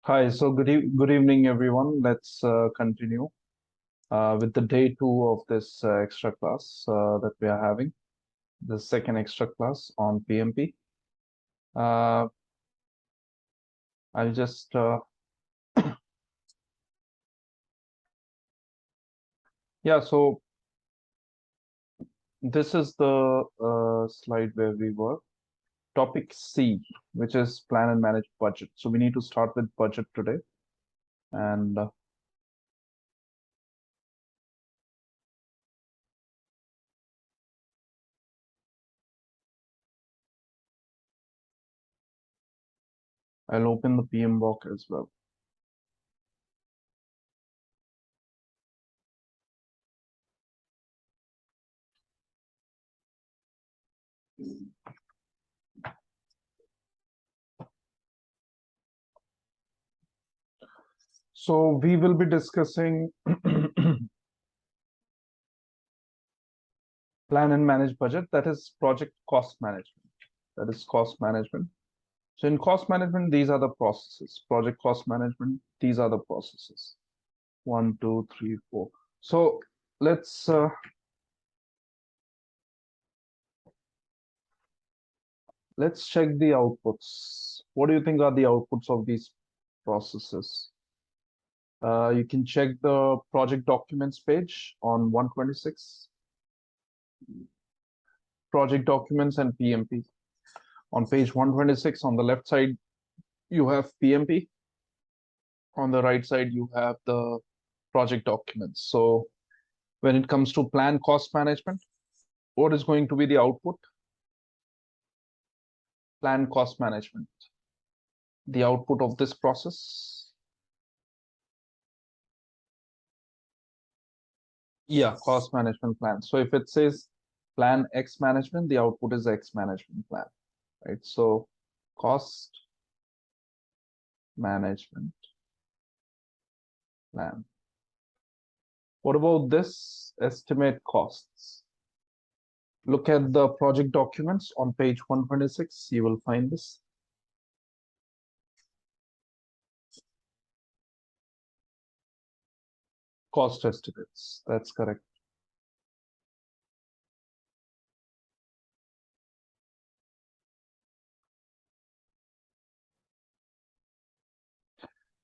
Hi, so good evening, everyone. Let's continue with the day two of this extra class that we are having, the second extra class on PMP. Uh, I'll just, yeah, so this is the slide where we were. Topic C, which is plan and manage budget. So we need to start with budget today. And I'll open the PMBOK as well. So we will be discussing plan and manage budget. That is project cost management. That is cost management. So in cost management, these are the processes. Project cost management, these are the processes. One, two, three, four. So let's let's check the outputs. What do you think are the outputs of these processes? You can check the project documents page on 126. Project documents and PMP. On page 126, on the left side, you have PMP. On the right side, you have the project documents. So when it comes to plan cost management, what is going to be the output? Plan cost management. The output of this process. Yeah, cost management plan. So if it says plan X management, the output is X management plan, right? So cost management plan. What about this? Estimate costs. Look at the project documents on page 126. You will find this. Cost estimates. That's correct.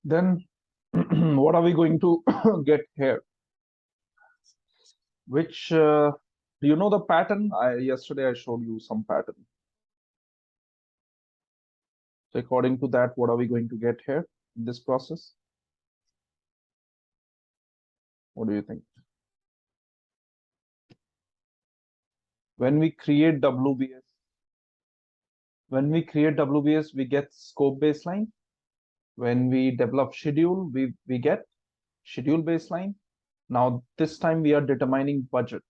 Then what are we going to get here? Which do you know the pattern? Yesterday I showed you some pattern. So according to that, what are we going to get here in this process? What do you think? When we create WBS, we get scope baseline. When we develop schedule, we get schedule baseline. Now this time we are determining budget.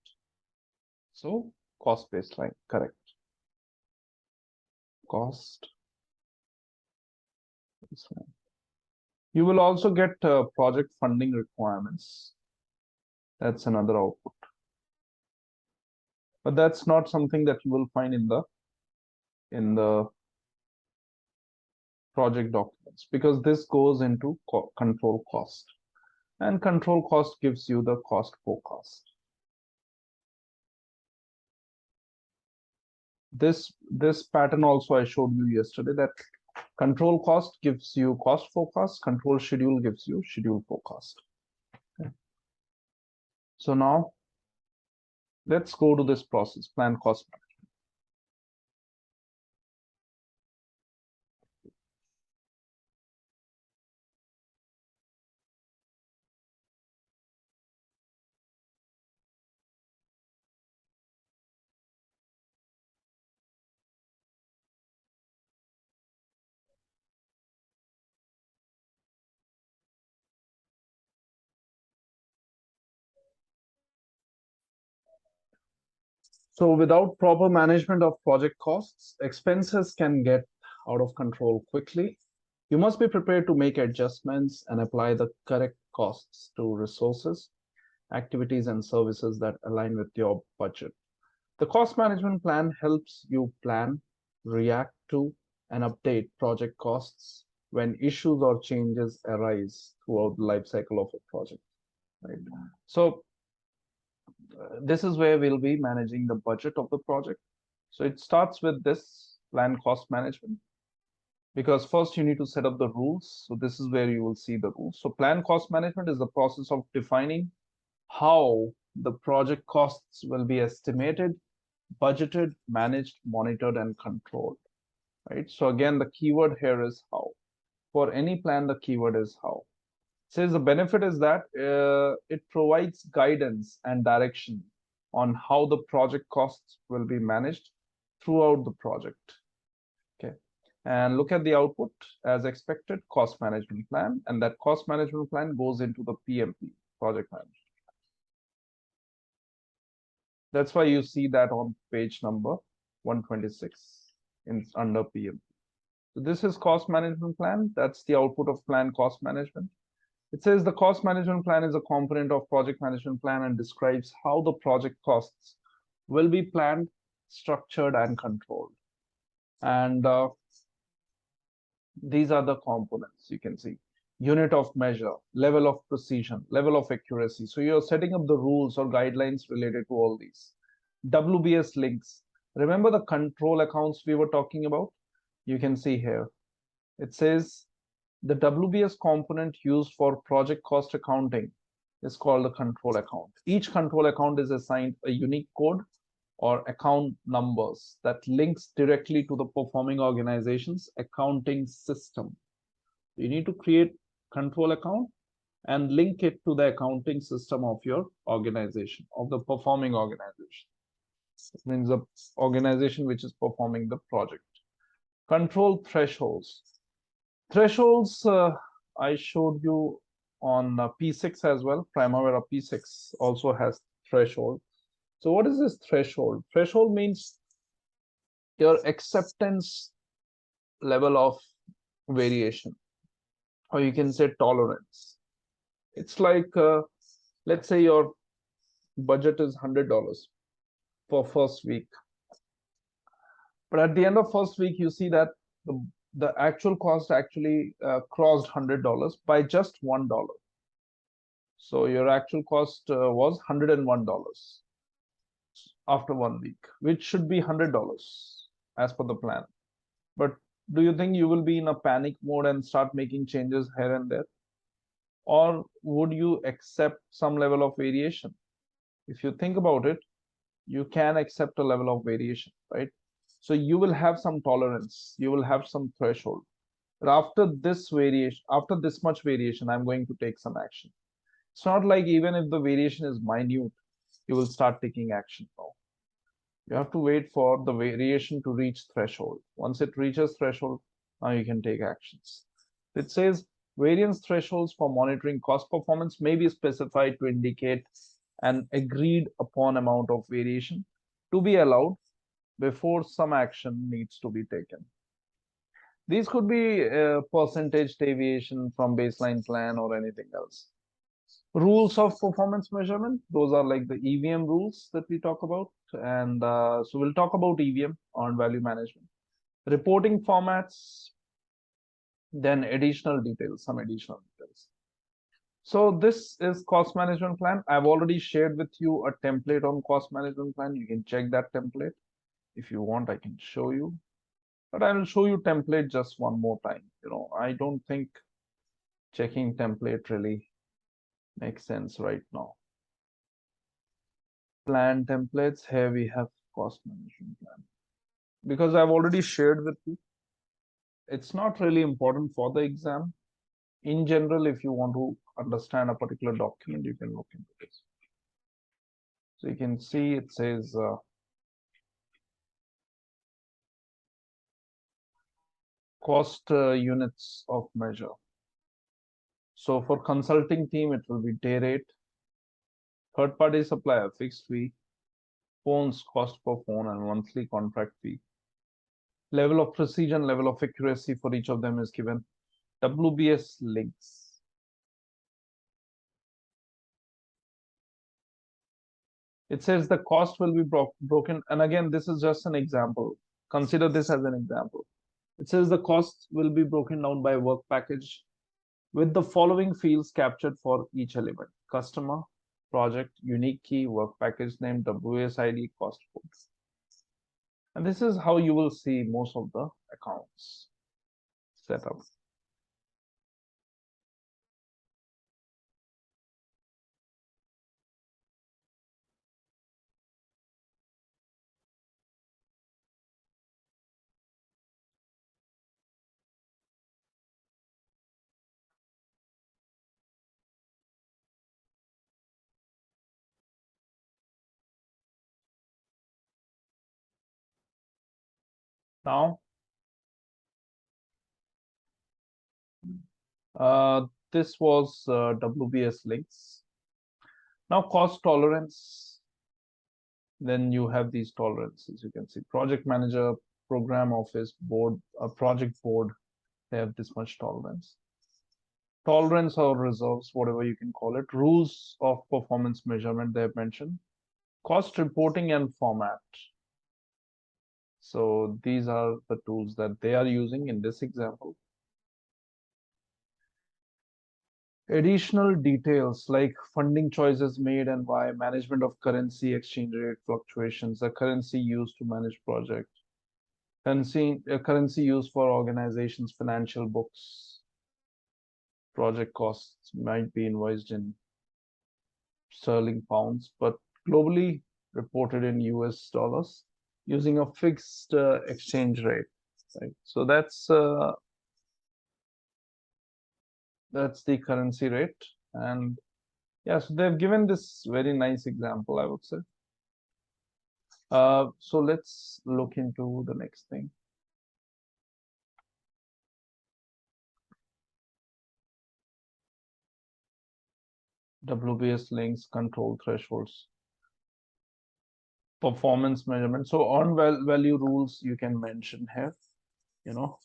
So cost baseline, correct. Cost baseline. You will also get project funding requirements. That's another output. But that's not something that you will find in the project documents, because this goes into control cost, and control cost gives you the cost forecast. This pattern also I showed you yesterday, that control cost gives you cost forecast, control schedule gives you schedule forecast. Okay. So now let's go to this process, plan cost management. So without proper management of project costs, expenses can get out of control quickly. You must be prepared to make adjustments and apply the correct costs to resources, activities, and services that align with your budget. The cost management plan helps you plan, react to, and update project costs when issues or changes arise throughout the life cycle of a project, right? So this is where we'll be managing the budget of the project. So it starts with this plan cost management, because first you need to set up the rules. So this is where you will see the rules. So plan cost management is the process of defining how the project costs will be estimated, budgeted, managed, monitored, and controlled, right? So again, the keyword here is how. For any plan, the keyword is how. Says the benefit is that it provides guidance and direction on how the project costs will be managed throughout the project. Okay. And look at the output as expected, cost management plan. And that cost management plan goes into the PMP, project management. That's why you see that on page number 126 in under PMP. So this is cost management plan. That's the output of plan cost management. It says the cost management plan is a component of project management plan and describes how the project costs will be planned, structured, and controlled. And these are the components you can see. Unit of measure, level of precision, level of accuracy. So you're setting up the rules or guidelines related to all these. WBS links. Remember the control accounts we were talking about? You can see here. It says the WBS component used for project cost accounting is called the control account. Each control account is assigned a unique code or account numbers that links directly to the performing organization's accounting system. You need to create control account and link it to the accounting system of your organization, of the performing organization. It means the organization which is performing the project. Control thresholds. Thresholds, I showed you on P6 as well. Primavera P6 also has threshold. So what is this threshold? Threshold means your acceptance level of variation, or you can say tolerance. It's like, let's say your budget is $100 for first week. But at the end of first week, you see that the actual cost actually crossed $100 by just $1. So your actual cost was $101 after 1 week, which should be $100 as per the plan. But do you think you will be in a panic mode and start making changes here and there? Or would you accept some level of variation? If you think about it, you can accept a level of variation, right? So you will have some tolerance, you will have some threshold. But after this variation, after this much variation, I'm going to take some action. It's not like even if the variation is minute, you will start taking action now. You have to wait for the variation to reach threshold. Once it reaches threshold, now you can take actions. It says variance thresholds for monitoring cost performance may be specified to indicate an agreed upon amount of variation to be allowed before some action needs to be taken. These could be percentage deviation from baseline plan or anything else. Rules of performance measurement, those are like the EVM rules that we talk about. And so we'll talk about EVM, earned value management. Reporting formats, then additional details, some additional details. So this is cost management plan. I've already shared with you a template on cost management plan. You can check that template. If you want, I can show you. But I will show you template just one more time. I don't think checking template really makes sense right now. Plan templates, here we have cost management plan. Because I've already shared with you, it's not really important for the exam. In general, if you want to understand a particular document, you can look into this. So you can see it says cost units of measure. So for consulting team, it will be day rate. Third-party supplier, fixed fee. Phones, cost per phone, and monthly contract fee. Level of precision, level of accuracy for each of them is given. WBS links. It says the cost will be broken. And again, this is just an example. Consider this as an example. It says the costs will be broken down by work package with the following fields captured for each element: customer, project, unique key, work package name, WSID, cost code. And this is how you will see most of the accounts set up. Now, this was WBS links. Now, cost tolerance. Then you have these tolerances. You can see project manager, program office, board, project board. They have this much tolerance. Tolerance or reserves, whatever you can call it. Rules of performance measurement they have mentioned. Cost reporting and format. So these are the tools that they are using in this example. Additional details like funding choices made and why, management of currency exchange rate fluctuations, the currency used to manage project, currency used for organizations' financial books, project costs might be invoiced in sterling pounds, but globally reported in US dollars using a fixed exchange rate. Right? So that's the currency rate. And yeah, so they've given this very nice example, I would say. So let's look into the next thing. WBS links, control thresholds, performance measurement. So on value rules you can mention here, you know,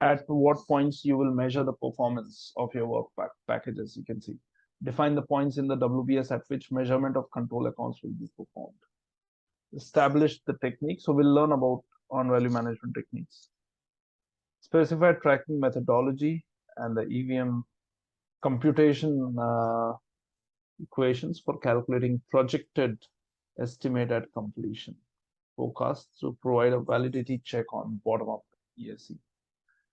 at what points you will measure the performance of your work packages. You can see, define the points in the WBS at which measurement of control accounts will be performed. Establish the technique. So we'll learn about on value management techniques. Specify tracking methodology and the EVM computation equations for calculating projected estimate at completion. Forecast to provide a validity check on bottom-up ESE.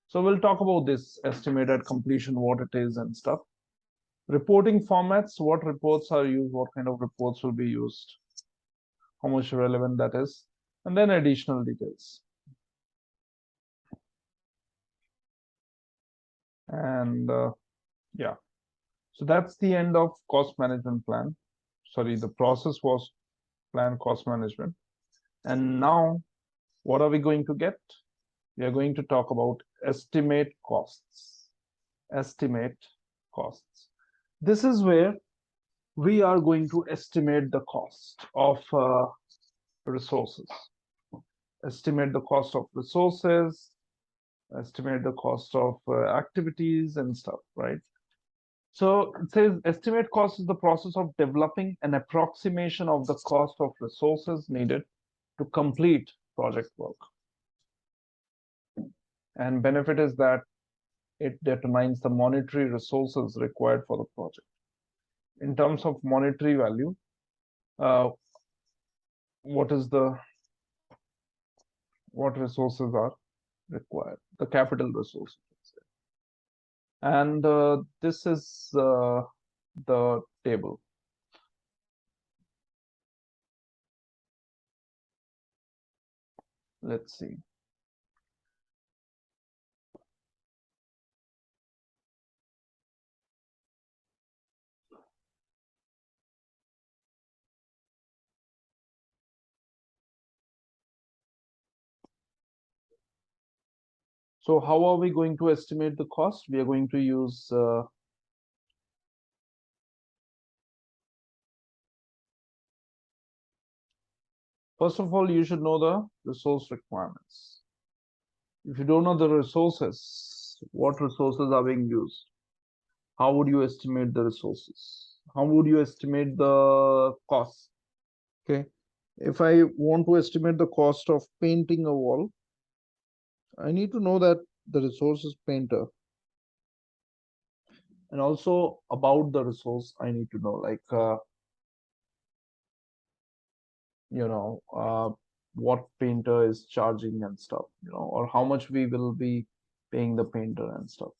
So we'll talk about this estimate at completion, what it is and stuff. Reporting formats, what reports are used, what kind of reports will be used, how much relevant that is, and then additional details. And yeah, so that's the end of cost management plan. Sorry, the process was plan cost management. And now what are we going to get? We are going to talk about estimate costs. Estimate costs. This is where we are going to estimate the cost of resources. Estimate the cost of resources, estimate the cost of activities and stuff, right? So it says estimate cost is the process of developing an approximation of the cost of resources needed to complete project work. And benefit is that it determines the monetary resources required for the project. In terms of monetary value, what resources are required? The capital resources. And this is the table. Let's see. So how are we going to estimate the cost? We are going to use first of all, you should know the resource requirements. If you don't know the resources, what resources are being used? How would you estimate the resources? How would you estimate the cost? Okay. If I want to estimate the cost of painting a wall, I need to know that the resource is painter. And also about the resource, I need to know what painter is charging and stuff, or how much we will be paying the painter and stuff.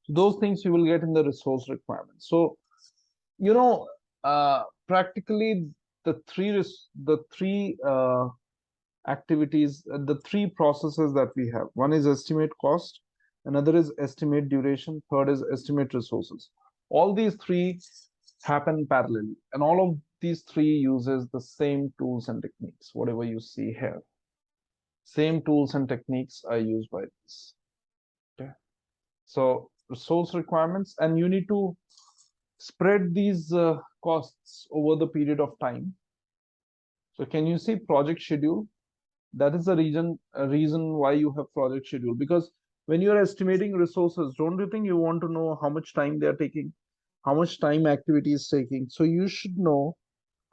So those things you will get in the resource requirements. So, you know, practically the three activities, the three processes that we have. One is estimate cost, another is estimate duration, third is estimate resources. All these three happen parallelly, and all of these three uses the same tools and techniques. Whatever you see here, same tools and techniques are used by this. Okay. So resource requirements, and you need to spread these costs over the period of time. So can you see project schedule? That is the reason why you have project schedule, because when you are estimating resources, don't you think you want to know how much time they are taking, how much time activity is taking? So you should know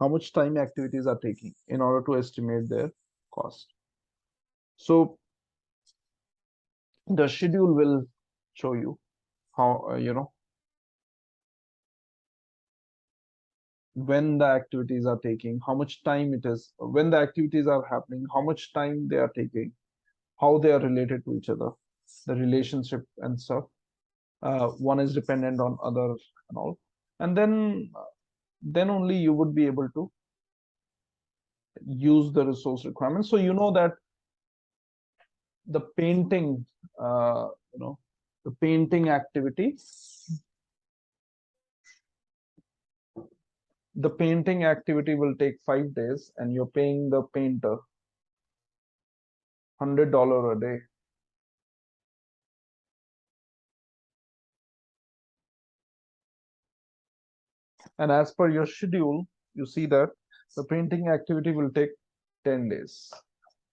how much time activities are taking in order to estimate their cost. So the schedule will show you how when the activities are taking, how much time it is, when the activities are happening, how much time they are taking, how they are related to each other, the relationship and stuff. One is dependent on other and all, and then only you would be able to use the resource requirements. So you know that the painting, uh, you know, the painting activity, the painting activity will take 5 days, and you're paying the painter $100 a day. And as per your schedule, you see that the painting activity will take 10 days.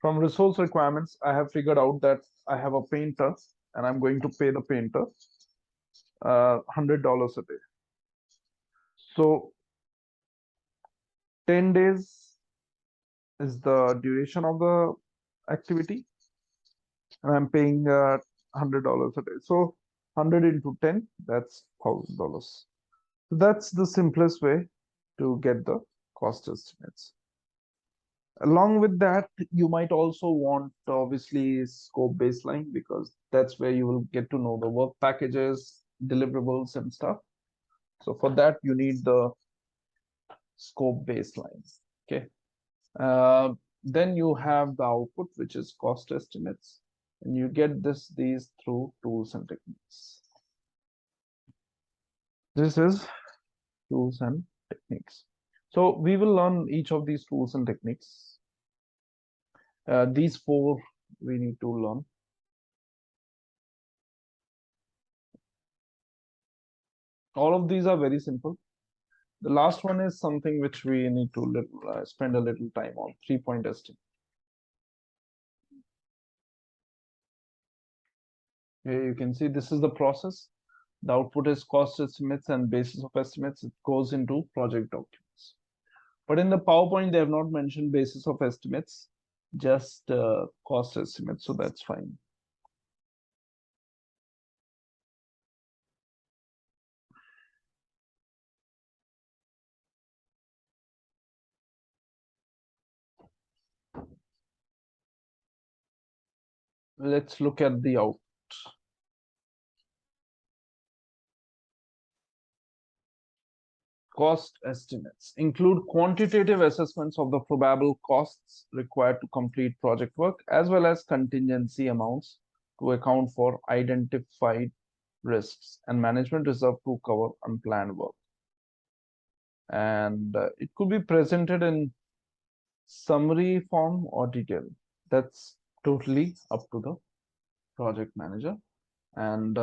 From resource requirements, I have figured out that I have a painter and I'm going to pay the painter $100 a day. So 10 days is the duration of the activity, and I'm paying $100 a day. So 100 into 10, that's $1,000. So that's the simplest way to get the cost estimates. Along with that, you might also want obviously scope baseline, because that's where you will get to know the work packages, deliverables, and stuff. So for that, you need the scope baseline. Okay. Then you have the output, which is cost estimates, and you get these through tools and techniques. This is tools and techniques. So we will learn each of these tools and techniques. These four we need to learn. All of these are very simple. The last one is something which we need to spend a little time on, 3-point estimate. Here you can see this is the process. The output is cost estimates and basis of estimates. It goes into project documents. But in the PowerPoint, they have not mentioned basis of estimates, just cost estimates. So that's fine. Let's look at the output. Cost estimates include quantitative assessments of the probable costs required to complete project work, as well as contingency amounts to account for identified risks and management reserve to cover unplanned work. And it could be presented in summary form or detail. That's totally up to the project manager. And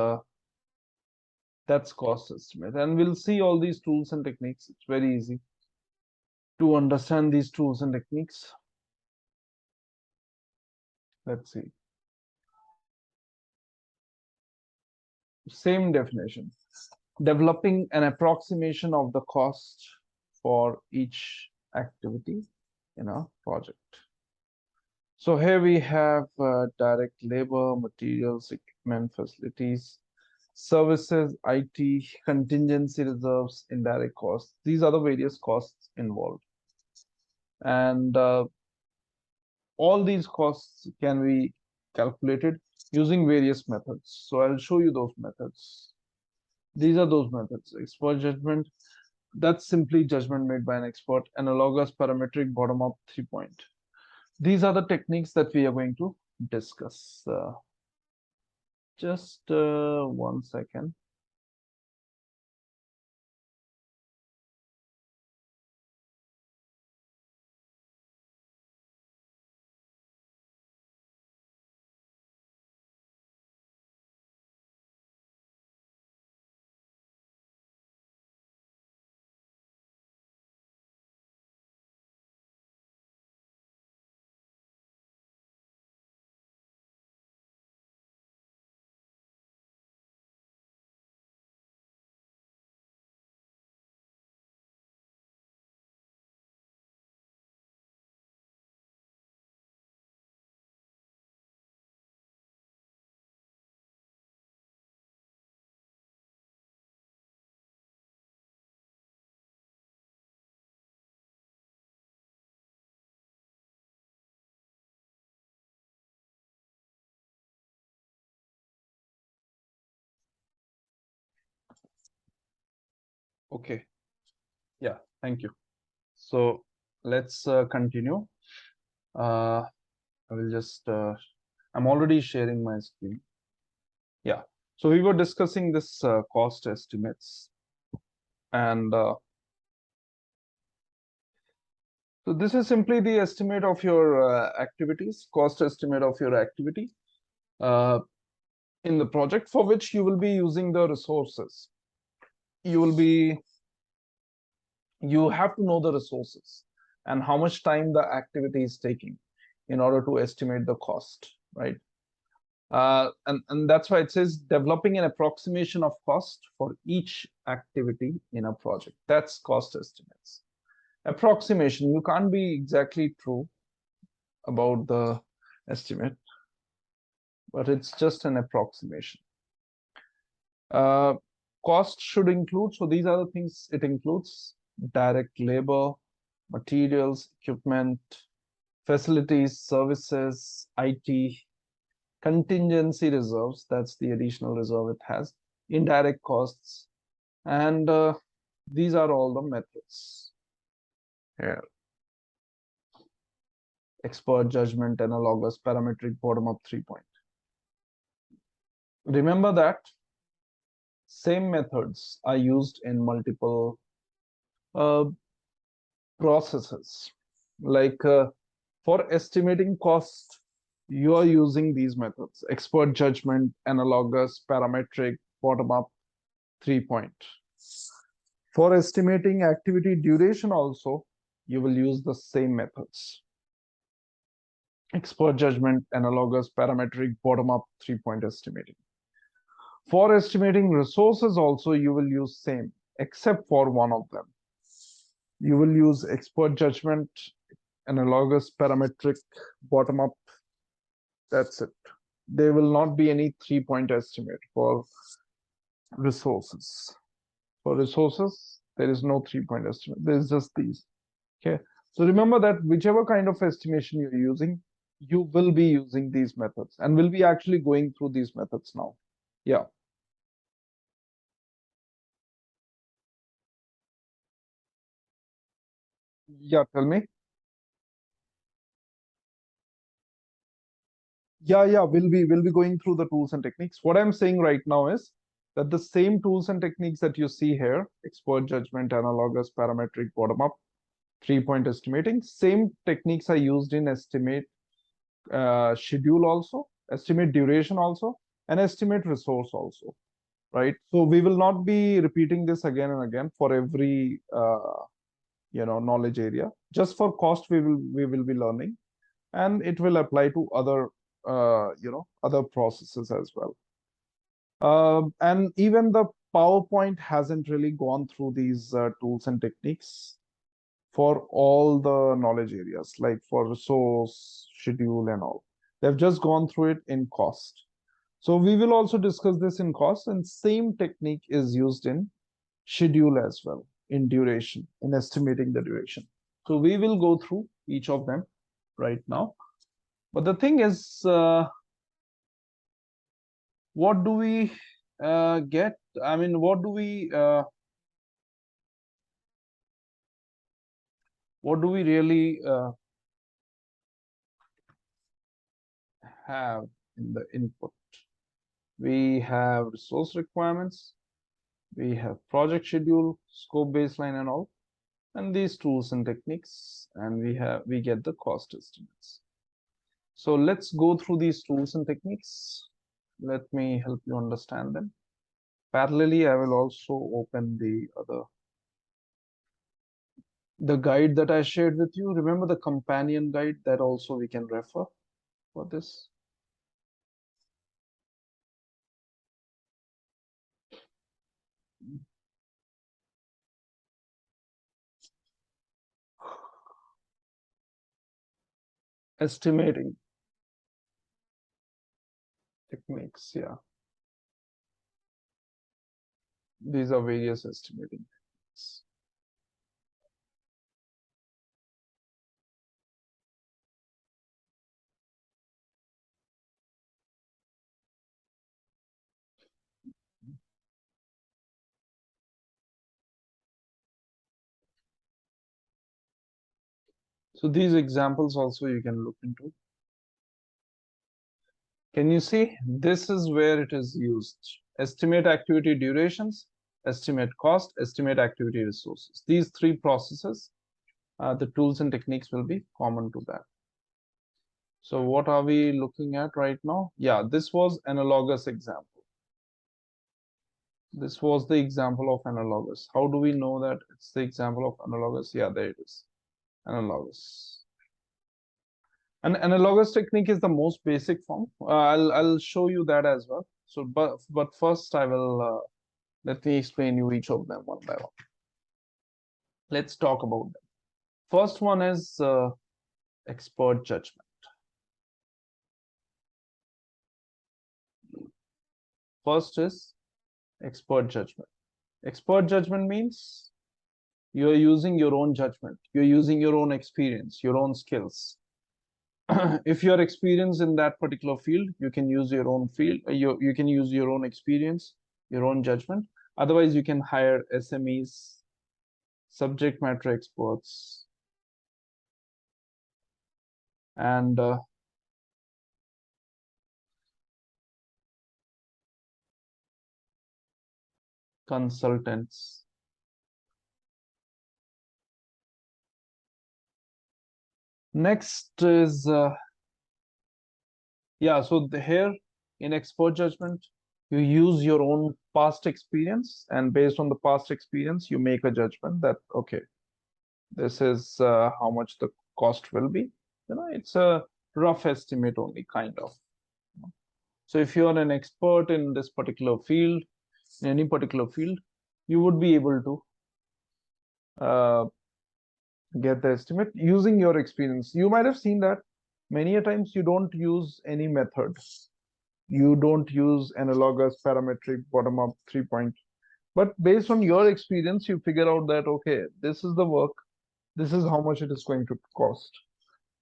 that's cost estimate. And we'll see all these tools and techniques. It's very easy to understand these tools and techniques. Let's see. Same definition. Developing an approximation of the cost for each activity. in a project. So here we have direct labor, materials, equipment, facilities, services, IT, contingency reserves, indirect costs. These are the various costs involved. And all these costs can be calculated using various methods. So I'll show you those methods. These are those methods. Expert judgment, that's simply judgment made by an expert. Analogous, parametric, bottom-up, 3-point. These are the techniques that we are going to discuss. Just 1 second. Okay. Yeah, thank you. So let's continue. I will just, I'm already sharing my screen. Yeah. So we were discussing this cost estimates. And so this is simply the estimate of your activities, cost estimate of your activity uh, in the project for which you will be using the resources. You have to know the resources and how much time the activity is taking in order to estimate the cost, right? And that's why it says developing an approximation of cost for each activity in a project. That's cost estimates. Approximation, you can't be exactly true about the estimate, but it's just an approximation. Uh, Cost should include, so these are the things it includes: direct labor, materials, equipment, facilities, services, IT, contingency reserves, that's the additional reserve it has, indirect costs, and these are all the methods here. Expert judgment, analogous, parametric, bottom-up, 3-point. Remember that same methods are used in multiple uh, processes. Like for estimating cost, you are using these methods: expert judgment, analogous, parametric, bottom-up, 3-point. For estimating activity duration also, you will use the same methods: expert judgment, analogous, parametric, bottom-up, 3-point estimating. For estimating resources also, you will use same, except for one of them. You will use expert judgment, analogous, parametric, bottom-up. That's it. There will not be any 3-point estimate for resources. For resources, there is no 3-point estimate. There's just these. Okay. So remember that whichever kind of estimation you're using, you will be using these methods, and we'll be actually going through these methods now. Yeah. Yeah, tell me. Yeah, we'll be going through the tools and techniques. What I'm saying right now is that the same tools and techniques that you see here, expert judgment, analogous, parametric, bottom-up, 3-point estimating, same techniques are used in estimate schedule also, estimate duration also, and estimate resource also, right? So we will not be repeating this again and again for every knowledge area. Just for cost, we will be learning, and it will apply to other other processes as well. And even the PowerPoint hasn't really gone through these tools and techniques for all the knowledge areas, like for resource, schedule, and all. They've just gone through it in cost. So we will also discuss this in cost, and same technique is used in schedule as well, in duration, in estimating the duration. So we will go through each of them right now. But the thing is, what do we get? I mean, what do we really have in the input? We have resource requirements, we have project schedule, scope baseline and all, and these tools and techniques, and we get the cost estimates. So let's go through these tools and techniques. Let me help you understand them. Parallelly, I will also open the guide that I shared with you. Remember the companion guide that also we can refer for this. Estimating techniques, yeah. These are various estimating techniques. So these examples also you can look into. Can you see? This is where it is used. Estimate activity durations, estimate cost, estimate activity resources. These three processes, the tools and techniques will be common to that. So what are we looking at right now? Yeah, this was analogous example. This was the example of analogous. How do we know that it's the example of analogous? Yeah, there it is. Analogous. An analogous technique is the most basic form. I'll show you that as well. So, but first I will let me explain you each of them one by one. Let's talk about them. First one is expert judgment. First is expert judgment. Expert judgment means you're using your own judgment. You're using your own experience, your own skills. If you're experienced in that particular field, you can use your own field. You can use your own experience, your own judgment. Otherwise, you can hire SMEs, subject matter experts, and consultants. Next is yeah, so here in expert judgment, you use your own past experience, and based on the past experience, you make a judgment that okay, this is how much the cost will be. It's a rough estimate only, kind of. So if you are an expert in this particular field, in any particular field, you would be able to get the estimate using your experience. You might have seen that many a times you don't use any method. You don't use analogous, parametric, bottom-up, 3-point. But based on your experience, you figure out that, okay, this is the work, this is how much it is going to cost.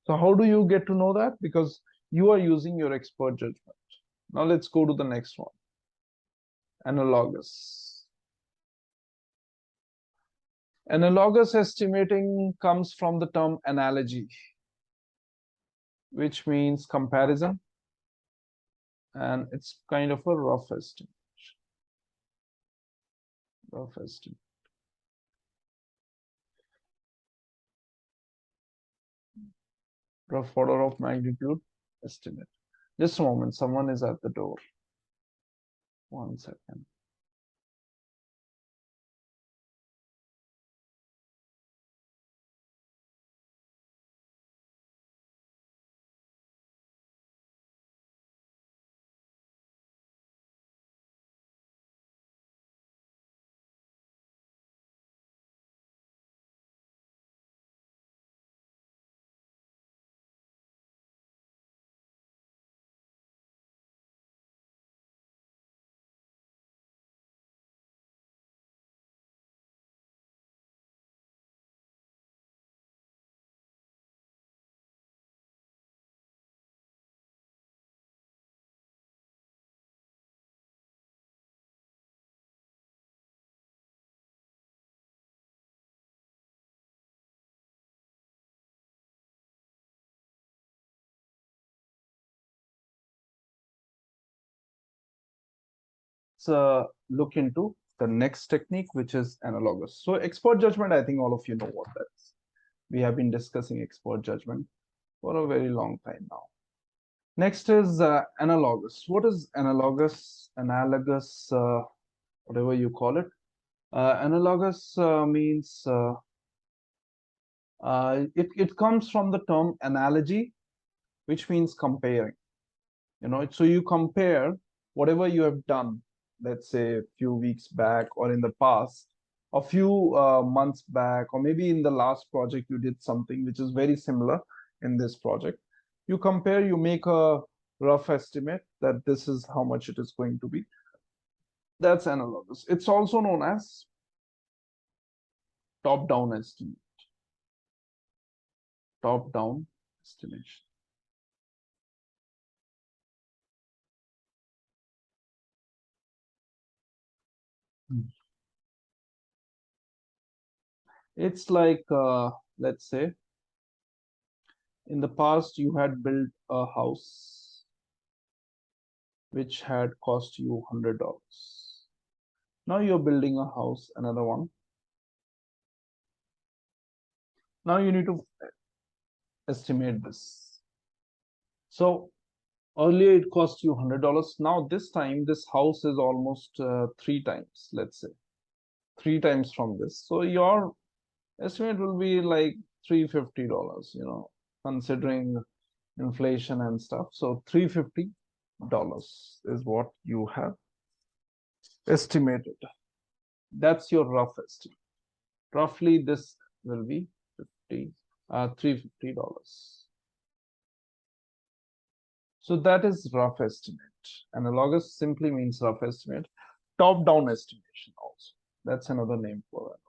So how do you get to know that? Because you are using your expert judgment. Now let's go to the next one. Analogous. Analogous estimating comes from the term analogy, which means comparison, and it's kind of a rough estimate. Rough estimate. Rough order of magnitude estimate. Just a moment, someone is at the door. 1 second. let's look into the next technique, which is analogous. So expert judgment, I think all of you know what that is. We have been discussing expert judgment for a very long time now. Next is analogous. What is analogous? Analogous, whatever you call it. Analogous means it comes from the term analogy, which means comparing. So you compare whatever you have done, let's say a few weeks back or in the past, a few months back, or maybe in the last project you did something which is very similar in this project. You compare, you make a rough estimate that this is how much it is going to be. That's analogous. It's also known as top-down estimate. Top-down estimation. It's like, let's say, in the past you had built a house which had cost you $100. Now you're building a house, another one. Now you need to estimate this. So earlier it cost you $100. Now this time this house is almost 3 times, let's say, 3 times from this. So your estimate will be like $350, considering inflation and stuff. So $350 is what you have estimated. That's your rough estimate. Roughly this will be $350. So that is rough estimate. Analogous simply means rough estimate. Top-down estimation also. That's another name for analogous.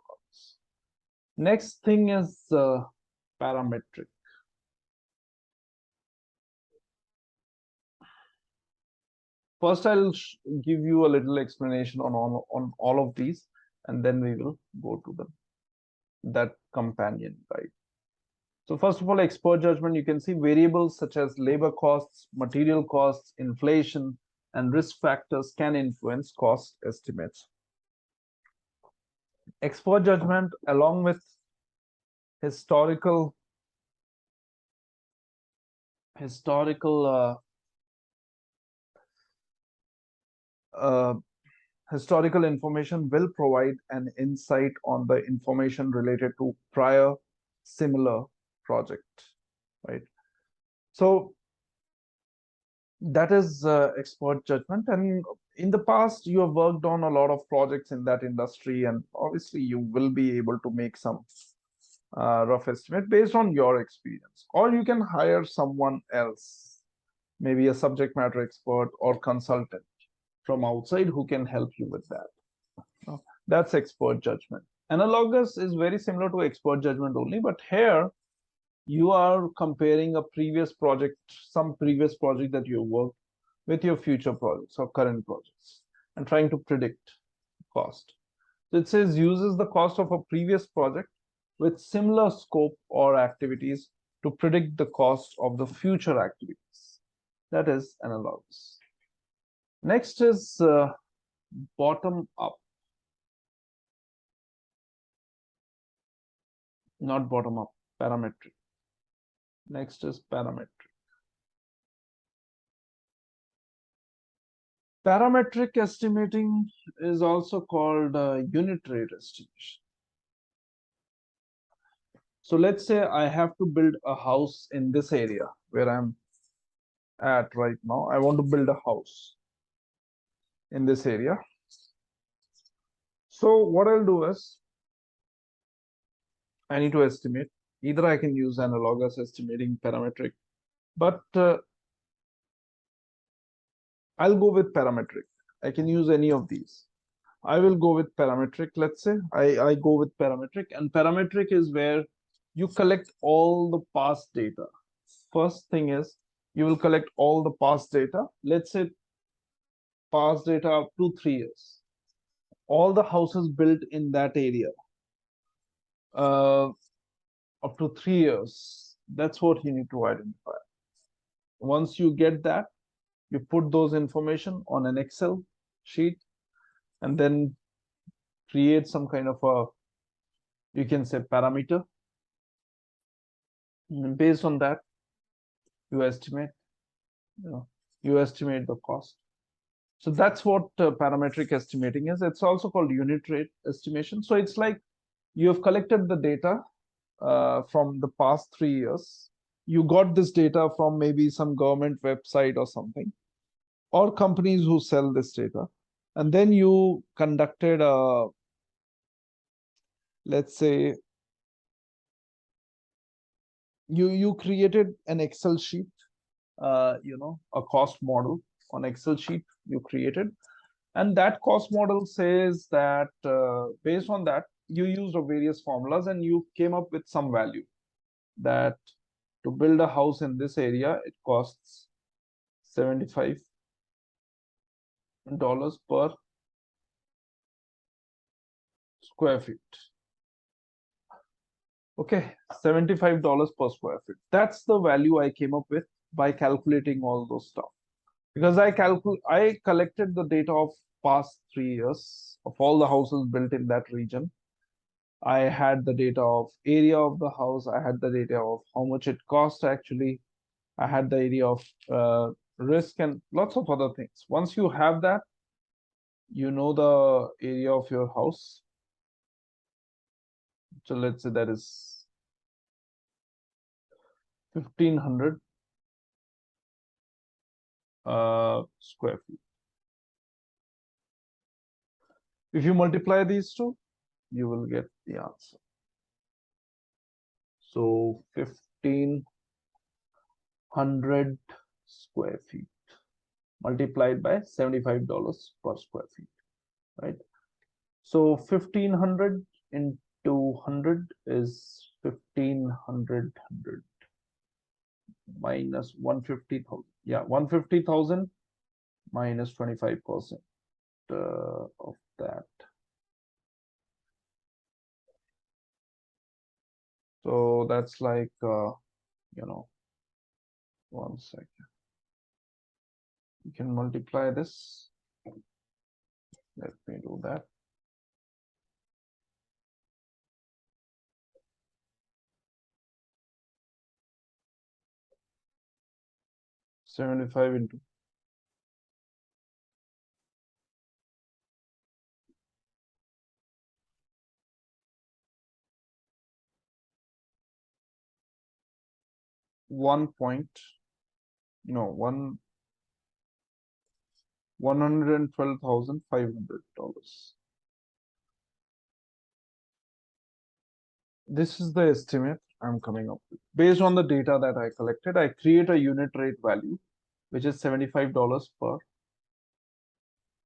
Next thing is parametric. First, I'll give you a little explanation on all of these, and then we will go to that companion guide. So first of all, expert judgment, you can see variables such as labor costs, material costs, inflation, and risk factors can influence cost estimates. Expert judgment, along with historical information, will provide an insight on the information related to prior similar project, right? So that is expert judgment. And in the past, you have worked on a lot of projects in that industry, and obviously you will be able to make some rough estimate based on your experience. Or you can hire someone else, maybe a subject matter expert or consultant from outside who can help you with that. That's expert judgment. Analogous is very similar to expert judgment only, but here you are comparing a previous project, some previous project that you worked with your future projects or current projects and trying to predict cost. So it says uses the cost of a previous project with similar scope or activities to predict the cost of the future activities. That is analogous. Next is bottom up. Not bottom up, parametric. Next is parametric. Parametric estimating is also called unit rate estimation. So let's say I have to build a house in this area where I'm at right now. I want to build a house in this area. So what I'll do is I need to estimate. Either I can use analogous estimating, parametric, but I'll go with parametric. I can use any of these. I will go with parametric. Let's say I go with parametric, and parametric is where you collect all the past data. First thing is you will collect all the past data. Let's say past data up to 3 years. All the houses built in that area up to 3 years. That's what you need to identify. Once you get that, you put those information on an Excel sheet and then create some kind of a, you can say, parameter. And based on that, you estimate, you estimate the cost. So that's what parametric estimating is. It's also called unit rate estimation. So it's like you have collected the data from the past 3 years. You got this data from maybe some government website or something, or companies who sell this data. And then you conducted a, let's say, you created an Excel sheet, a cost model on Excel sheet you created. And that cost model says that based on that, you used various formulas and you came up with some value that to build a house in this area, it costs $75 per square feet. Okay, $75 per square feet. That's the value I came up with by calculating all those stuff. Because I collected the data of past 3 years of all the houses built in that region. I had the data of area of the house. I had the data of how much it cost actually. I had the area of risk and lots of other things. Once you have that, you know the area of your house. So let's say that is 1,500 square feet. If you multiply these two, you will get the answer. So 1,500 square feet multiplied by $75 per square feet, right? So 1,500 into 100 is 1,500 minus 150,000. Yeah, 150,000 minus 25% of that. So that's like, 1 second. You can multiply this. Let me do that. $75 into 112,500. This is the estimate I'm coming up with. Based on the data that I collected, I create a unit rate value, which is $75 per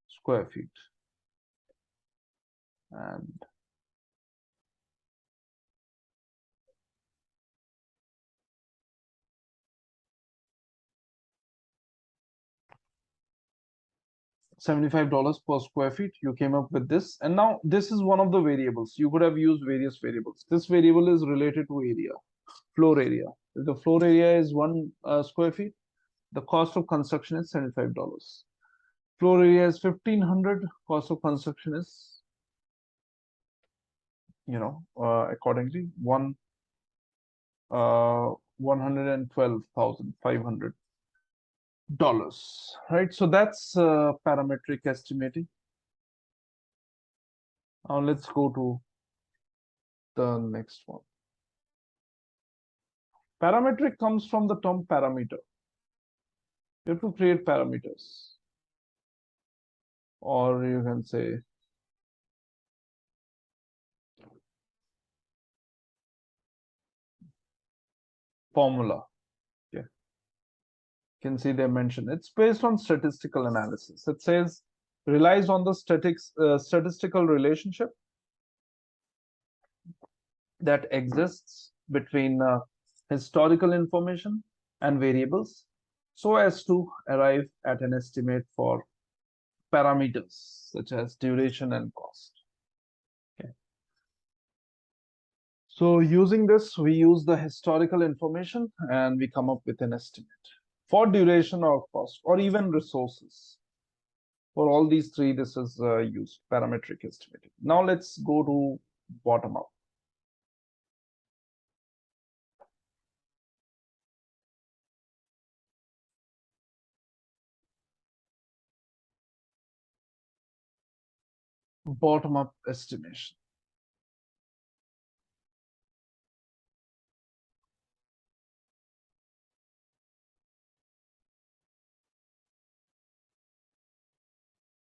square feet. And $75 per square feet, you came up with this. And now this is one of the variables. You could have used various variables. This variable is related to area, floor area. If the floor area is 1 square feet, the cost of construction is $75. Floor area is 1,500, cost of construction is, accordingly, $112,500. Right? So that's parametric estimating. Now let's go to the next one. Parametric comes from the term parameter. You have to create parameters, or you can say formula. Okay, you can see they mentioned it's based on statistical analysis. It says relies on the statistical relationship that exists between historical information and variables so as to arrive at an estimate for parameters such as duration and cost. Okay. So using this, we use the historical information and we come up with an estimate for duration or cost or even resources. For all these three, this is used, parametric estimating. Now let's go to bottom up. Bottom up estimation.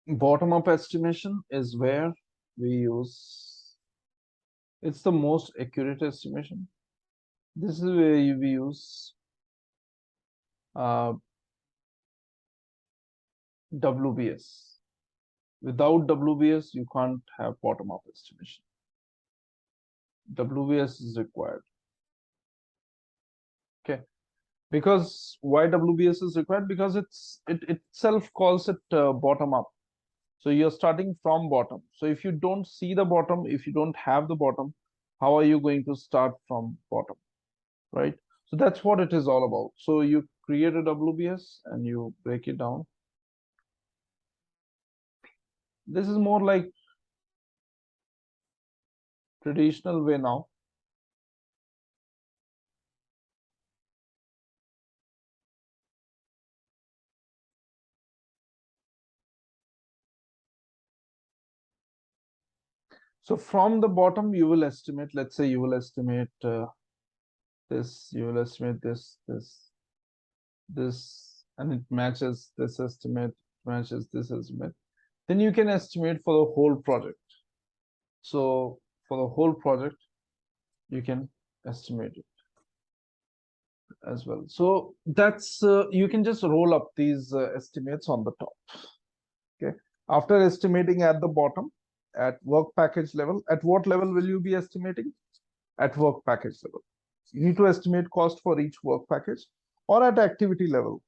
Bottom up estimation is where we use, it's the most accurate estimation. This is where we use WBS. Without WBS, you can't have bottom up estimation. WBS is required. Okay. Because why WBS is required? Because it itself calls it bottom up. So you're starting from bottom. So if you don't see the bottom, if you don't have the bottom, how are you going to start from bottom, right? So that's what it is all about. So you create a WBS and you break it down. This is more like traditional way now. So from the bottom, you will estimate, let's say you will estimate this, you will estimate this, and it matches this estimate, matches this estimate. Then you can estimate for the whole project. So for the whole project, you can estimate it as well. So that's, you can just roll up these estimates on the top. Okay. After estimating at the bottom, at work package level, at what level will you be estimating? At work package level. You need to estimate cost for each work package, or at activity level.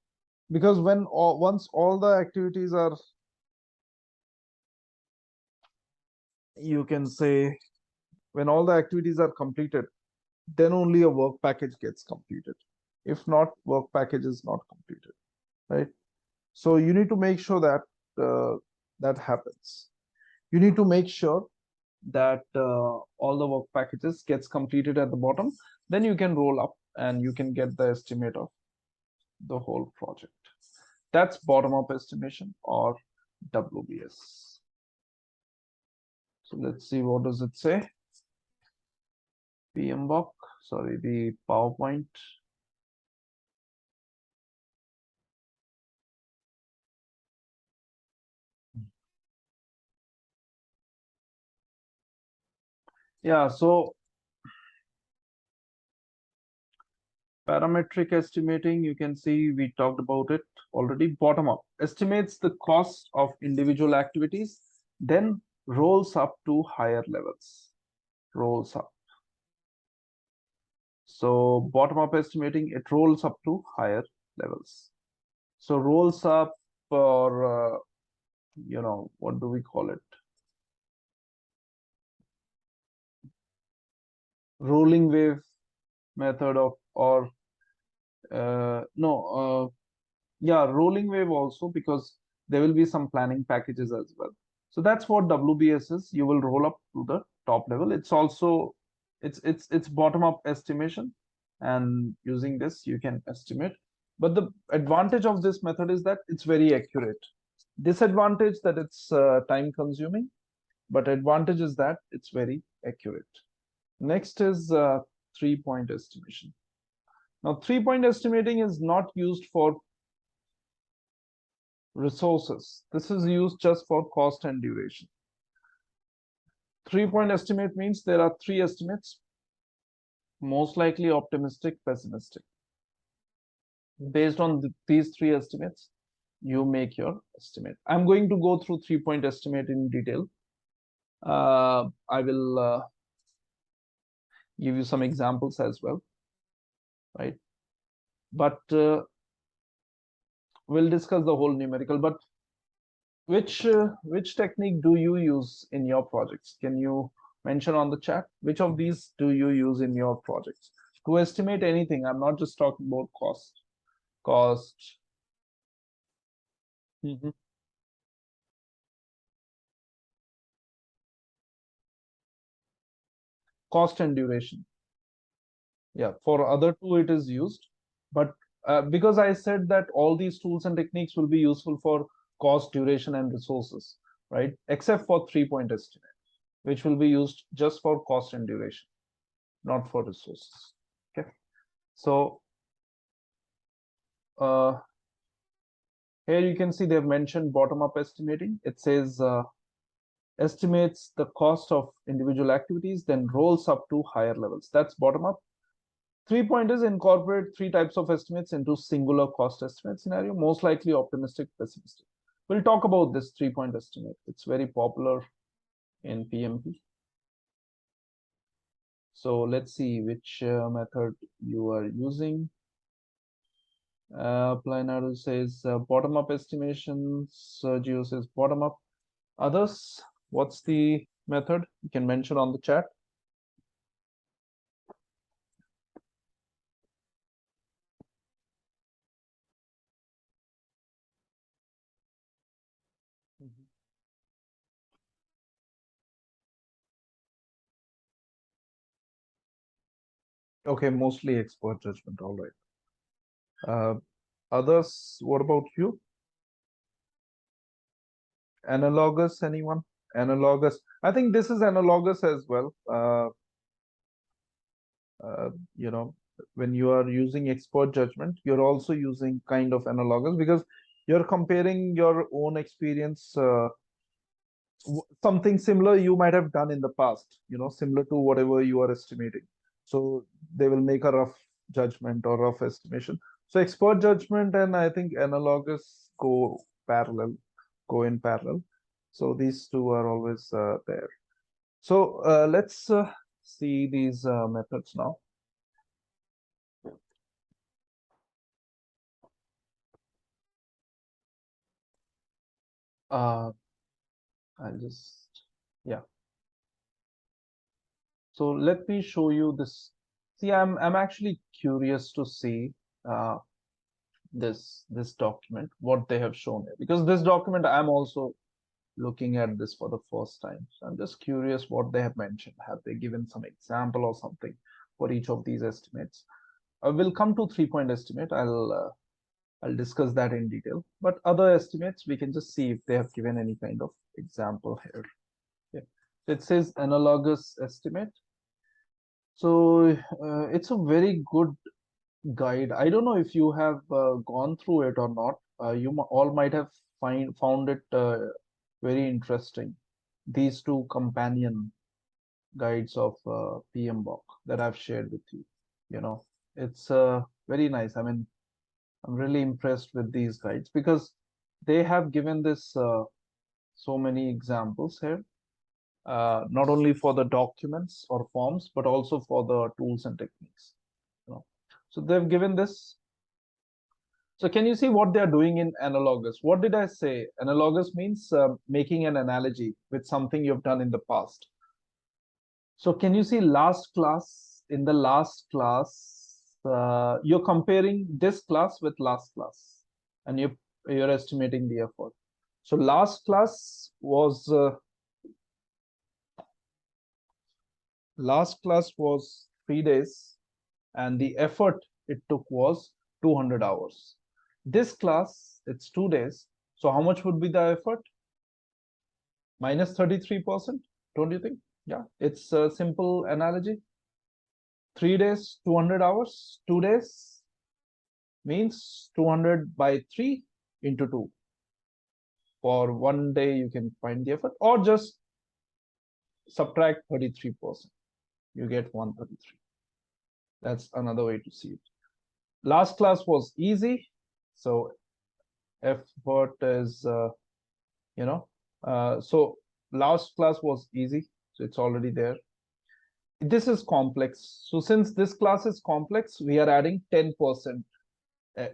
Because when once all the activities are, you can say, when all the activities are completed, then only a work package gets completed. If not, work package is not completed, right? So you need to make sure that that happens. You need to make sure that all the work packages gets completed at the bottom. Then you can roll up and you can get the estimate of the whole project. That's bottom up estimation, or WBS. So let's see, what does it say? PMBOK, sorry, the PowerPoint. Yeah, so parametric estimating, you can see we talked about it already. Bottom up estimates the cost of individual activities, then rolls up to higher levels. Rolls up. So bottom up estimating, it rolls up to higher levels. So rolls up, or what do we call it? Rolling wave method of, or no, yeah, rolling wave also, because there will be some planning packages as well. So that's what WBS is. You will roll up to the top level. It's also, it's bottom up estimation, and using this you can estimate. But the advantage of this method is that it's very accurate. Disadvantage that it's time consuming, but advantage is that it's very accurate. Next is 3-point estimation. Now, 3-point estimating is not used for resources. This is used just for cost and duration. 3-point estimate means there are 3 estimates, most likely optimistic, pessimistic. Based on these 3 estimates, you make your estimate. I'm going to go through 3-point estimate in detail. I will give you some examples as well, right? But we'll discuss the whole numerical. But which technique do you use in your projects? Can you mention on the chat which of these do you use in your projects to estimate anything? I'm not just talking about cost. cost and duration. Yeah, for other two it is used, but because I said that all these tools and techniques will be useful for cost, duration, and resources, right? Except for 3-point estimate, which will be used just for cost and duration, not for resources. Okay, so here you can see they've mentioned bottom-up estimating. It says estimates the cost of individual activities, then rolls up to higher levels. That's bottom-up. 3-point is incorporate 3 types of estimates into singular cost estimate scenario, most likely optimistic, pessimistic. We'll talk about this 3-point estimate. It's very popular in PMP. So let's see which method you are using. Planado says bottom-up estimation. Sergio says bottom-up. Others, what's the method? You can mention on the chat. Okay, mostly expert judgment. All right. Others, what about you? Analogous, anyone? Analogous. I think this is analogous as well. You know, when you are using expert judgment, you're also using kind of analogous because you're comparing your own experience, something similar you might have done in the past, you know, similar to whatever you are estimating. So they will make a rough judgment or rough estimation. So expert judgment and I think analogous go in parallel. So these two are always there. So let's see these methods now. I'll just, yeah. So let me show you this. See, I'm actually curious to see this document, what they have shown here, because this document I'm also looking at this for the first time. So I'm just curious what they have mentioned. Have they given some example or something for each of these estimates? We'll come to 3-point estimate. I'll discuss that in detail. But other estimates, we can just see if they have given any kind of example here. Yeah. It says analogous estimate. So it's a very good guide. I don't know if you have gone through it or not. You all might have found it very interesting. These two companion guides of PMBOK that I've shared with you. You know, it's very nice. I mean, I'm really impressed with these guides because they have given this so many examples here, not only for the documents or forms, but also for the tools and techniques. You know, so they've given this. So can you see what they are doing in analogous? What did I say? Analogous means making an analogy with something you've done in the past. So can you see last class? In the last class, you're comparing this class with last class, and you're estimating the effort. So last class was 3 days, and the effort it took was 200 hours. This class, it's 2 days. So how much would be the effort? Minus 33%, don't you think? Yeah, it's a simple analogy. 3 days, 200 hours, 2 days means 200 by 3 into 2. For 1 day, you can find the effort, or just subtract 33%. You get 133. That's another way to see it. Last class was easy. So effort is, so last class was easy. So it's already there. This is complex. So since this class is complex, we are adding 10%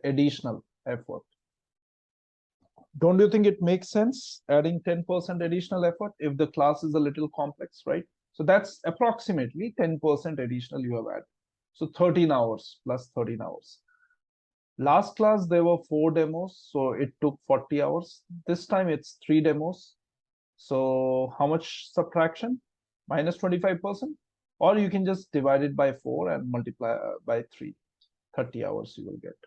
additional effort. Don't you think it makes sense adding 10% additional effort if the class is a little complex, right? So that's approximately 10% additional you have added. So 13 hours plus 13 hours. Last class, there were 4 demos, so it took 40 hours. This time it's 3 demos. So how much subtraction? Minus 25%. or you can just divide it by 4 and multiply by 3. 30 hours you will get.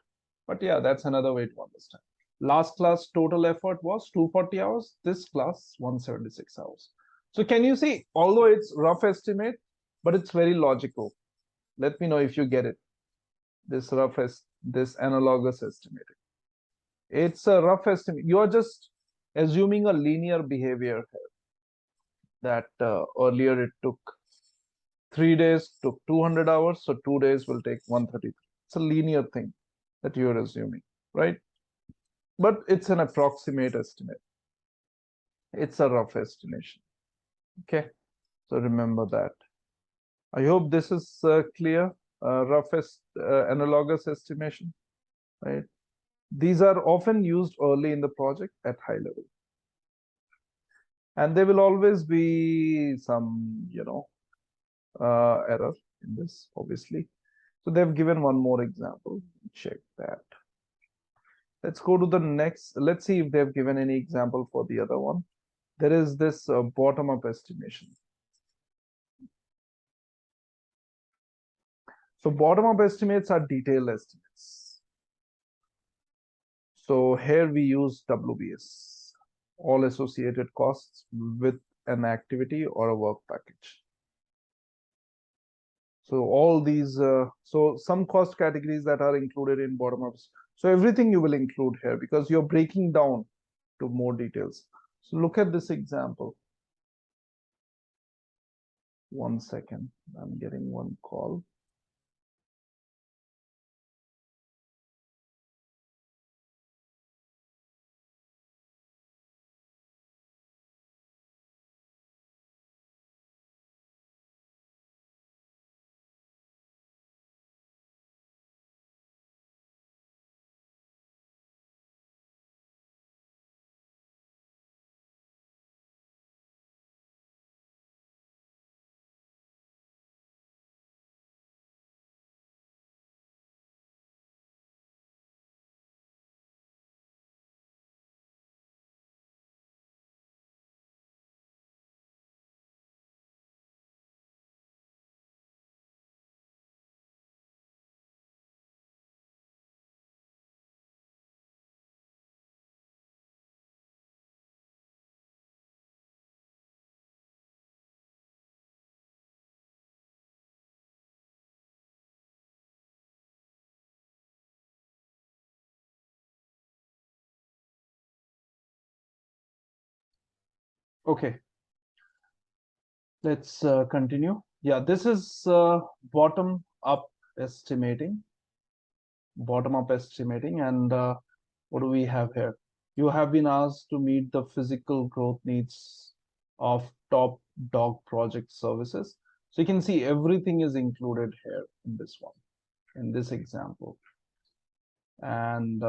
But yeah, that's another way to understand. Last class total effort was 240 hours. This class 176 hours. So can you see, although it's rough estimate, but it's very logical. Let me know if you get it. This this analogous estimating. It's a rough estimate. You are just assuming a linear behavior here. That earlier it took 3 days, took 200 hours, so 2 days will take 133. It's a linear thing that you're assuming, right? But it's an approximate estimate. It's a rough estimation. Okay, so remember that. I hope this is clear. Roughest analogous estimation, right? These are often used early in the project at high level. And there will always be some, error in this, obviously. So they've given one more example. Check that. Let's go to the next. Let's see if they've given any example for the other one. There is this bottom-up estimation. So bottom-up estimates are detailed estimates. So here we use WBS, all associated costs with an activity or a work package. So all these, so some cost categories that are included in bottom-up. So everything you will include here because you're breaking down to more details. So look at this example. 1 second, I'm getting one call. Okay, let's continue. Yeah, this is bottom up estimating. Bottom up estimating. And what do we have here? You have been asked to meet the physical growth needs of top dog project services. So you can see everything is included here in this one, in this example. And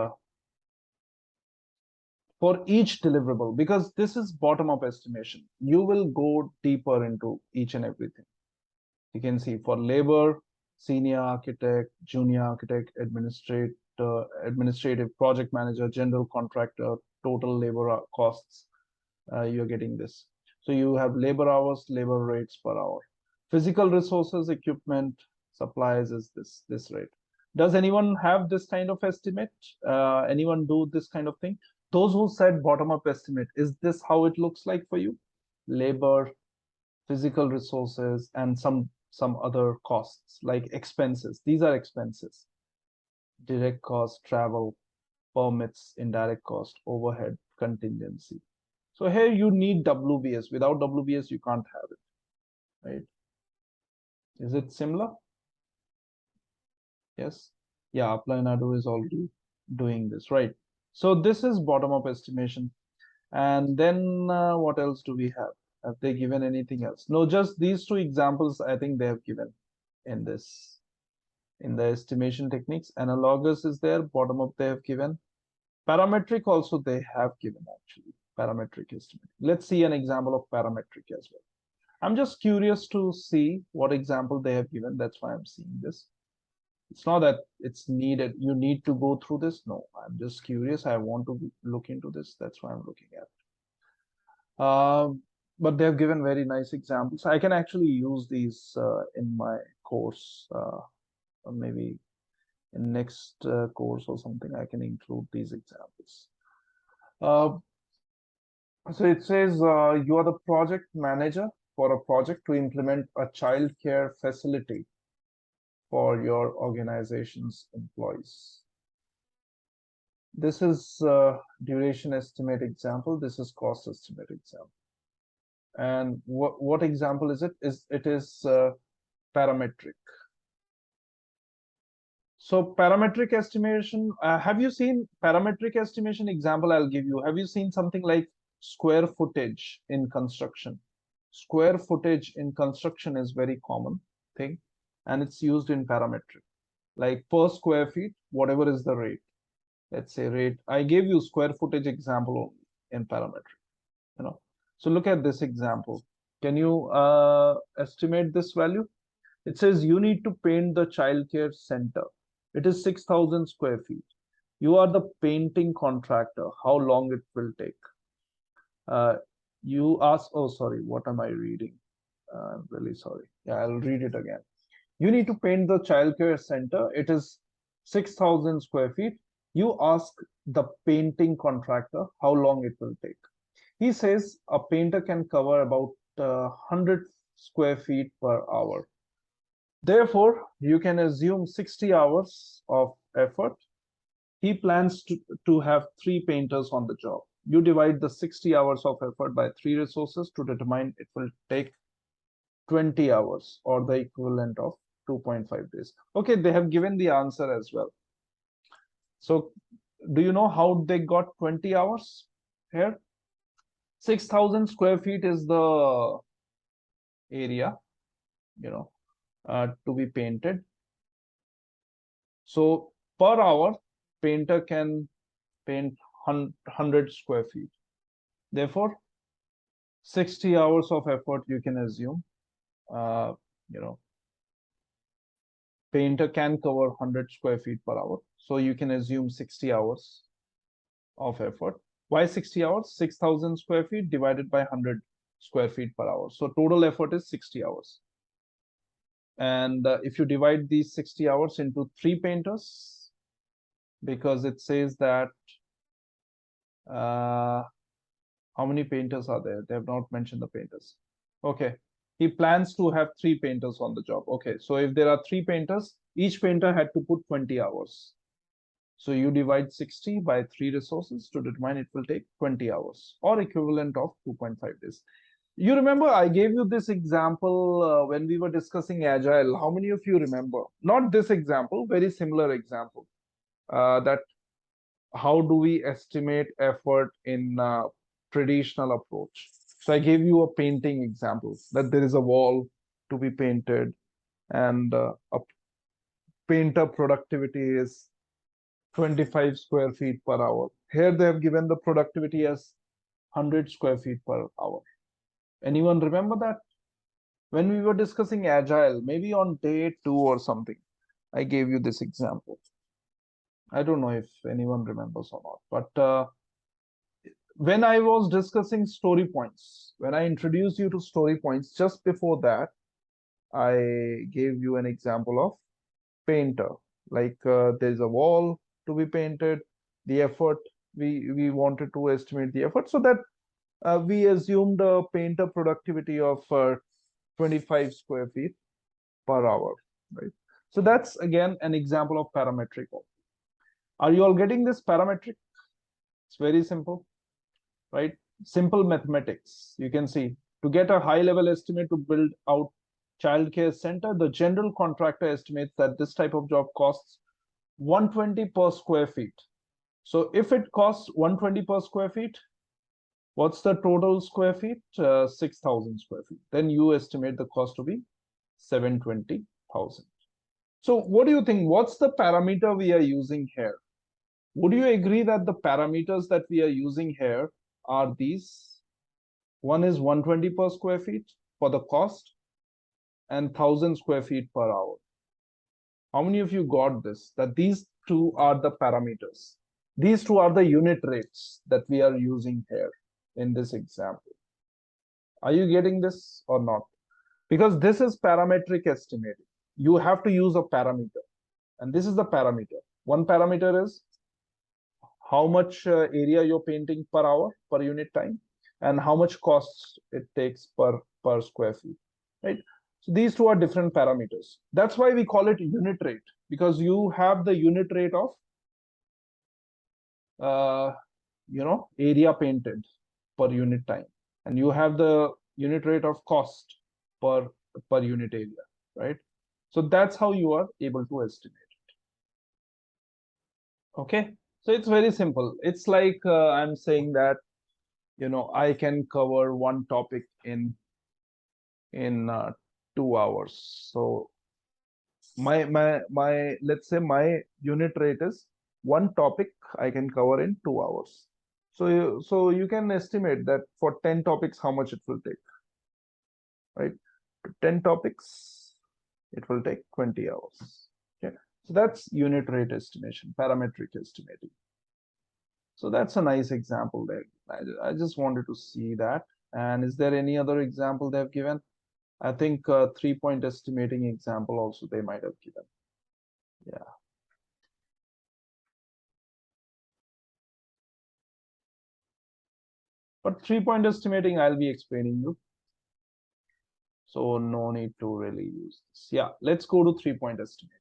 for each deliverable, because this is bottom up estimation, you will go deeper into each and everything. You can see for labor, senior architect, junior architect, administrative project manager, general contractor, total labor costs, you're getting this. So you have labor hours, labor rates per hour. Physical resources, equipment, supplies is this rate. Does anyone have this kind of estimate? Anyone do this kind of thing? Those who said bottom-up estimate, is this how it looks like for you? Labor, physical resources, and some other costs like expenses. These are expenses. Direct cost, travel, permits, indirect cost, overhead, contingency. So here you need WBS. Without WBS, you can't have it, right? Is it similar? Yes. Yeah, Apply Nadu is already doing this, right? So this is bottom-up estimation. And then what else do we have? Have they given anything else? No, just these two examples I think they have given in this, in the estimation techniques. Analogous is there, bottom-up they have given. Parametric also they have given actually, parametric estimate. Let's see an example of parametric as well. I'm just curious to see what example they have given. That's why I'm seeing this. It's not that it's needed, you need to go through this. No, I'm just curious. I want to look into this. That's why I'm looking at. but they have given very nice examples. I can actually use these in my course, or maybe in next course or something. I can include these examples. So it says you are the project manager for a project to implement a child care facility for your organization's employees. This is duration estimate example. This is cost estimate example. And what example is it? It is parametric. So parametric estimation, have you seen parametric estimation example I'll give you? Have you seen something like square footage in construction? Square footage in construction is very common thing, and it's used in parametric. Like per square feet, whatever is the rate. Let's say rate. I gave you square footage example only in parametric. So look at this example. Can you estimate this value? It says you need to paint the childcare center. It is 6,000 square feet. You are the painting contractor. How long it will take? You ask, oh, sorry, what am I reading? I'm really sorry. Yeah, I'll read it again. You need to paint the childcare center. It is 6,000 square feet. You ask the painting contractor how long it will take. He says a painter can cover about 100 square feet per hour. Therefore, you can assume 60 hours of effort. He plans to have 3 painters on the job. You divide the 60 hours of effort by 3 resources to determine it will take 20 hours or the equivalent of 2.5 days. Okay, they have given the answer as well. So do you know how they got 20 hours here? 6,000 square feet is the area, to be painted. So per hour, painter can paint 100 square feet. Therefore, 60 hours of effort you can assume, painter can cover 100 square feet per hour. So you can assume 60 hours of effort. Why 60 hours? 6,000 square feet divided by 100 square feet per hour. So total effort is 60 hours. And if you divide these 60 hours into 3 painters, because it says that how many painters are there? They have not mentioned the painters. Okay, he plans to have 3 painters on the job. Okay, so if there are 3 painters, each painter had to put 20 hours. So you divide 60 by 3 resources to determine it will take 20 hours or equivalent of 2.5 days. You remember I gave you this example when we were discussing Agile. How many of you remember? Not this example, very similar example. That how do we estimate effort in traditional approach? So I gave you a painting example that there is a wall to be painted and a painter productivity is 25 square feet per hour. Here they have given the productivity as 100 square feet per hour. Anyone remember that? When we were discussing Agile, maybe on day 2 or something, I gave you this example. I don't know if anyone remembers or not, but when I was discussing story points, when I introduced you to story points, just before that, I gave you an example of painter. Like there's a wall to be painted, the effort, we wanted to estimate the effort, so that we assumed a painter productivity of 25 square feet per hour, right? So that's again an example of parametric. Are you all getting this parametric? It's very simple, right? Simple mathematics. You can see to get a high level estimate to build out childcare center, the general contractor estimates that this type of job costs 120 per square feet. So if it costs 120 per square feet, what's the total square feet? 6,000 square feet. Then you estimate the cost to be 720,000. So what do you think? What's the parameter we are using here? Would you agree that the parameters that we are using here are these? One is 120 per square feet for the cost and 1,000 square feet per hour. How many of you got this? That these two are the parameters. These two are the unit rates that we are using here in this example. Are you getting this or not? Because this is parametric estimating. You have to use a parameter, and this is the parameter. One parameter is how much area you're painting per hour, per unit time, and how much costs it takes per square feet, right? So these two are different parameters. That's why we call it unit rate, because you have the unit rate of area painted per unit time, and you have the unit rate of cost per unit area, right? So that's how you are able to estimate it. Okay, so it's very simple. It's like I'm saying that I can cover one topic in 2 hours. So my let's say my unit rate is one topic I can cover in 2 hours. So you can estimate that for 10 topics how much it will take, right? 10 topics, it will take 20 hours. Okay, so that's unit rate estimation, parametric estimating. So that's a nice example there. I just wanted to see that. And is there any other example they've given? I think 3-point estimating example also they might have given. Yeah. But 3-point estimating, I'll be explaining you. So no need to really use this. Yeah, let's go to 3-point estimating.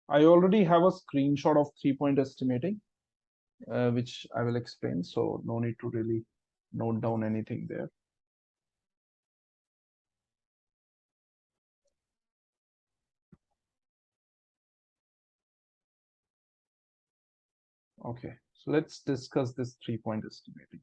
I already have a screenshot of 3-point estimating, which I will explain. So no need to really note down anything there. Okay, so let's discuss this 3-point estimating.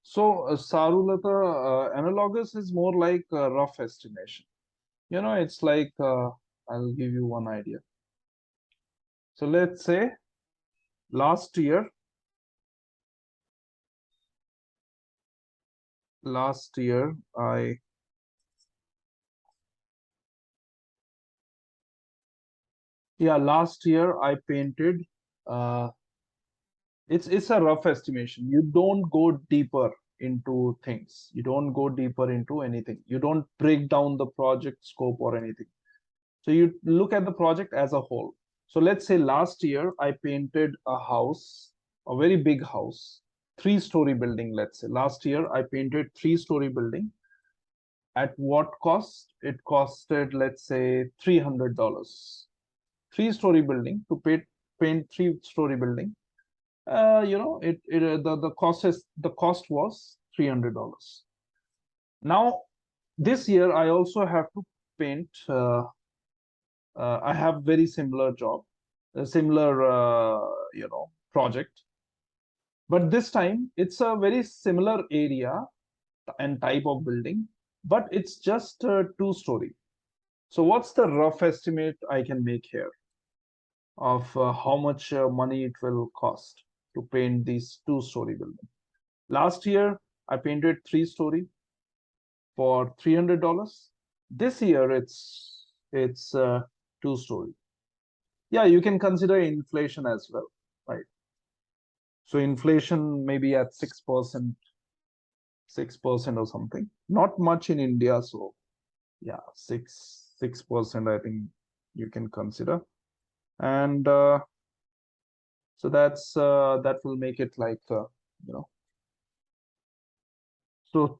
So Sarulata, analogous is more like a rough estimation. It's like, I'll give you one idea. So let's say last year I painted, it's a rough estimation. You don't go deeper into things. You don't go deeper into anything. You don't break down the project scope or anything. So you look at the project as a whole. So let's say last year I painted a house, a very big house, 3-story building. Let's say last year I painted 3-story building. At what cost? It costed, let's say, $300. 3-story building, to paint 3-story building. The cost was $300. Now this year I also have to paint. I have very similar job, a similar project, but this time it's a very similar area and type of building, but it's just 2-story. So what's the rough estimate I can make here of how much money it will cost to paint this 2-story building? Last year I painted 3-story for $300. This year it's 2-story. Yeah, you can consider inflation as well, right? So inflation maybe at 6%, 6% or something. Not much in India, so yeah, 6% I think you can consider. And so that will make it like so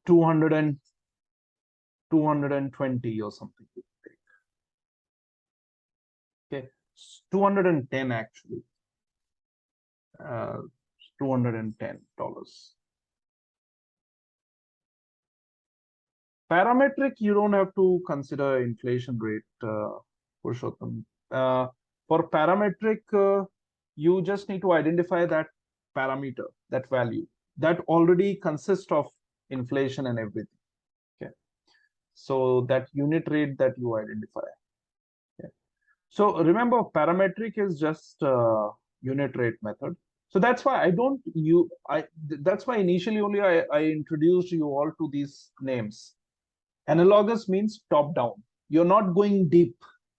220 or something. Okay, 210 actually. $210. Parametric, you don't have to consider inflation rate, Purushottam. For parametric, you just need to identify that parameter, that value, that already consists of inflation and everything. Okay, so that unit rate that you identify. Okay, So remember, parametric is just unit rate method. So that's why I don't you I that's why initially only I introduced you all to these names. Analogous means top down. You're not going deep.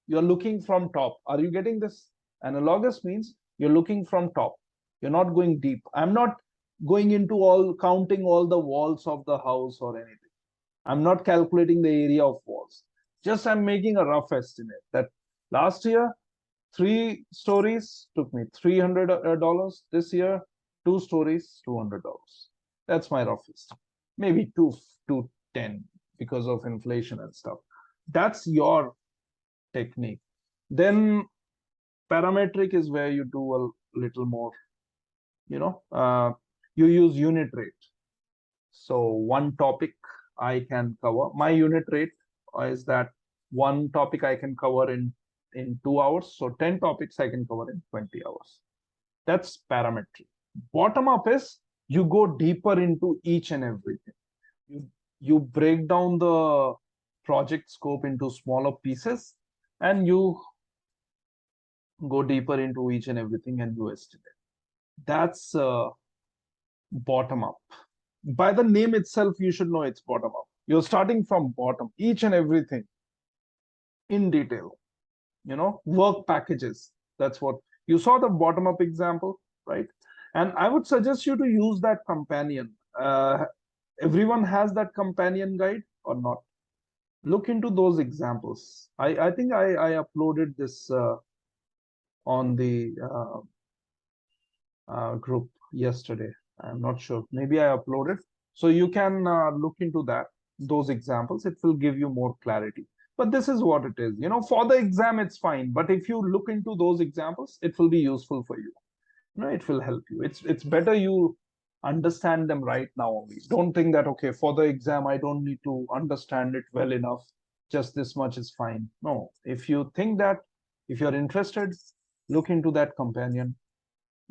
You're looking from top. Are you getting this? Analogous means you're looking from top. You're not going deep. I'm not going into all counting all the walls of the house or anything. I'm not calculating the area of walls. Just I'm making a rough estimate that last year 3 stories took me $300. This year, 2 stories, $200. That's my rough estimate. Maybe 210 because of inflation and stuff. That's your technique. Then parametric is where you do a little more, you know, you use unit rate. So one topic I can cover. My unit rate is that one topic I can cover in 2 hours. So 10 topics I can cover in 20 hours. That's parametric. Bottom up is you go deeper into each and everything. You break down the project scope into smaller pieces and you go deeper into each and everything and you estimate. That's bottom up. By the name itself, you should know it's bottom up. You're starting from bottom, each and everything in detail. Work packages. That's what you saw the bottom up example, right? And I would suggest you to use that companion. Everyone has that companion guide or not? Look into those examples. I think I uploaded this on the group yesterday. I'm not sure. Maybe I uploaded. So you can look into those examples. It will give you more clarity. But this is what it is. For the exam, it's fine. But if you look into those examples, it will be useful for you. It will help you. It's better you understand them right now only. Don't think that, okay, for the exam, I don't need to understand it well enough. Just this much is fine. No, if you think that, if you're interested, look into that companion.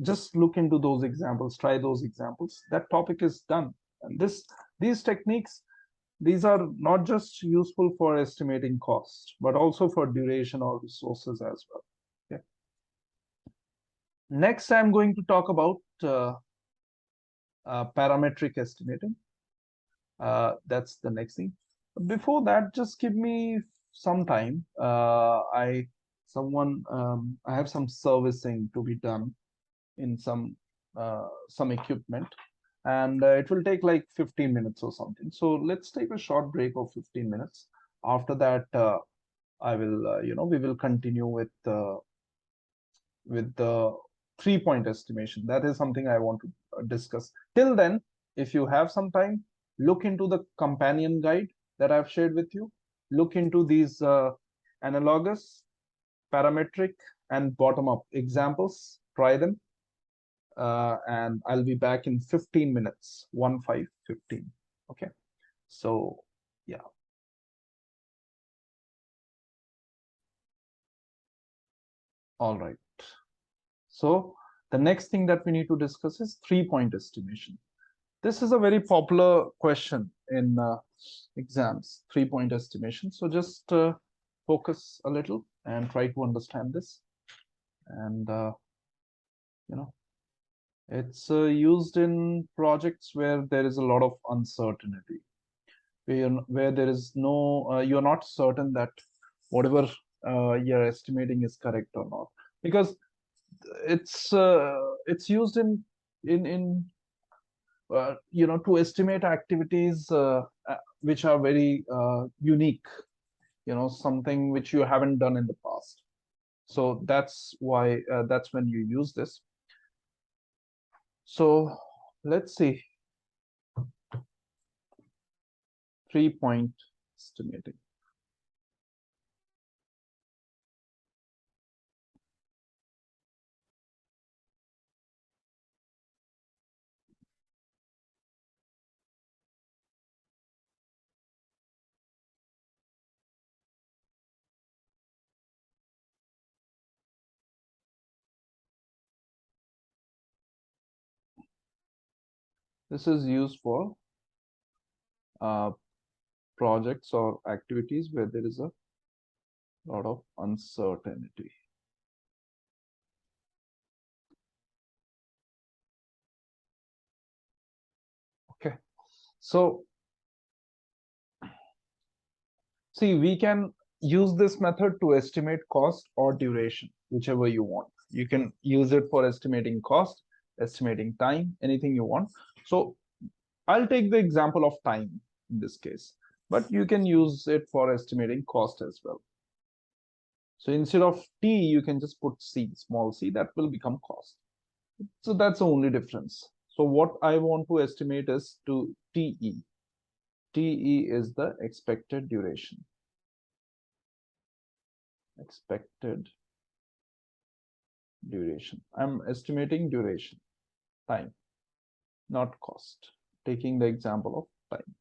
Just look into those examples, try those examples. That topic is done. And these techniques, these are not just useful for estimating cost, but also for duration or resources as well. Okay. Next, I'm going to talk about parametric estimating. That's the next thing. Before that, just give me some time. I have some servicing to be done in some equipment, and it will take like 15 minutes or something. So let's take a short break of 15 minutes. After that, I will, we will continue with the 3-point estimation. That is something I want to discuss. Till then, if you have some time, look into the companion guide that I've shared with you. Look into these analogous, parametric, and bottom-up examples. Try them. And I'll be back in 15 minutes, 15. Okay. So, yeah. All right. So the next thing that we need to discuss is 3-point estimation. This is a very popular question in exams, 3-point estimation. So just focus a little and try to understand this. And, it's used in projects where there is a lot of uncertainty, where there is no, you're not certain that whatever you're estimating is correct or not, because it's used in to estimate activities which are very unique, something which you haven't done in the past. So that's why that's when you use this. So let's see. 3-point estimating. This is used for projects or activities where there is a lot of uncertainty. Okay, so see, we can use this method to estimate cost or duration, whichever you want. You can use it for estimating cost, estimating time, anything you want. So I'll take the example of time in this case, but you can use it for estimating cost as well. So instead of T, you can just put C, small c, that will become cost. So that's the only difference. So what I want to estimate is to TE. TE is the expected duration. Expected duration. I'm estimating duration, time, not cost. Taking the example of time.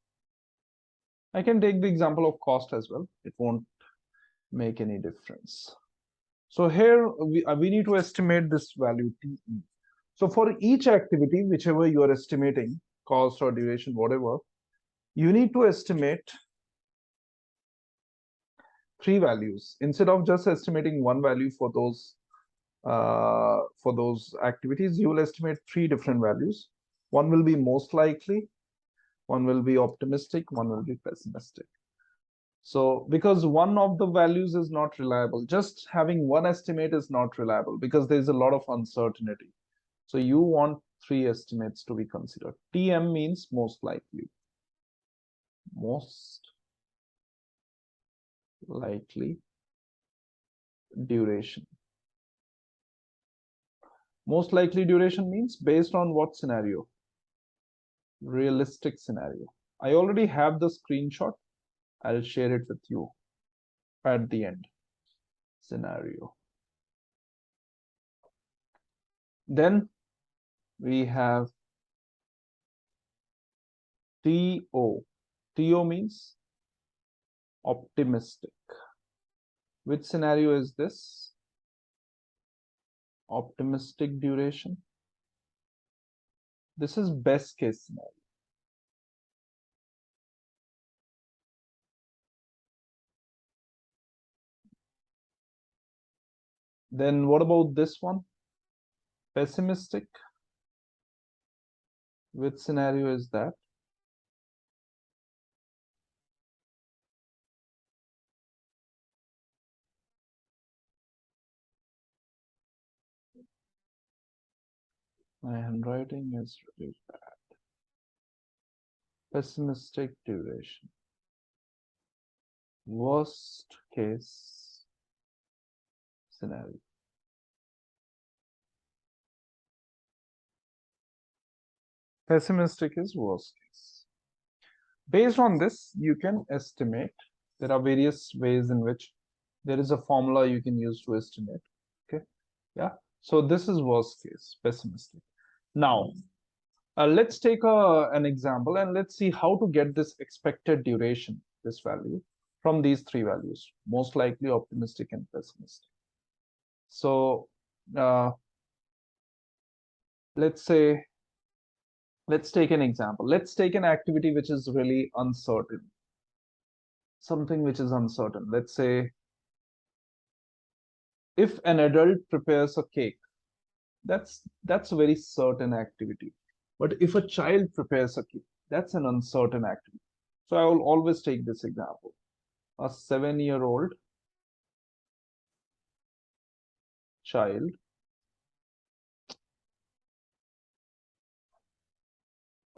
I can take the example of cost as well. It won't make any difference. So here we need to estimate this value TE. So for each activity, whichever you are estimating, cost or duration, whatever, you need to estimate three values instead of just estimating one value for those activities. You will estimate three different values. One will be most likely, one will be optimistic, one will be pessimistic. So because one of the values is not reliable, just having one estimate is not reliable because there's a lot of uncertainty. So you want three estimates to be considered. TM means most likely. Most likely duration. Most likely duration means based on what scenario? Realistic scenario. I already have the screenshot. I'll share it with you at the end. Scenario. Then we have TO. TO means optimistic. Which scenario is this? Optimistic duration. This is best case scenario. Then what about this one? Pessimistic. Which scenario is that? My handwriting is really bad. Pessimistic duration. Worst case scenario. Pessimistic is worst case. Based on this, you can estimate. There are various ways in which there is a formula you can use to estimate. Okay. Yeah. So this is worst case, pessimistic. Now, let's take an example and let's see how to get this expected duration, this value, from these three values, most likely, optimistic, and pessimistic. So let's say, let's take an example. Let's take an activity which is really uncertain. Something which is uncertain. Let's say if an adult prepares a cake, that's a very certain activity. But if a child prepares a cake, that's an uncertain activity. So I will always take this example. A 7-year-old child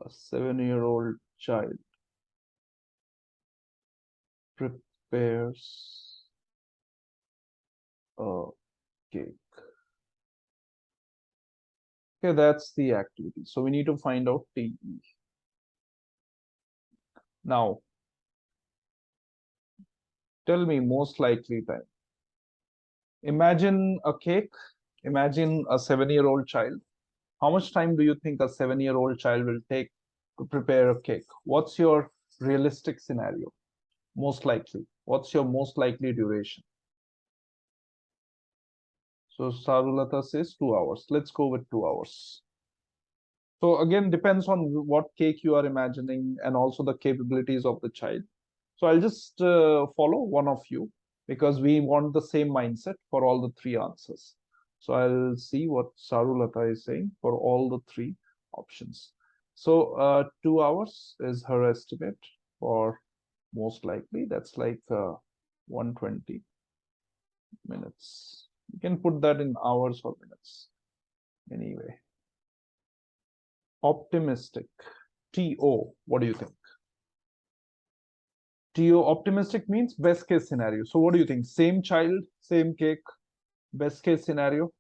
a 7-year-old child prepares a cake. Okay, that's the activity. So we need to find out TE. Now, tell me most likely time. Imagine a cake. Imagine a 7-year-old child. How much time do you think a 7-year-old child will take to prepare a cake? What's your realistic scenario? Most likely. What's your most likely duration? So Sarulata says 2 hours. Let's go with 2 hours. So again, depends on what cake you are imagining and also the capabilities of the child. So I'll just follow one of you. because we want the same mindset for all the three answers. So I'll see what Sarulata is saying for all the three options. So 2 hours is her estimate for most likely. That's like 120 minutes. You can put that in hours or minutes. Anyway, optimistic. TO, what do you think? TO optimistic means best case scenario. So what do you think? Same child, same cake, best case scenario.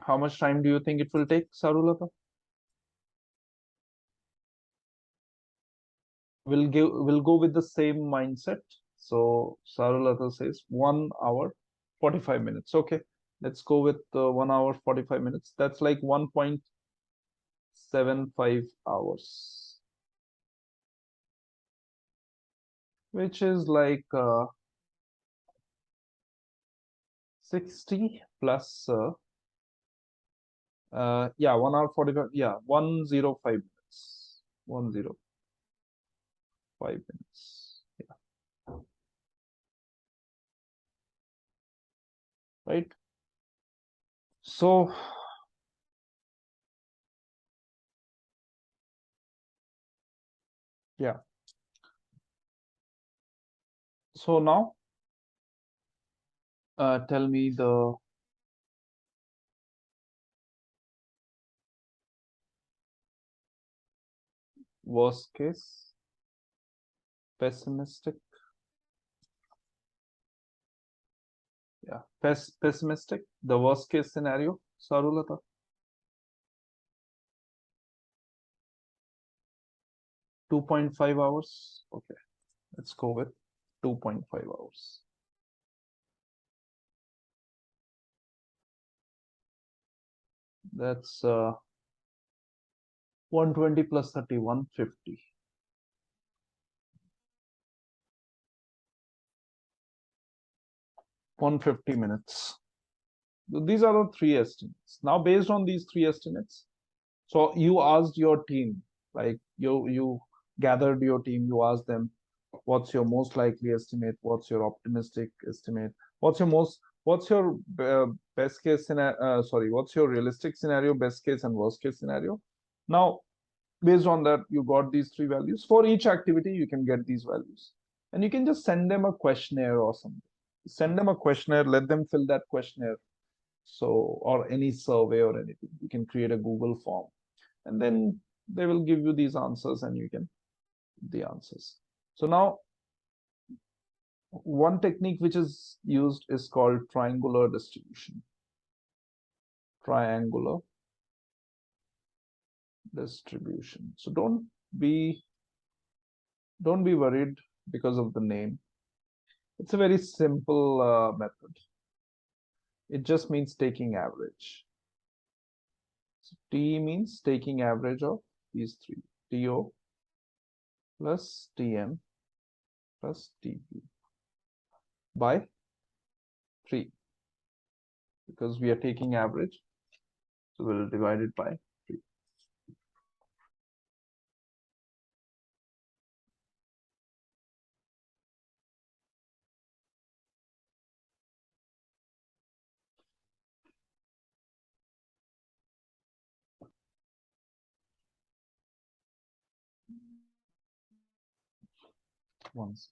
How much time do you think it will take, Sarulata? We'll go with the same mindset. So Sarulata says 1 hour 45 minutes. Okay, let's go with 1 hour 45 minutes. That's like 1.75 hours, which is like 60 plus yeah, 1 hour 45, yeah, 105 minutes. 105 minutes. Yeah, right. So yeah, so now tell me the worst case, pessimistic. Yeah, pessimistic, the worst case scenario, Sarulata. 2.5 hours. Okay, let's go with 2.5 hours. That's 120 plus 30, 150. 150 minutes. These are the three estimates. Now, based on these three estimates, so you asked your team, like you gathered your team, you asked them, what's your most likely estimate? What's your optimistic estimate? What's your best case scenario? Sorry, what's your realistic scenario, best case and worst case scenario? Now, based on that, you got these three values. For each activity, you can get these values. And you can just send them a questionnaire or something. Send them a questionnaire, let them fill that questionnaire. So, or any survey or anything. You can create a Google form. And then they will give you these answers and you can the answers. So now one technique which is used is called triangular distribution. Triangular distribution. So don't be worried because of the name. It's a very simple method. It just means taking average. So T means taking average of these three. TO plus TM plus TP by 3, because we are taking average, so we'll divide it by 3. Once.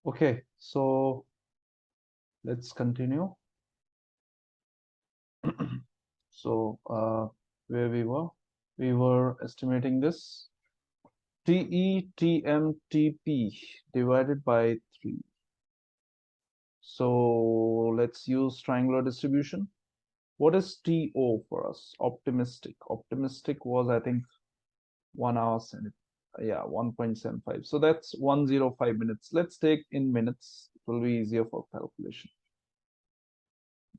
Okay, so let's continue. So where we were estimating this TE TM TP divided by 3. So let's use triangular distribution. What is TO for us? Optimistic. Optimistic was, I think, 1 hour, yeah, 1.75. So that's 105 minutes. Let's take in minutes. It will be easier for calculation.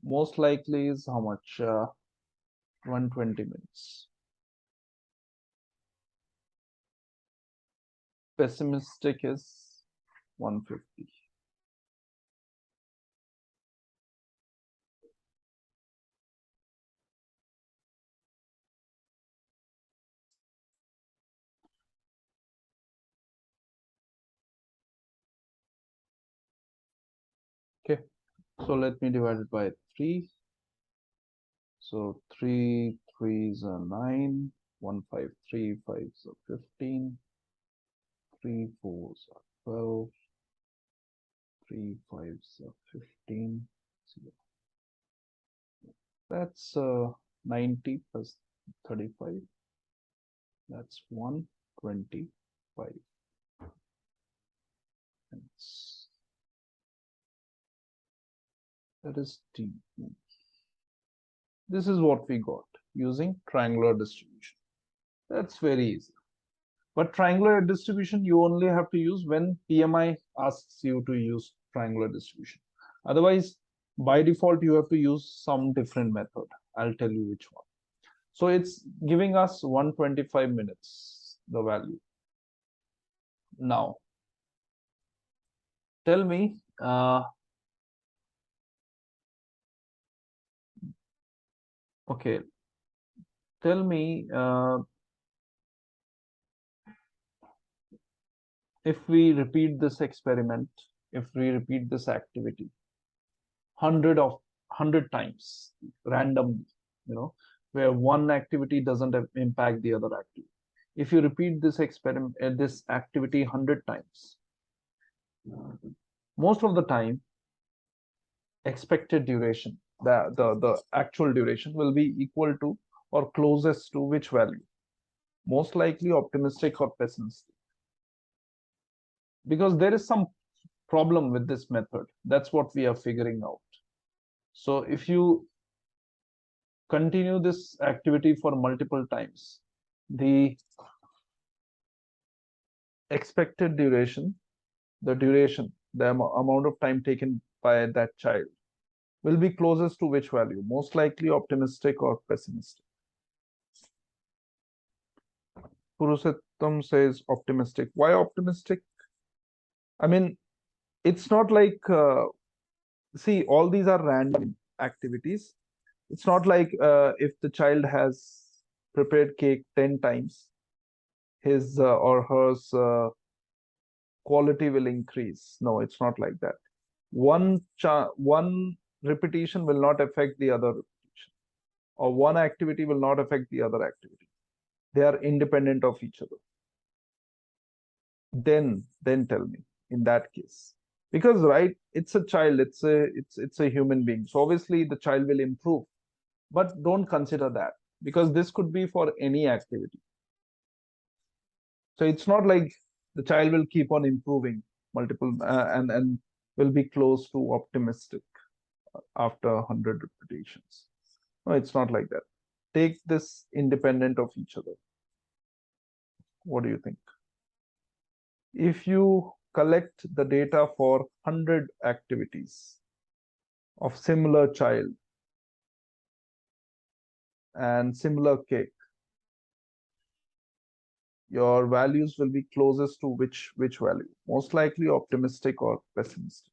Most likely is how much? 120 minutes. Pessimistic is 150. Okay, so let me divide it by 3. So 3 3s are 9, 1 5 3 5s are 15, 3 4s are 12, 3 5s are 15. So that's 90 plus 35. That's 125. And that is T. This is what we got using triangular distribution. That's very easy. But triangular distribution you only have to use when PMI asks you to use triangular distribution. Otherwise, by default, you have to use some different method. I'll tell you which one. So it's giving us 125 minutes, the value. Now, tell me, okay, tell me if we repeat this experiment, if we repeat this activity 100 times randomly, where one activity doesn't impact the other activity. If you repeat this experiment, this activity 100 times, most of the time, expected duration, the actual duration will be equal to or closest to which value? Most likely optimistic or pessimistic. Because there is some problem with this method. That's what we are figuring out. So if you continue this activity for multiple times, the expected duration, the amount of time taken by that child will be closest to which value? Most likely optimistic or pessimistic. Purushottam says optimistic. Why optimistic? I mean, it's not like, see, all these are random activities. It's not like if the child has prepared cake 10 times, his or hers quality will increase. No, it's not like that. One repetition will not affect the other repetition, or one activity will not affect the other activity. They are independent of each other. Then tell me in that case, because right, it's a child, it's a human being. So obviously the child will improve, but don't consider that because this could be for any activity. So it's not like the child will keep on improving multiple and will be close to optimistic after 100 repetitions. No, it's not like that. Take this independent of each other. What do you think? If you collect the data for 100 activities of similar child and similar cake, your values will be closest to which value? Most likely optimistic or pessimistic.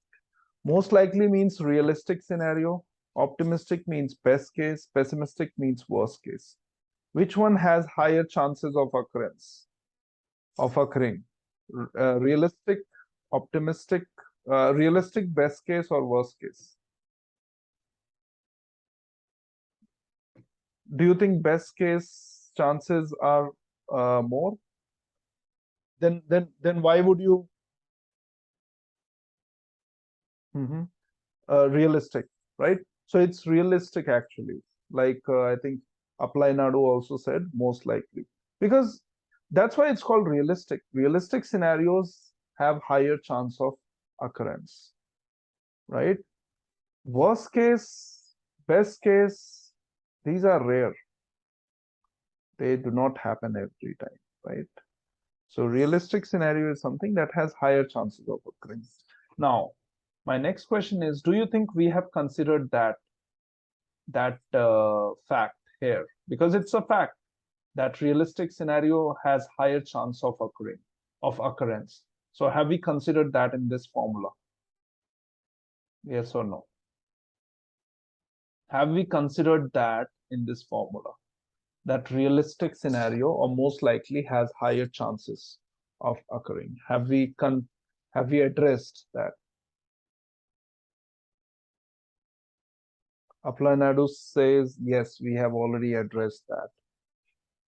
Most likely means realistic scenario. Optimistic means best case. Pessimistic means worst case. Which one has higher chances of occurring? Realistic, optimistic, realistic, best case, or worst case? Do you think best case chances are more? Then why would you? Mhm. Realistic, right? So it's realistic actually. Like I think Apply Nadu also said most likely, because that's why it's called realistic. Realistic scenarios have higher chance of occurrence, right? Worst case, best case, these are rare. They do not happen every time. right? So realistic scenario is something that has higher chances of occurring. Now, my next question is, do you think we have considered that fact here? Because it's a fact that realistic scenario has higher chance of occurrence. So have we considered that in this formula? Yes or no? Have we considered that in this formula? That realistic scenario or most likely has higher chances of occurring. Have we addressed that? Aplanadu says yes, we have already addressed that.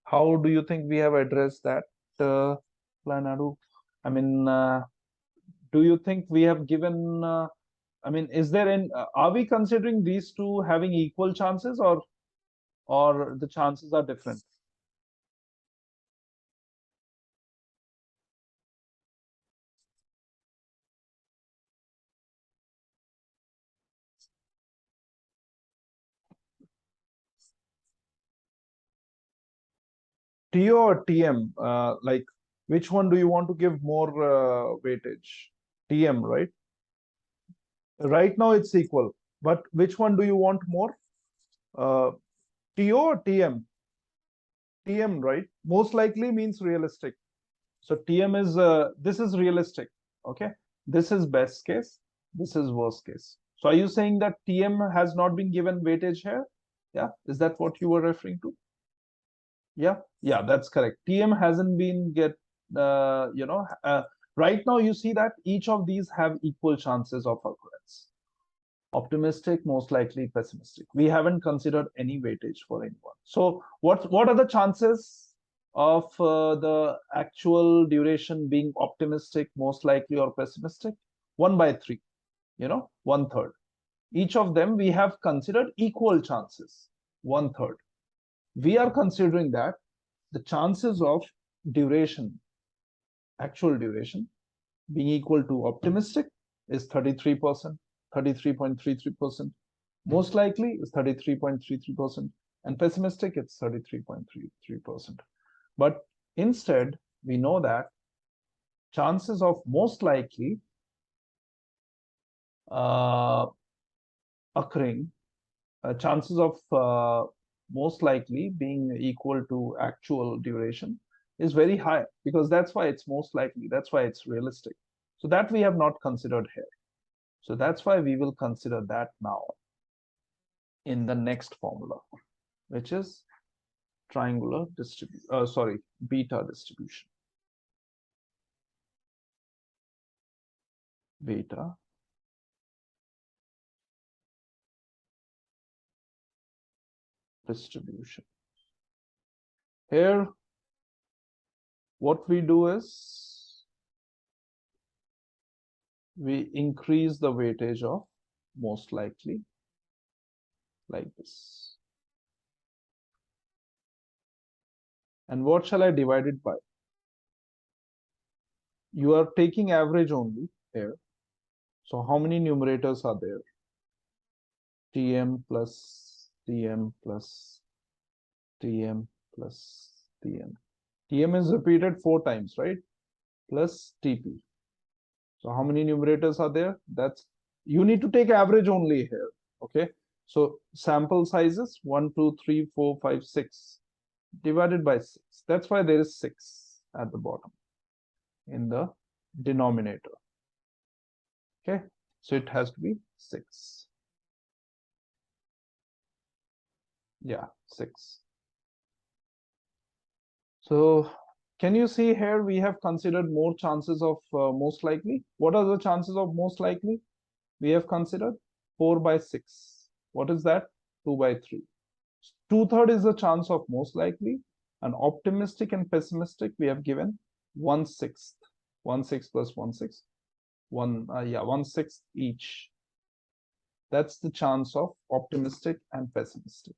How do you think we have addressed that, Aplanadu? I mean, do you think we have given? I mean, is there are we considering these two having equal chances, or the chances are different? TO or TM? Like, which one do you want to give more weightage? TM, right? Right now it's equal, but which one do you want more? TO or TM? TM, right? Most likely means realistic. So TM is this is realistic. Okay, this is best case. This is worst case. So are you saying that TM has not been given weightage here? Yeah, is that what you were referring to? Yeah, that's correct. TM hasn't been right now you see that each of these have equal chances of occurrence. Optimistic, most likely pessimistic. We haven't considered any weightage for anyone. So what are the chances of the actual duration being optimistic, most likely, or pessimistic? 1/3, 1/3. Each of them we have considered equal chances, 1/3. We are considering that the chances of duration, actual duration, being equal to optimistic is 33%, 33.33%. Most likely is 33.33%, and pessimistic it's 33.33%. But instead, we know that chances of most likely occurring, chances of most likely being equal to actual duration is very high, because that's why it's most likely, that's why it's realistic. So that we have not considered here. So that's why we will consider that now in the next formula, which is triangular distribution, beta distribution. Beta distribution. Here, what we do is we increase the weightage of most likely like this. And what shall I divide it by? You are taking average only here. So how many numerators are there? Tm plus Tm plus Tm plus Tm. Tm is repeated 4 times, right? Plus Tp. So how many numerators are there? You need to take average only here. Okay. So sample sizes 1, 2, 3, 4, 5, 6 divided by 6. That's why there is 6 at the bottom in the denominator. Okay. So it has to be 6. Yeah, 6. So can you see here we have considered more chances of most likely? What are the chances of most likely? We have considered 4/6. What is that? 2/3. 2/3 is the chance of most likely, and optimistic and pessimistic we have given 1/6. 1/6 plus 1/6. 1/6 each. That's the chance of optimistic and pessimistic.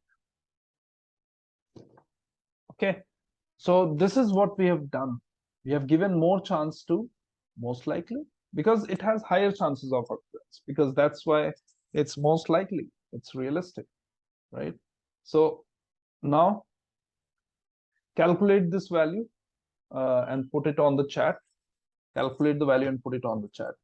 Okay. So this is what we have done. We have given more chance to most likely because it has higher chances of occurrence, because that's why it's most likely, it's realistic, right? So now calculate this value. and put it on the chat. Calculate the value and put it on the chat.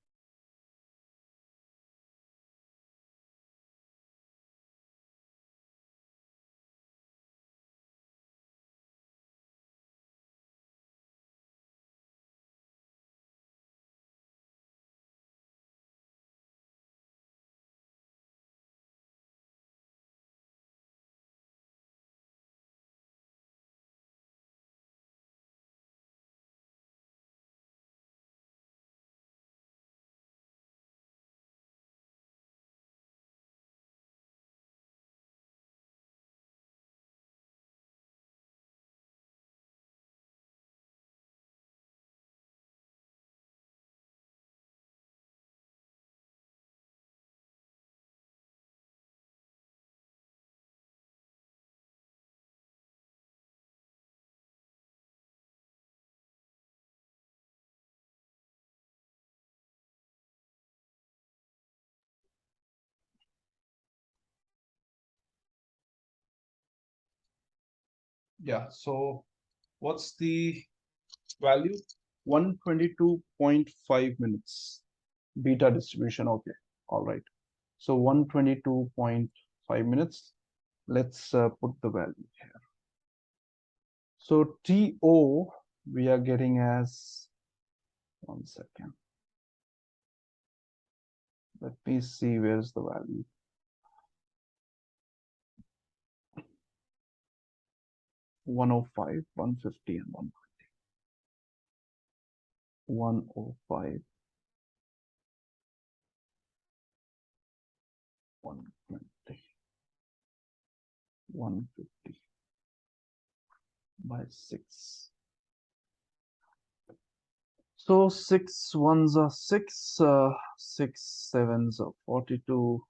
Yeah, so what's the value? 122.5 minutes. Beta distribution. Okay, all right. So 122.5 minutes. Let's put the value here. So TO we are getting as, 1 second. Let me see where's the value. 105, 150, and 120. 105, 120, 150 by 6. So 6 ones are 6, 6 sevens are 42,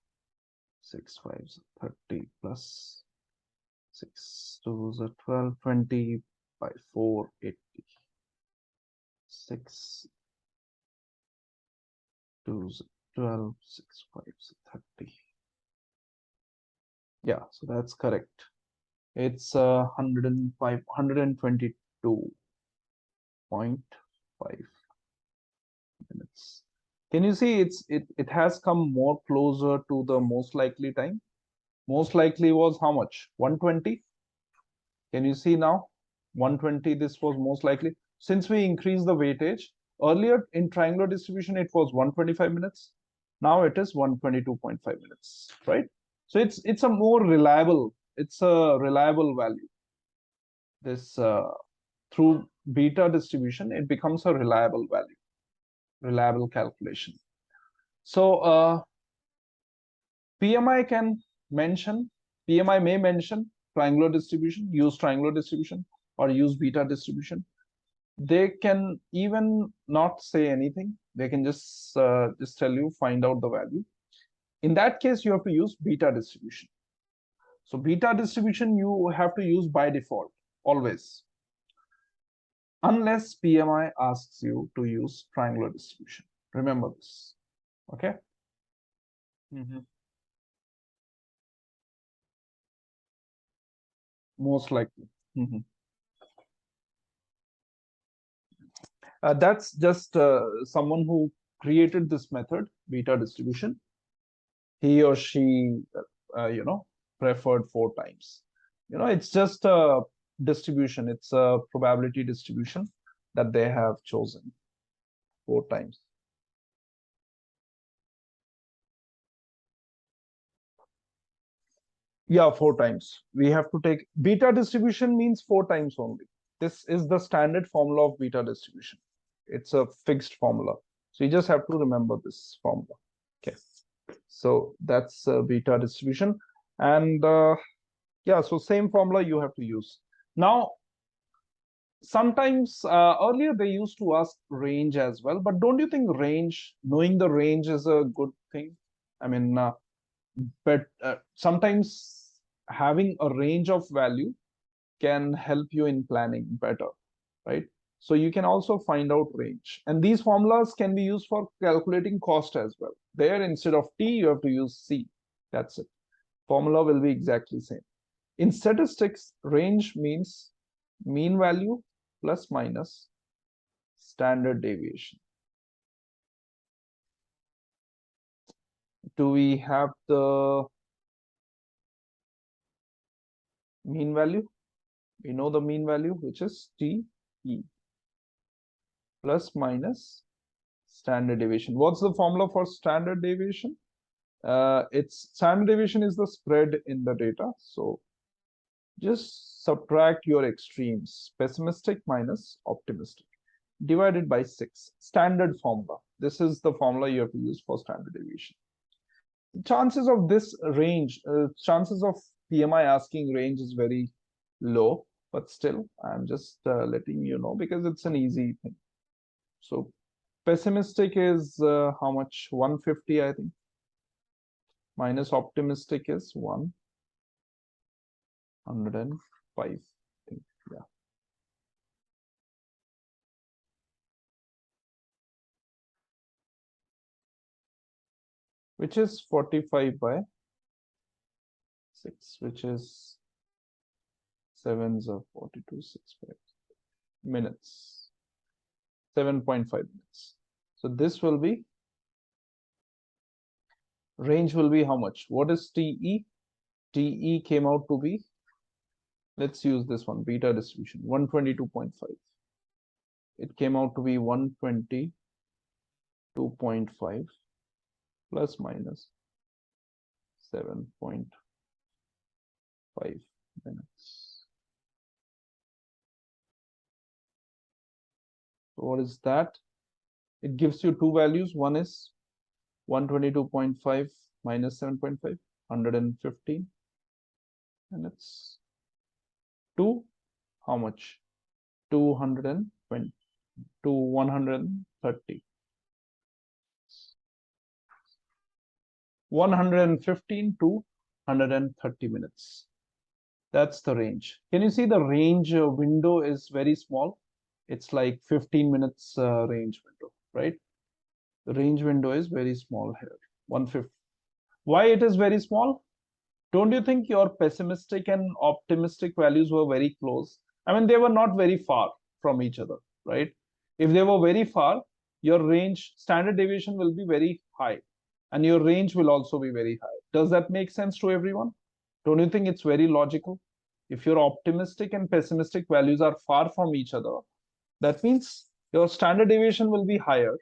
6 fives are 30 plus 6 twos are 12, 20 by 4, 80. 6 twos are 12, 6 fives are 30. Yeah, so that's correct. It's 105, 122.5 minutes. Can you see it has come more closer to the most likely time? Most likely was how much? 120. Can you see now? 120, this was most likely. Since we increased the weightage, earlier in triangular distribution, it was 125 minutes. Now it is 122.5 minutes, right? So it's a more reliable, it's a reliable value. This through beta distribution, it becomes a reliable value, reliable calculation. So PMI can mention, PMI may mention triangular distribution, use triangular distribution, or use beta distribution. They can even not say anything. They can just tell you, find out the value. In that case, you have to use beta distribution. So beta distribution you have to use by default, always. Unless PMI asks you to use triangular distribution. Remember this, okay? Most likely. That's just someone who created this method, beta distribution. He or she, preferred 4 times. It's just a distribution. It's a probability distribution that they have chosen 4 times. Yeah, 4 times. We have to take beta distribution means 4 times only. This is the standard formula of beta distribution. It's a fixed formula. So you just have to remember this formula. Okay. So that's beta distribution. And yeah, so same formula you have to use. Now, sometimes earlier they used to ask range as well, but don't you think range, knowing the range is a good thing? I mean, but sometimes having a range of value can help you in planning better, right? So you can also find out range. And these formulas can be used for calculating cost as well. There, instead of T, you have to use C. That's it. Formula will be exactly same. In statistics, range means mean value plus minus standard deviation. Do we have the mean value? We know the mean value, which is TE plus minus standard deviation. What's the formula for standard deviation? It's standard deviation is the spread in the data. So just subtract your extremes, pessimistic minus optimistic, divided by 6. Standard formula. This is the formula you have to use for standard deviation. Chances of this range, chances of PMI asking range is very low, but still, I'm just letting you know because it's an easy thing. So pessimistic is how much? 150, I think. Minus optimistic is 105, I think. Yeah. Which is 45 by 6, which is 7s of 42, 6 minutes, 7.5 minutes. So this will be, range will be how much? What is TE? TE came out to be, let's use this one, beta distribution, 122.5. It came out to be 122.5 plus minus 7.5 minutes. So what is that? It gives you two values. One is 122.5 minus 7.5, 115. And it's 2, how much? 220 to 130. 115 to 130 minutes. That's the range. Can you see the range window is very small? It's like 15 minutes range window, right? The range window is very small here, 150. Why it is very small? Don't you think your pessimistic and optimistic values were very close? I mean, they were not very far from each other, right? If they were very far, your range, standard deviation will be very high, and your range will also be very high. Does that make sense to everyone? Don't you think it's very logical? If your optimistic and pessimistic values are far from each other, that means your standard deviation will be higher,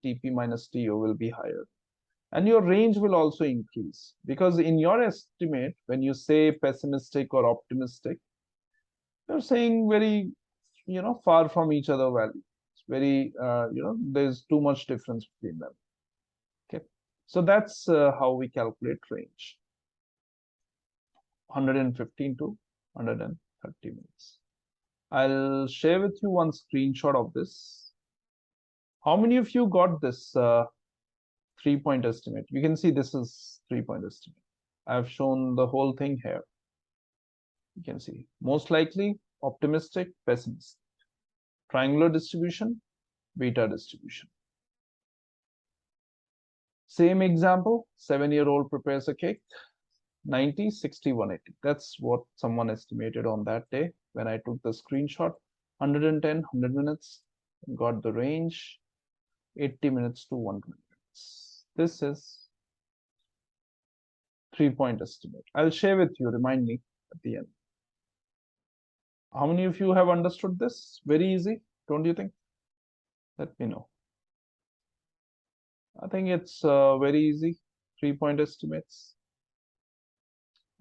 TP minus TO will be higher, and your range will also increase, because in your estimate, when you say pessimistic or optimistic, you're saying very, far from each other value. It's very, there's too much difference between them. Okay, so that's how we calculate range. 115 to 130 minutes. I'll share with you one screenshot of this. How many of you got this 3-point estimate? You can see this is 3-point estimate. I've shown the whole thing here. You can see most likely, optimistic, pessimistic, triangular distribution, beta distribution. Same example, 7-year-old prepares a cake, 90, 60, 180. That's what someone estimated on that day when I took the screenshot. 110, 100 minutes, got the range, 80 minutes to 120 minutes. This is 3-point estimate. I'll share with you, remind me at the end. How many of you have understood this? Very easy, don't you think? Let me know. I think it's very easy, 3-point estimates.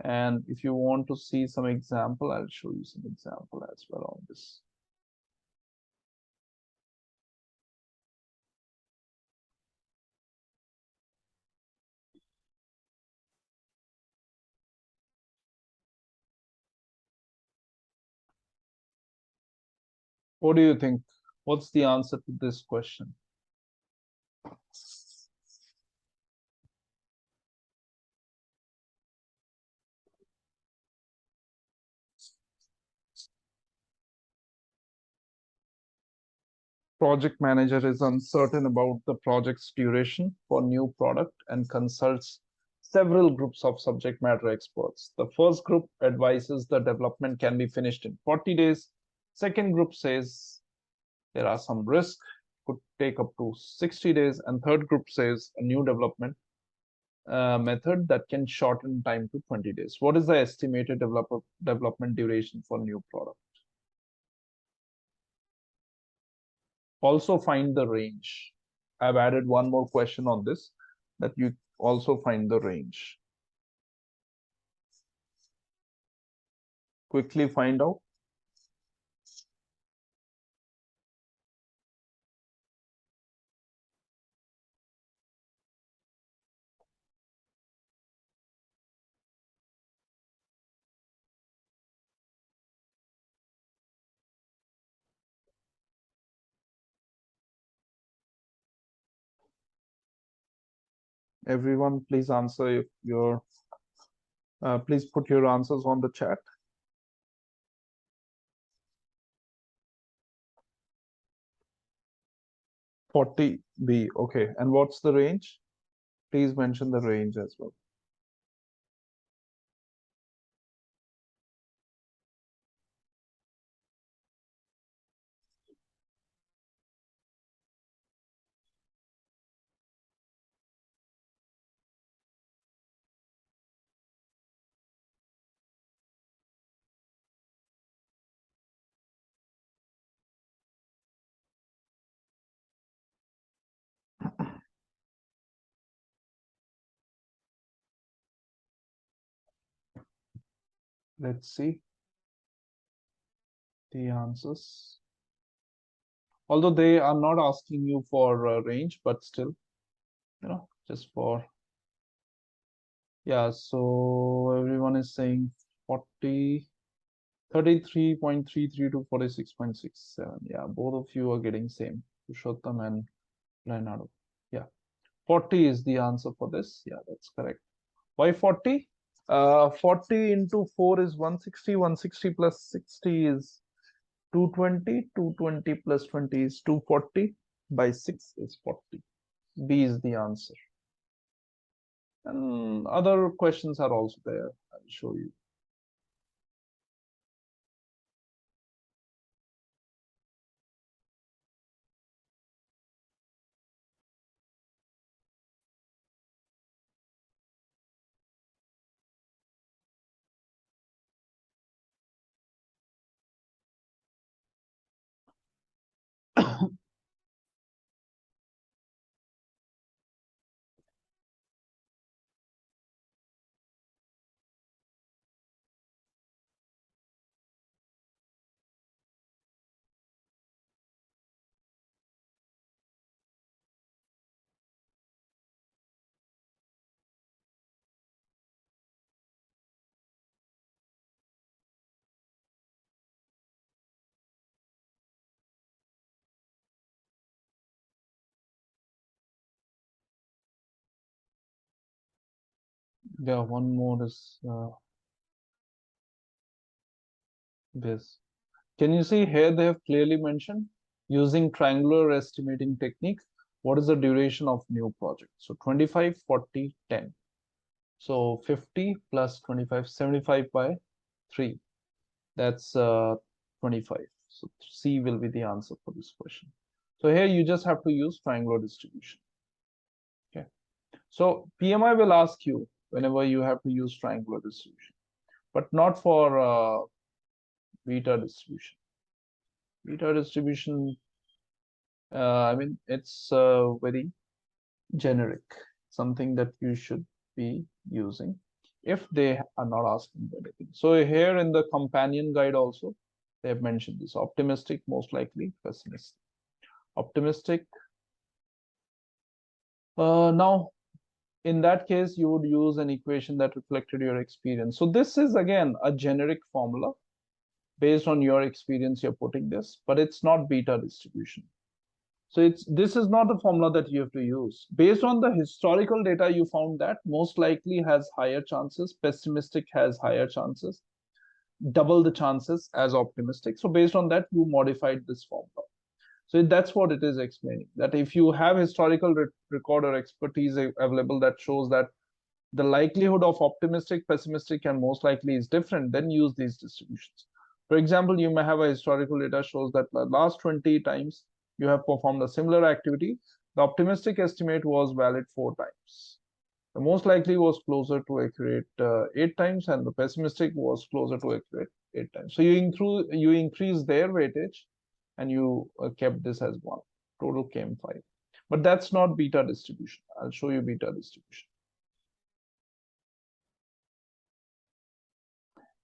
And if you want to see some example, I'll show you some example as well on this. What do you think? What's the answer to this question? Project manager is uncertain about the project's duration for new product and consults several groups of subject matter experts. The first group advises the development can be finished in 40 days. Second group says there are some risk, could take up to 60 days. And third group says a new development method that can shorten time to 20 days. What is the estimated development duration for new product? Also find the range. I've added one more question on this, that you also find the range. Quickly find out. Everyone, please answer if your please put your answers on the chat. 40B. Okay. And what's the range? Please mention the range as well. Let's see the answers. Although they are not asking you for a range, but still, just for, yeah, so everyone is saying 33.33 to 46.67. Yeah, both of you are getting same. Purushottam and Leonardo. Yeah, 40 is the answer for this. Yeah, that's correct. Why 40? 40 into 4 is 160. 160 plus 60 is 220. 220 plus 20 is 240. By 6 is 40. B is the answer. And other questions are also there. I'll show you. Yeah, one more is this. Can you see here they have clearly mentioned using triangular estimating technique, what is the duration of new project? So 25, 40, 10. So 50 plus 25, 75 by 3. That's 25. So C will be the answer for this question. So here you just have to use triangular distribution. Okay. So PMI will ask you whenever you have to use triangular distribution, but not for beta distribution. Beta distribution, I mean, it's very generic, something that you should be using if they are not asking for anything. So here in the companion guide also, they have mentioned this: optimistic, most likely, pessimistic. Optimistic. Now, in that case, you would use an equation that reflected your experience. So this is again a generic formula. Based on your experience, you're putting this, but it's not beta distribution. So this is not the formula that you have to use. Based on the historical data, you found that most likely has higher chances, pessimistic has higher chances, double the chances as optimistic. So based on that, you modified this formula. So that's what it is explaining, that if you have historical record or expertise available that shows that the likelihood of optimistic, pessimistic, and most likely is different, then use these distributions. For example, you may have a historical data shows that the last 20 times you have performed a similar activity, the optimistic estimate was valid 4 times. The most likely was closer to accurate 8 times, and the pessimistic was closer to accurate 8 times. So you increase their weightage, and you kept this as 1. Total came 5. But that's not beta distribution. I'll show you beta distribution.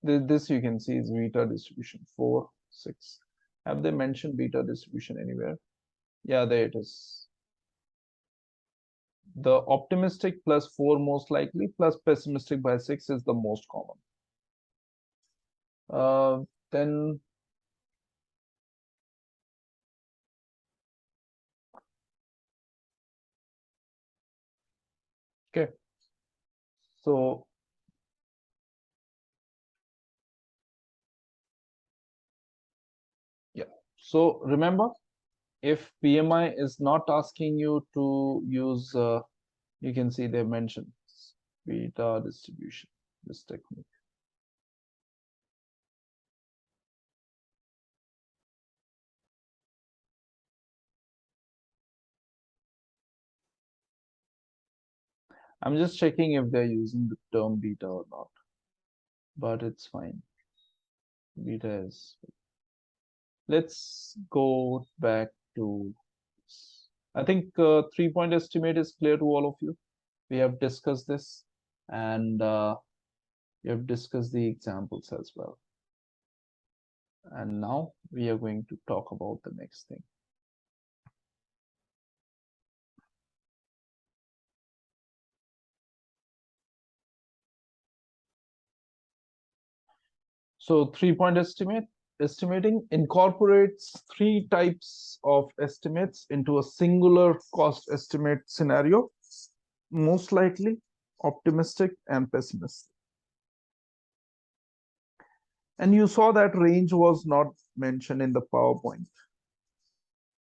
This you can see is beta distribution 4, 6. Have they mentioned beta distribution anywhere? Yeah, there it is. The optimistic plus 4 most likely plus pessimistic by 6 is the most common. Then okay, so yeah, so remember, if PMI is not asking you to use, you can see they mentioned beta distribution, this technique. I'm just checking if they're using the term beta or not, but it's fine. Beta is. Let's go back to, I think 3-point estimate is clear to all of you. We have discussed this, and we have discussed the examples as well. And now we are going to talk about the next thing. So 3-point estimating incorporates 3 types of estimates into a singular cost estimate scenario, most likely, optimistic, and pessimistic. And you saw that range was not mentioned in the PowerPoint.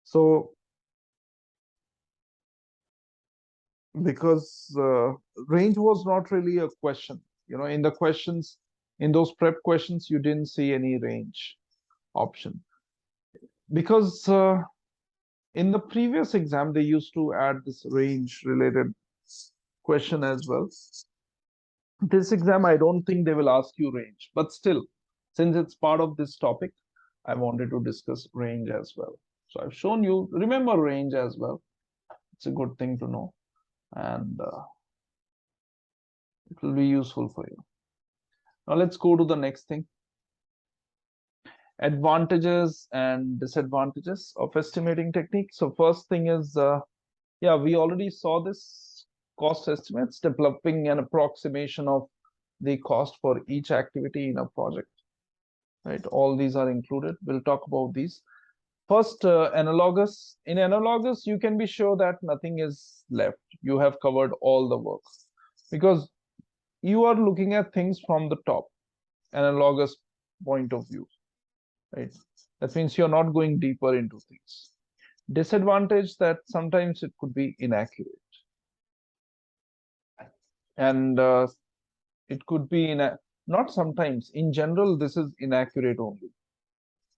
So because range was not really a question, in the questions, in those prep questions, you didn't see any range option. Because in the previous exam, they used to add this range related question as well. This exam, I don't think they will ask you range, but still, since it's part of this topic, I wanted to discuss range as well. So I've shown you, remember range as well. It's a good thing to know, and it will be useful for you. Now let's go to the next thing. Advantages and disadvantages of estimating technique. So first thing is, yeah, we already saw this cost estimates, developing an approximation of the cost for each activity in a project, right? All these are included. We'll talk about these. First, analogous. In analogous, you can be sure that nothing is left. You have covered all the work because you are looking at things from the top, analogous point of view, right? That means you're not going deeper into things. Disadvantage that sometimes it could be inaccurate. And it could be not sometimes, in general, this is inaccurate only.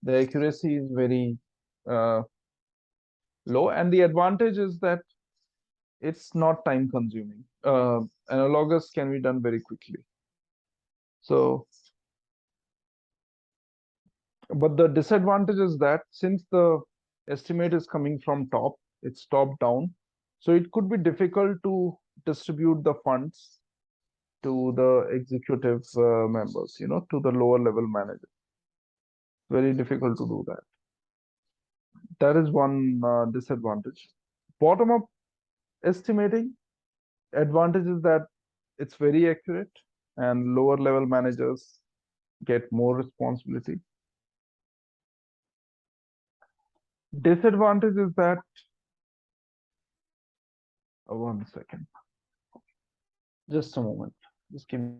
The accuracy is very low, and the advantage is that it's not time consuming. Analogous can be done very quickly. So, but the disadvantage is that since the estimate is coming from top, it's top down, so it could be difficult to distribute the funds to the executive members, to the lower level manager. Very difficult to do that. That is one disadvantage. Bottom up estimating, advantage is that it's very accurate and lower level managers get more responsibility. Disadvantage is that, one second, just a moment, just give me.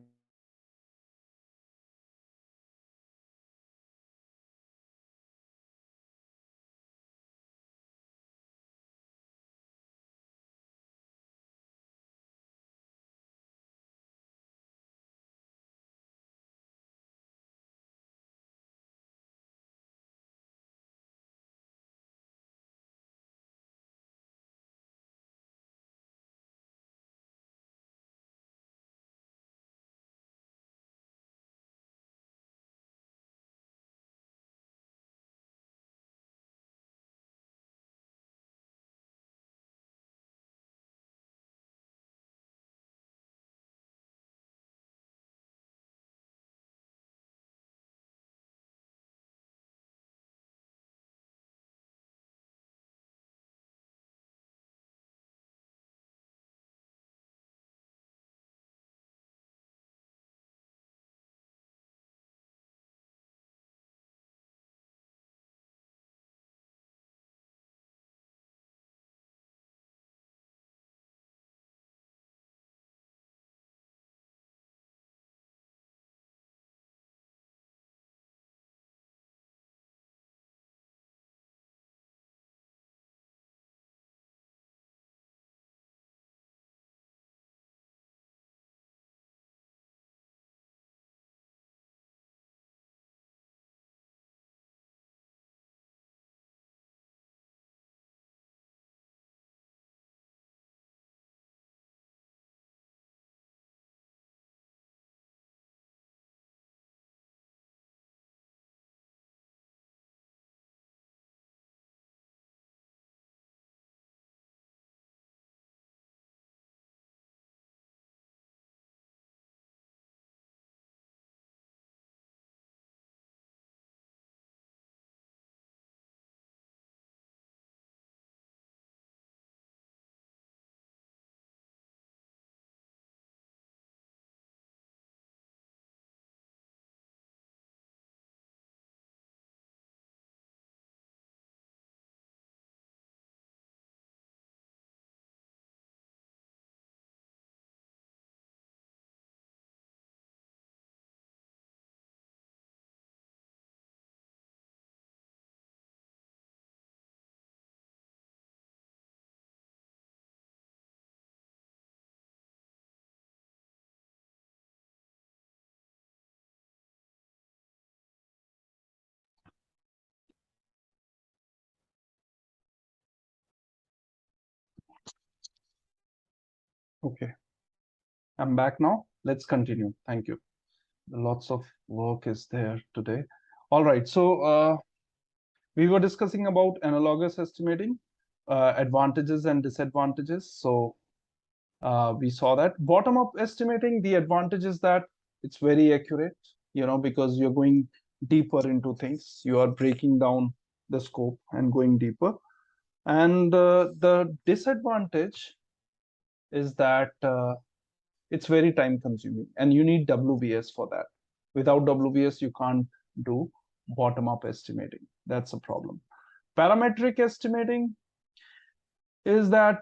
Okay, I'm back now. Let's continue. Thank you. Lots of work is there today. All right, so we were discussing about analogous estimating, advantages and disadvantages. So we saw that bottom-up estimating, the advantage is that it's very accurate, because you're going deeper into things. You are breaking down the scope and going deeper. And the disadvantage is that it's very time consuming and you need WBS for that. Without WBS, you can't do bottom-up estimating. That's a problem. Parametric estimating is that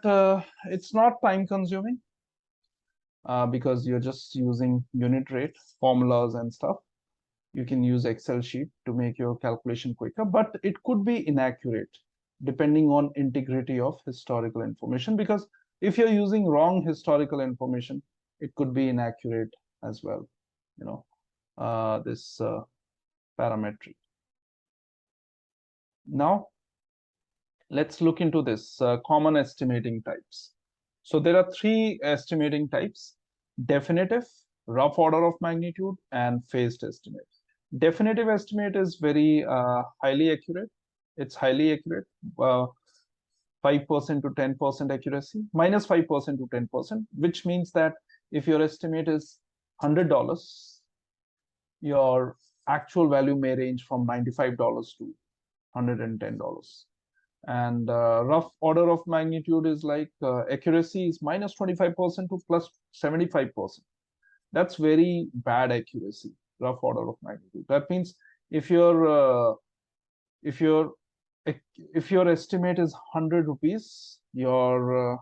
it's not time consuming because you're just using unit rate formulas and stuff. You can use Excel sheet to make your calculation quicker, but it could be inaccurate depending on integrity of historical information, because if you're using wrong historical information, it could be inaccurate as well, this parametric. Now, let's look into this common estimating types. So there are three estimating types: definitive, rough order of magnitude, and phased estimate. Definitive estimate is very highly accurate. It's highly accurate, 5% to 10% accuracy, minus 5% to 10%, which means that if your estimate is $100, your actual value may range from $95 to $110. And rough order of magnitude is like accuracy is minus 25% to plus 75%. That's very bad accuracy, rough order of magnitude. That means if your estimate is 100 rupees, your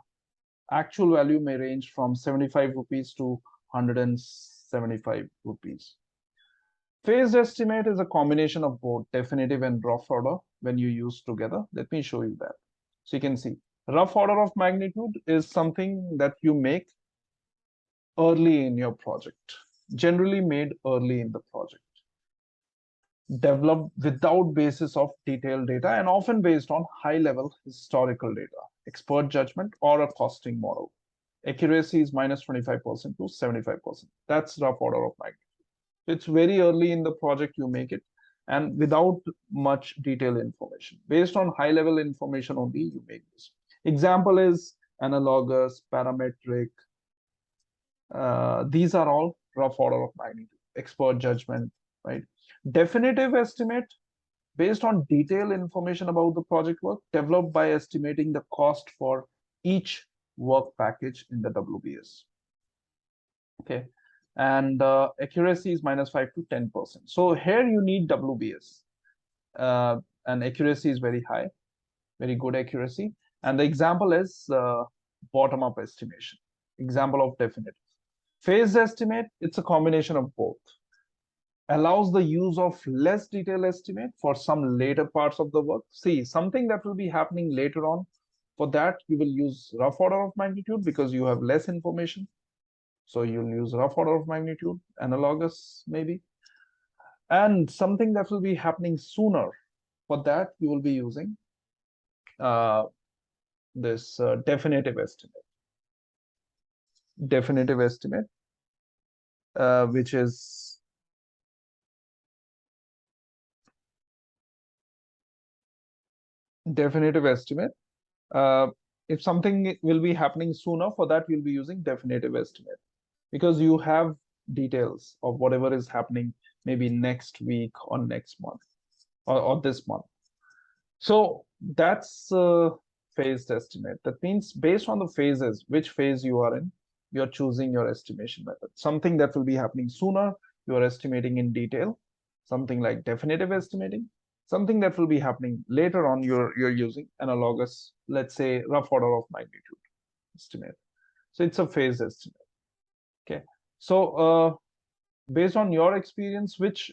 actual value may range from 75 rupees to 175 rupees. Phased estimate is a combination of both definitive and rough order when you use together. Let me show you that. So you can see rough order of magnitude is something that you make early in your project, generally made early in the project, developed without basis of detailed data and often based on high-level historical data, expert judgment, or a costing model. Accuracy is minus 25% to 75%. That's rough order of magnitude. It's very early in the project you make it, and without much detailed information. Based on high-level information only, you make this. Example is analogous, parametric. These are all rough order of magnitude, expert judgment, right? Definitive estimate, based on detailed information about the project work, developed by estimating the cost for each work package in the WBS. Okay. And accuracy is minus 5 to 10%. So here you need WBS, and accuracy is very high, very good accuracy. And the example is bottom-up estimation, example of definitive. Phased estimate, it's a combination of both. Allows the use of less detailed estimate for some later parts of the work. See, something that will be happening later on, for that you will use rough order of magnitude because you have less information. So you'll use rough order of magnitude, analogous maybe. And something that will be happening sooner, for that you will be using this definitive estimate. Definitive estimate, which is definitive estimate. If something will be happening sooner, for that you'll be using definitive estimate, because you have details of whatever is happening maybe next week or next month or this month. So that's phased estimate. That means based on the phases, which phase you are in, you're choosing your estimation method. Something that will be happening sooner, you're estimating in detail. Something like definitive estimating. Something that will be happening later on, you're using analogous, let's say rough order of magnitude estimate. So it's a phased estimate. Okay. So based on your experience, which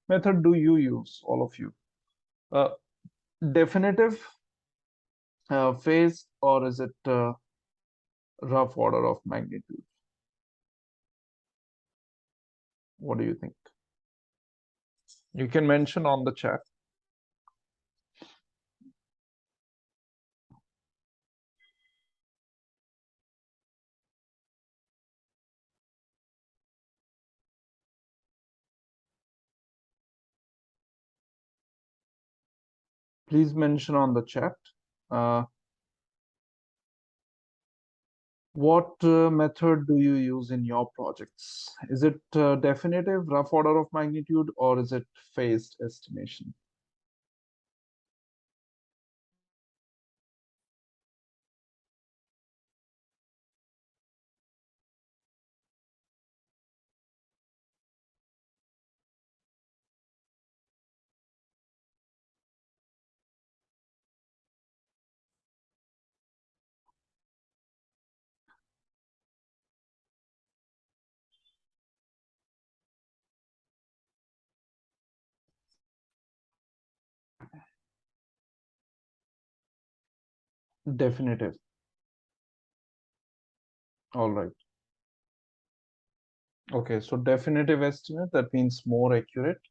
method do you use, all of you? Definitive, phase, or is it rough order of magnitude? What do you think? You can mention on the chat. please mention on the chat. What method do you use in your projects? Is it definitive, rough order of magnitude, or is it phased estimation? Definitive. All right. Okay, so definitive estimate, that means more accurate,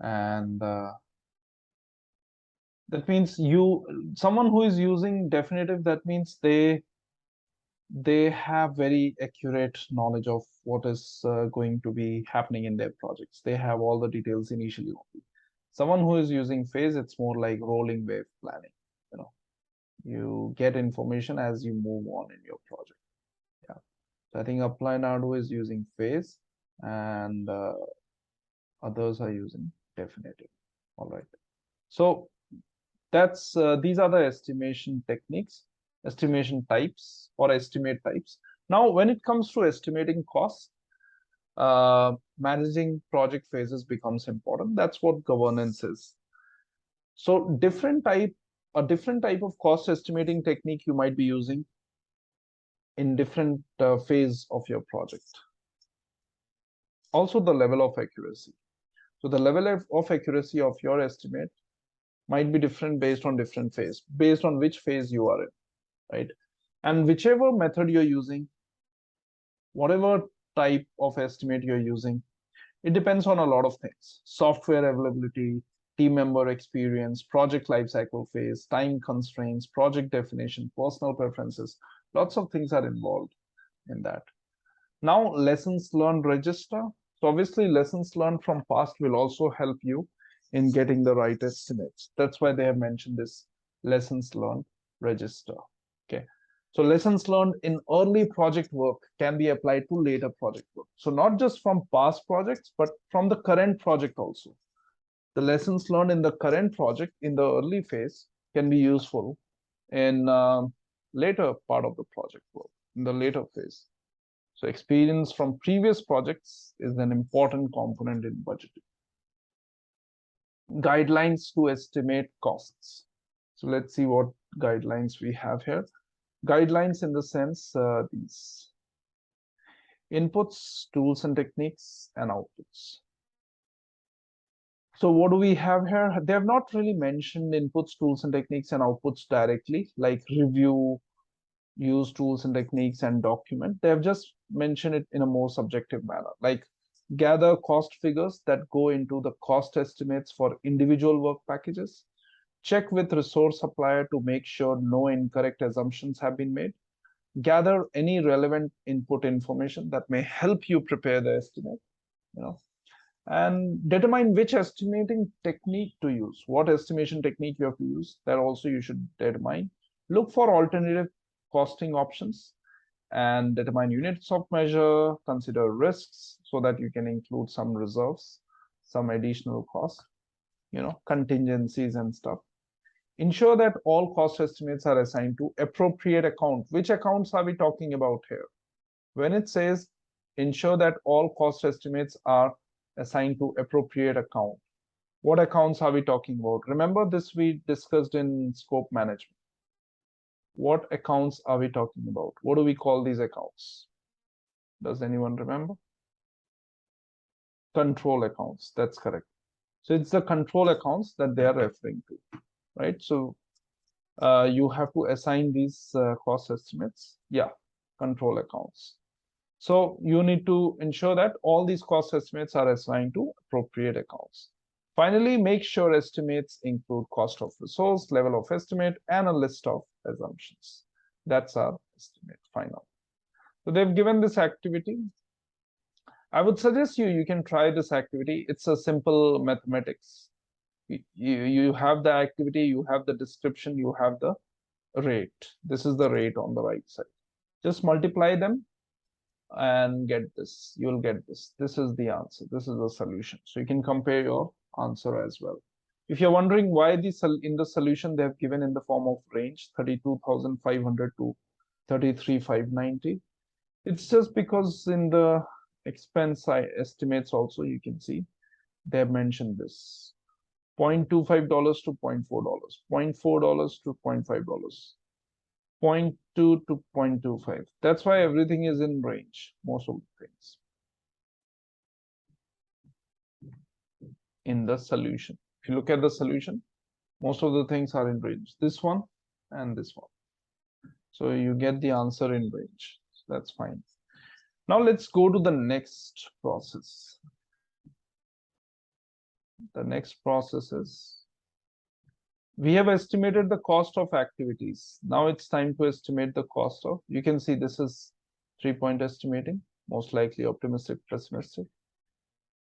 and that means someone who is using definitive, that means they have very accurate knowledge of what is going to be happening in their projects. They have all the details initially only. Someone who is using phase, it's more like rolling wave planning. You know, you get information as you move on in your project. Yeah. So I think Apply Nadu is using phase, and others are using definitive. All right. So that's these are the estimation techniques, estimation types, or estimate types. Now, when it comes to estimating costs, managing project phases becomes important. That's what governance is. So a different type of cost estimating technique you might be using in different phase of your project. Also, the level of accuracy. So the level of accuracy of your estimate might be different based on different phase, based on which phase you are in, right? And whichever method you're using, whatever type of estimate you're using, it depends on a lot of things: software availability, team member experience, project lifecycle phase, time constraints, project definition, personal preferences. Lots of things are involved in that. Now, lessons learned register. So obviously, lessons learned from past will also help you in getting the right estimates. That's why they have mentioned this lessons learned register. Okay. So lessons learned in early project work can be applied to later project work. So not just from past projects, but from the current project also. The lessons learned in the current project in the early phase can be useful in later part of the project work, in the later phase. So experience from previous projects is an important component in budgeting. Guidelines to estimate costs. So let's see what guidelines we have here. Guidelines in the sense these: inputs, tools and techniques, and outputs. So what do we have here? They have not really mentioned inputs, tools and techniques, and outputs directly, like review, use tools and techniques, and document. They have just mentioned it in a more subjective manner, like gather cost figures that go into the cost estimates for individual work packages, check with resource supplier to make sure no incorrect assumptions have been made, gather any relevant input information that may help you prepare the estimate, and determine which estimating technique to use, what estimation technique you have to use. That also you should determine. Look for alternative costing options and determine units of measure, consider risks so that you can include some reserves, some additional costs, contingencies and stuff. Ensure that all cost estimates are assigned to appropriate account. Which accounts are we talking about here? When it says ensure that all cost estimates are assigned to appropriate account, what accounts are we talking about? Remember this we discussed in scope management. What accounts are we talking about? What do we call these accounts? Does anyone remember? Control accounts. That's correct. So it's the control accounts that they are referring to, right? So you have to assign these cost estimates. Yeah, control accounts. So you need to ensure that all these cost estimates are assigned to appropriate accounts. Finally, make sure estimates include cost of resource, level of estimate, and a list of assumptions. That's our estimate final. So they've given this activity. I would suggest you can try this activity. It's a simple mathematics. You have the activity, you have the description, you have the rate. This is the rate on the right side. Just multiply them and get this. You'll get this. This is the answer. This is the solution. So you can compare your answer as well. If you're wondering why in the solution they have given in the form of range 32,500 to 33,590, it's just because in the expense estimates also you can see they have mentioned this $0.25 to $0.4, $0.4 to $0.5, 0.2 to 0.25. That's why everything is in range, most of the things in the solution. If you look at the solution, most of the things are in range. This one and this one. So you get the answer in range. So that's fine. Now let's go to the next process. The next process is we have estimated the cost of activities. Now it's time to estimate the cost of, you can see this is 3-point estimating, most likely optimistic, pessimistic.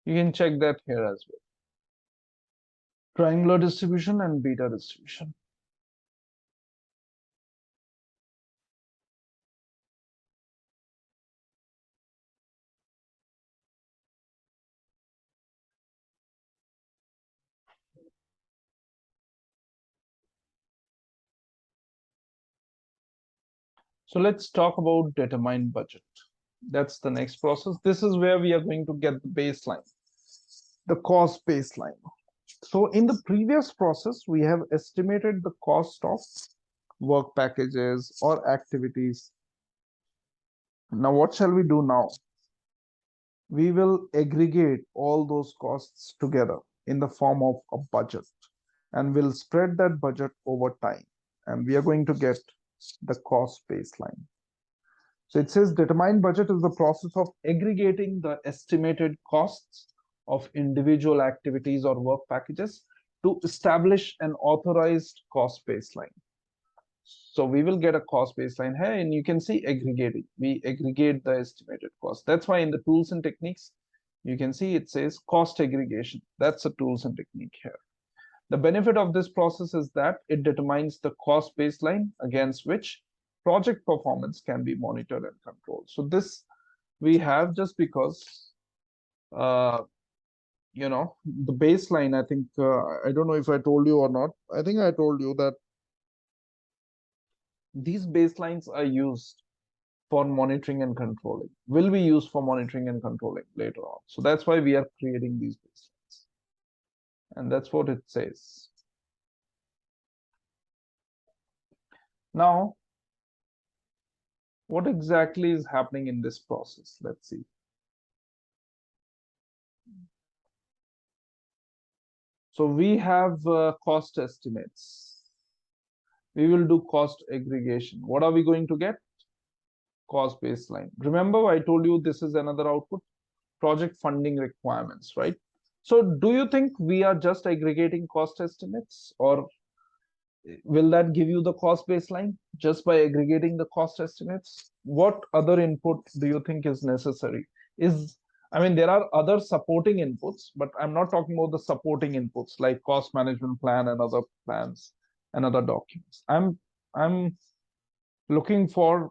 You can check that here as well. Triangular distribution and beta distribution. So let's talk about determine budget. That's the next process. This is where we are going to get the baseline, the cost baseline. So in the previous process, we have estimated the cost of work packages or activities. Now, what shall we do now? We will aggregate all those costs together in the form of a budget, and we'll spread that budget over time. And we are going to get the cost baseline. So it says determine budget is the process of aggregating the estimated costs of individual activities or work packages to establish an authorized cost baseline. So we will get a cost baseline here, and you can see aggregating. We aggregate the estimated cost. That's why in the tools and techniques, you can see it says cost aggregation. That's a tools and technique here. The benefit of this process is that it determines the cost baseline against which project performance can be monitored and controlled. So this we have just because, the baseline, I think, I don't know if I told you or not. I think I told you that these baselines are used for monitoring and controlling, will be used for monitoring and controlling later on. So that's why we are creating these baselines. And that's what it says. Now, what exactly is happening in this process? Let's see. So we have cost estimates. We will do cost aggregation. What are we going to get? Cost baseline. Remember, I told you this is another output, project funding requirements, right? So do you think we are just aggregating cost estimates, or will that give you the cost baseline just by aggregating the cost estimates? What other input do you think is necessary? I mean, there are other supporting inputs, but I'm not talking about the supporting inputs like cost management plan and other plans and other documents. I'm looking for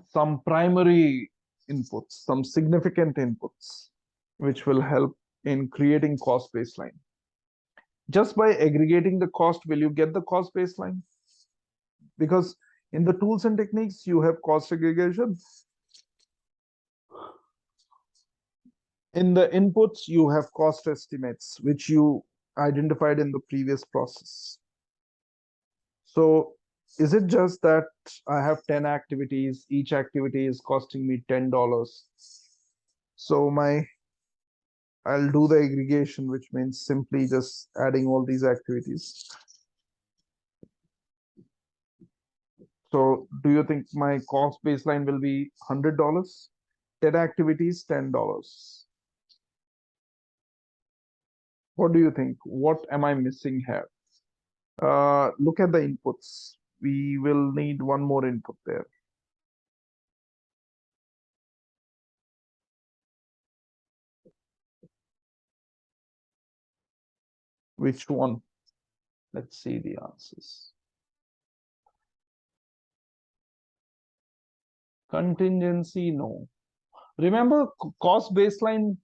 some primary inputs, some significant inputs, which will help in creating cost baseline. Just by aggregating the cost, will you get the cost baseline? Because in the tools and techniques, you have cost aggregation. In the inputs, you have cost estimates, which you identified in the previous process. So is it just that I have 10 activities, each activity is costing me $10? So I'll do the aggregation, which means simply just adding all these activities. So do you think my cost baseline will be $100? 10 activities, $10. What do you think? What am I missing here? Look at the inputs. We will need one more input there. Which one? Let's see the answers. Contingency, no. Remember cost baseline.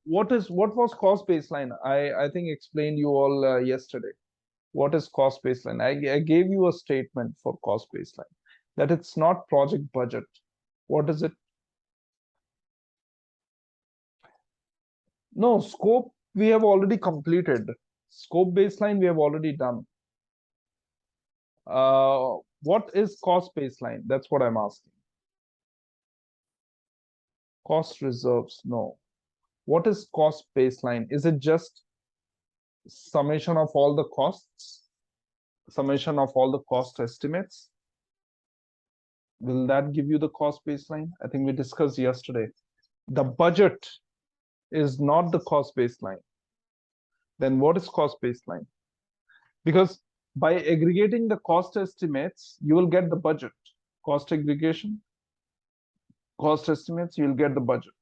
What was cost baseline? I think explained you all yesterday. What is cost baseline? I gave you a statement for cost baseline that it's not project budget. What is it? No, scope we have already completed. Scope baseline we have already done. What is cost baseline? That's what I'm asking. Cost reserves, no. What is cost baseline? Is it just summation of all the costs? Summation of all the cost estimates? Will that give you the cost baseline? I think we discussed yesterday. The budget is not the cost baseline. Then what is cost baseline? Because by aggregating the cost estimates, you will get the budget. Cost aggregation, cost estimates, you'll get the budget.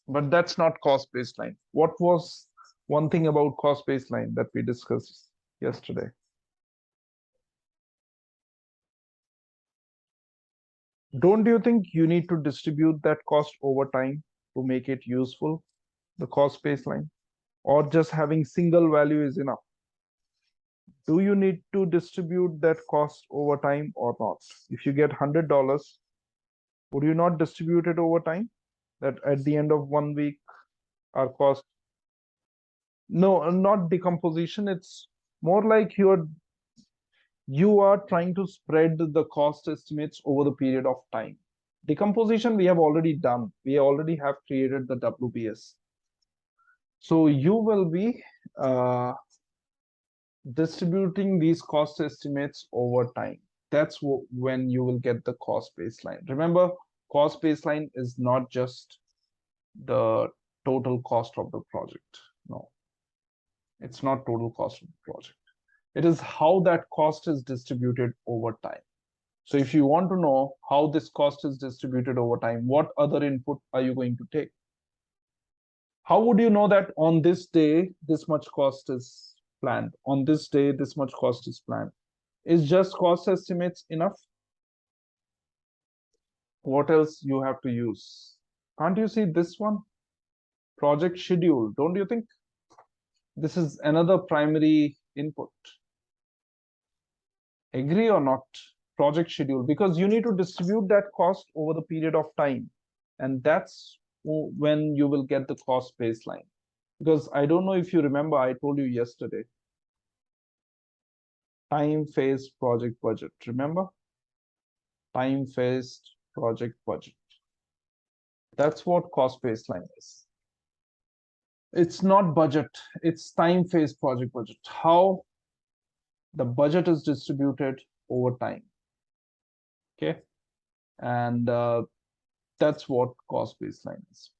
But that's not cost baseline. What was one thing about cost baseline that we discussed yesterday? Don't you think you need to distribute that cost over time to make it useful, the cost baseline? Or just having single value is enough? Do you need to distribute that cost over time or not? If you get $100, would you not distribute it over time? That at the end of 1 week, our cost. No, not decomposition. It's more like you are trying to spread the cost estimates over the period of time. Decomposition we have already done. We already have created the WBS. So you will be distributing these cost estimates over time. That's when you will get the cost baseline. Remember, cost baseline is not just the total cost of the project. No, it's not total cost of the project. It is how that cost is distributed over time. So if you want to know how this cost is distributed over time, what other input are you going to take? How would you know that on this day, this much cost is planned? On this day, this much cost is planned. Is just cost estimates enough? What else you have to use? Can't you see this one? Project schedule, don't you think? This is another primary input. Agree or not? Project schedule, because you need to distribute that cost over the period of time. And that's when you will get the cost baseline. Because I don't know if you remember, I told you yesterday. Time phased project budget, remember? Time phased project budget. That's what cost baseline is. It's not budget, it's time phased project budget. How the budget is distributed over time. Okay. And that's what cost baseline is.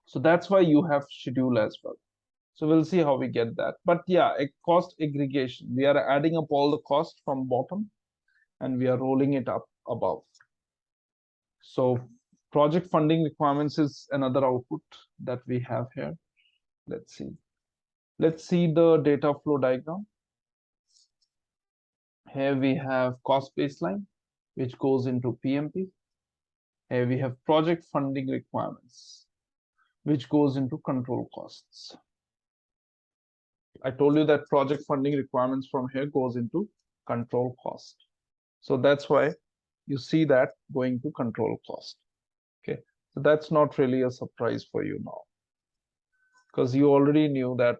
So that's why you have schedule as well. So we'll see how we get that. But yeah, a cost aggregation. We are adding up all the cost from bottom and we are rolling it up above. So project funding requirements is another output that we have here. Let's see. Let's see the data flow diagram. Here we have cost baseline, which goes into PMP. Here we have project funding requirements, which goes into control costs. I told you that project funding requirements from here goes into control cost. So that's why you see that going to control cost. Okay, so that's not really a surprise for you now, because you already knew that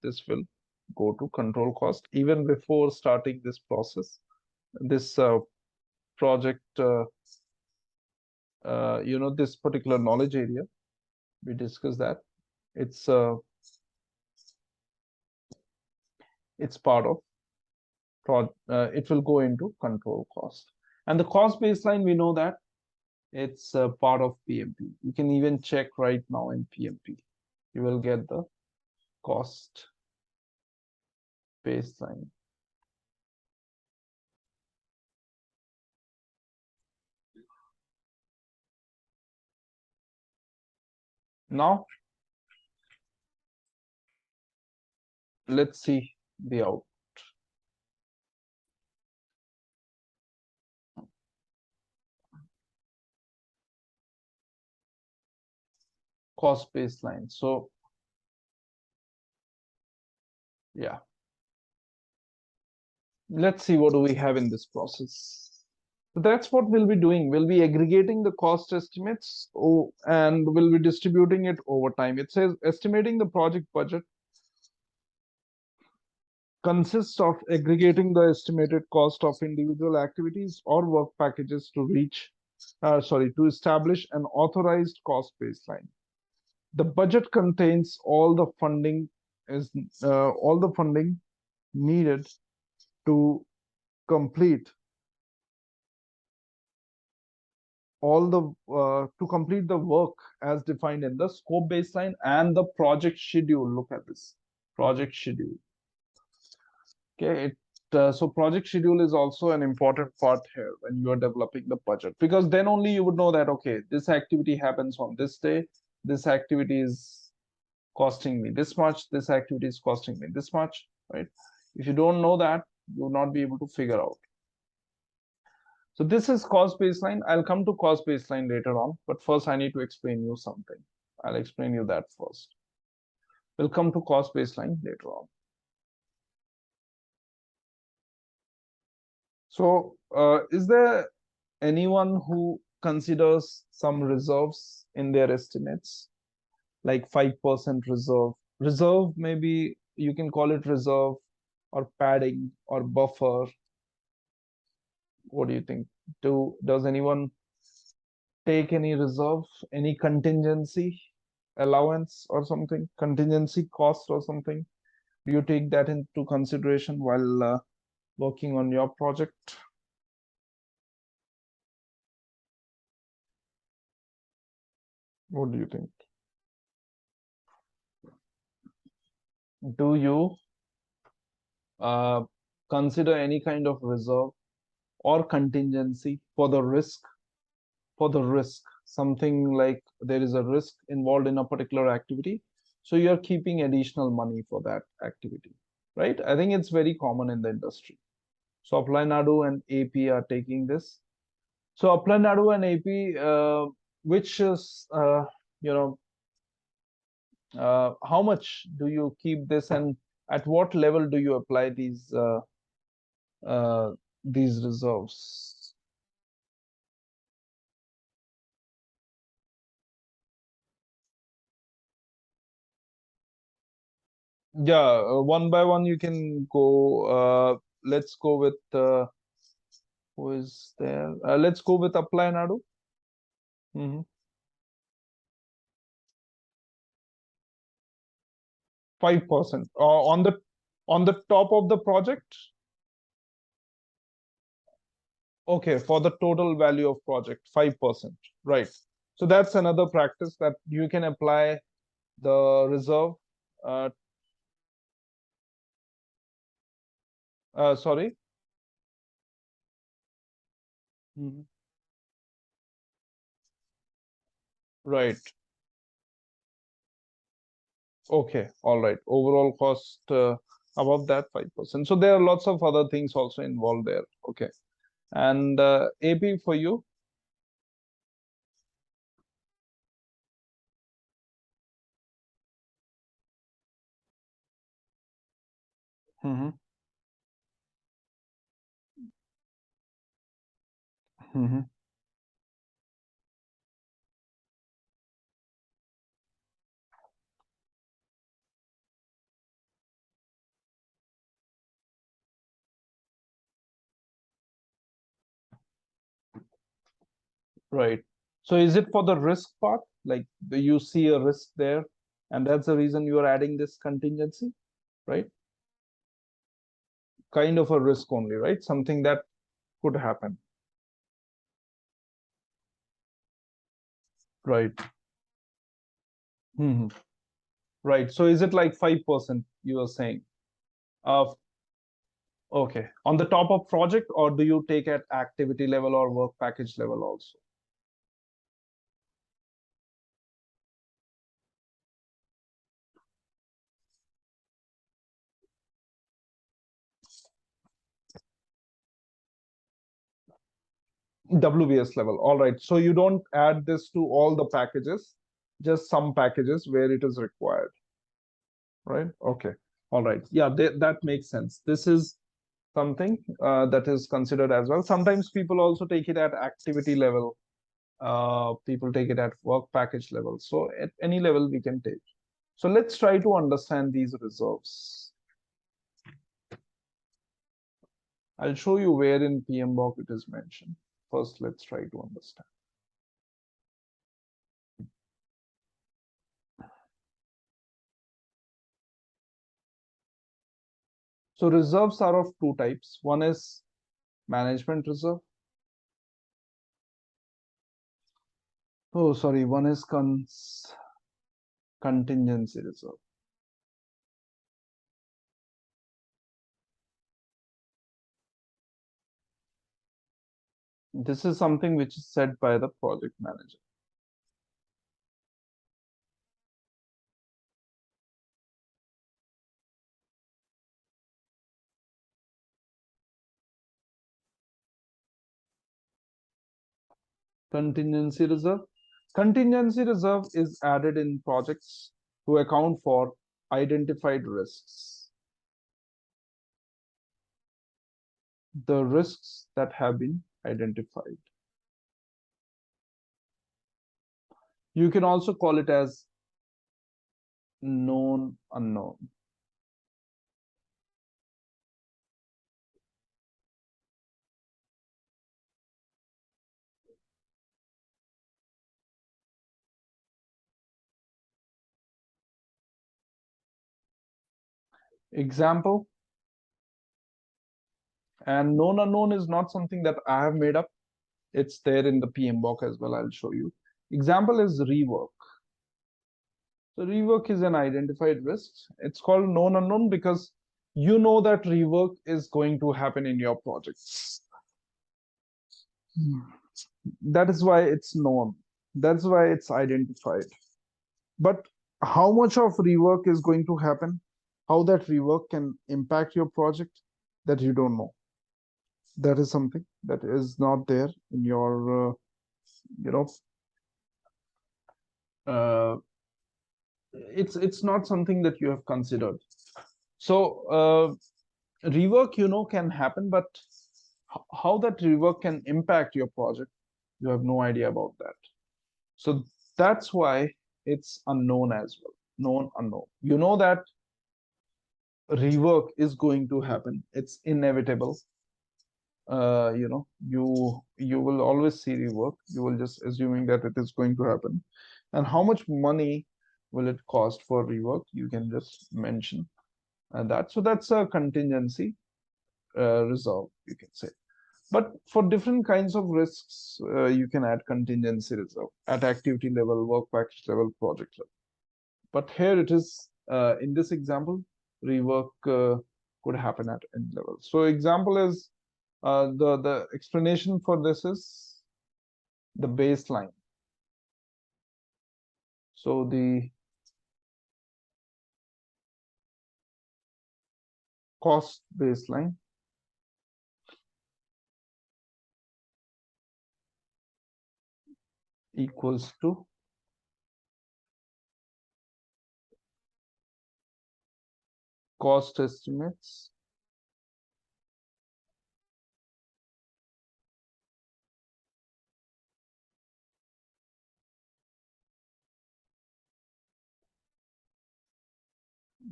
this will go to control cost even before starting this process. This project, this particular knowledge area, we discussed that it's part of it will go into control cost. And the cost baseline, we know that it's part of PMP. You can even check right now in PMP. You will get the cost baseline. Now, let's see the out. Cost baseline. So yeah, let's see what do we have in this process. So that's what we'll be doing. We'll be aggregating the cost estimates and we'll be distributing it over time. It says estimating the project budget consists of aggregating the estimated cost of individual activities or work packages to establish an authorized cost baseline. The budget contains all the funding needed to complete to complete the work as defined in the scope baseline and the project schedule. Look at this project schedule. Okay, so project schedule is also an important part here when you are developing the budget, because then only you would know that, okay, this activity happens on this day, this activity is costing me this much, this activity is costing me this much, right? If you don't know that, you will not be able to figure out. So this is cost baseline. I'll come to cost baseline later on, but first I need to explain you something. I'll explain you that first. We'll come to cost baseline later on. So is there anyone who considers some reserves in their estimates, like 5% reserve? Reserve, maybe you can call it reserve or padding or buffer. What do you think? Does anyone take any reserve, any contingency allowance or something, contingency cost or something? Do you take that into consideration while working on your project? What do you think? Do you uh, consider any kind of reserve or contingency for the risk? For the risk, something like there is a risk involved in a particular activity, so you're keeping additional money for that activity, right? I think it's very common in the industry. So Apply Nadu and AP are taking this. So Apply Nadu and AP, which is how much do you keep this, and at what level do you apply uh, these reserves? Yeah, one by one you can go. Let's go with who is there? Let's go with Apply Nadu. 5% on the top of the project. Okay, for the total value of project, 5%. Right. So that's another practice that you can apply the reserve. Uh, Sorry. Mhm. Right. Okay. All right. Overall cost above that 5%. So there are lots of other things also involved there. Okay. And AP for you. Hmm. Hmm. Right. So is it for the risk part? Like you see a risk there, and that's the reason you are adding this contingency, right? Kind of a risk only, right? Something that could happen. Right. Hmm. Right. So is it like 5% you are saying? Okay. On the top of project, or do you take at activity level or work package level also? WBS level. All right. So you don't add this to all the packages, just some packages where it is required. Right? Okay. All right. Yeah, that makes sense. This is something that is considered as well. Sometimes people also take it at activity level. People take it at work package level. So at any level we can take. So let's try to understand these reserves. I'll show you where in PMBOK it is mentioned. First, let's try to understand. So reserves are of two types. One is management reserve. Oh, sorry, one is contingency reserve. This is something which is set by the project manager. Contingency reserve. Contingency reserve is added in projects to account for identified risks. The risks that have been identified. You can also call it as known unknown. Example, and known unknown is not something that I have made up. It's there in the PMBOK as well. I'll show you. Example is rework. So rework is an identified risk. It's called known unknown because you know that rework is going to happen in your projects. That is why it's known. That's why it's identified. But how much of rework is going to happen, how that rework can impact your project, that you don't know. That is something that is not there in your, it's not something that you have considered. So rework, can happen, but how that rework can impact your project, you have no idea about that. So that's why it's unknown as well. Known unknown. You know that rework is going to happen. It's inevitable. You will always see rework. You will just assuming that it is going to happen. And how much money will it cost for rework? You can just mention that. So that's a contingency reserve, you can say. But for different kinds of risks, you can add contingency reserve at activity level, work package level, project level. But here it is, in this example, rework could happen at any level. So example is, the explanation for this is the baseline. So the cost baseline equals to cost estimates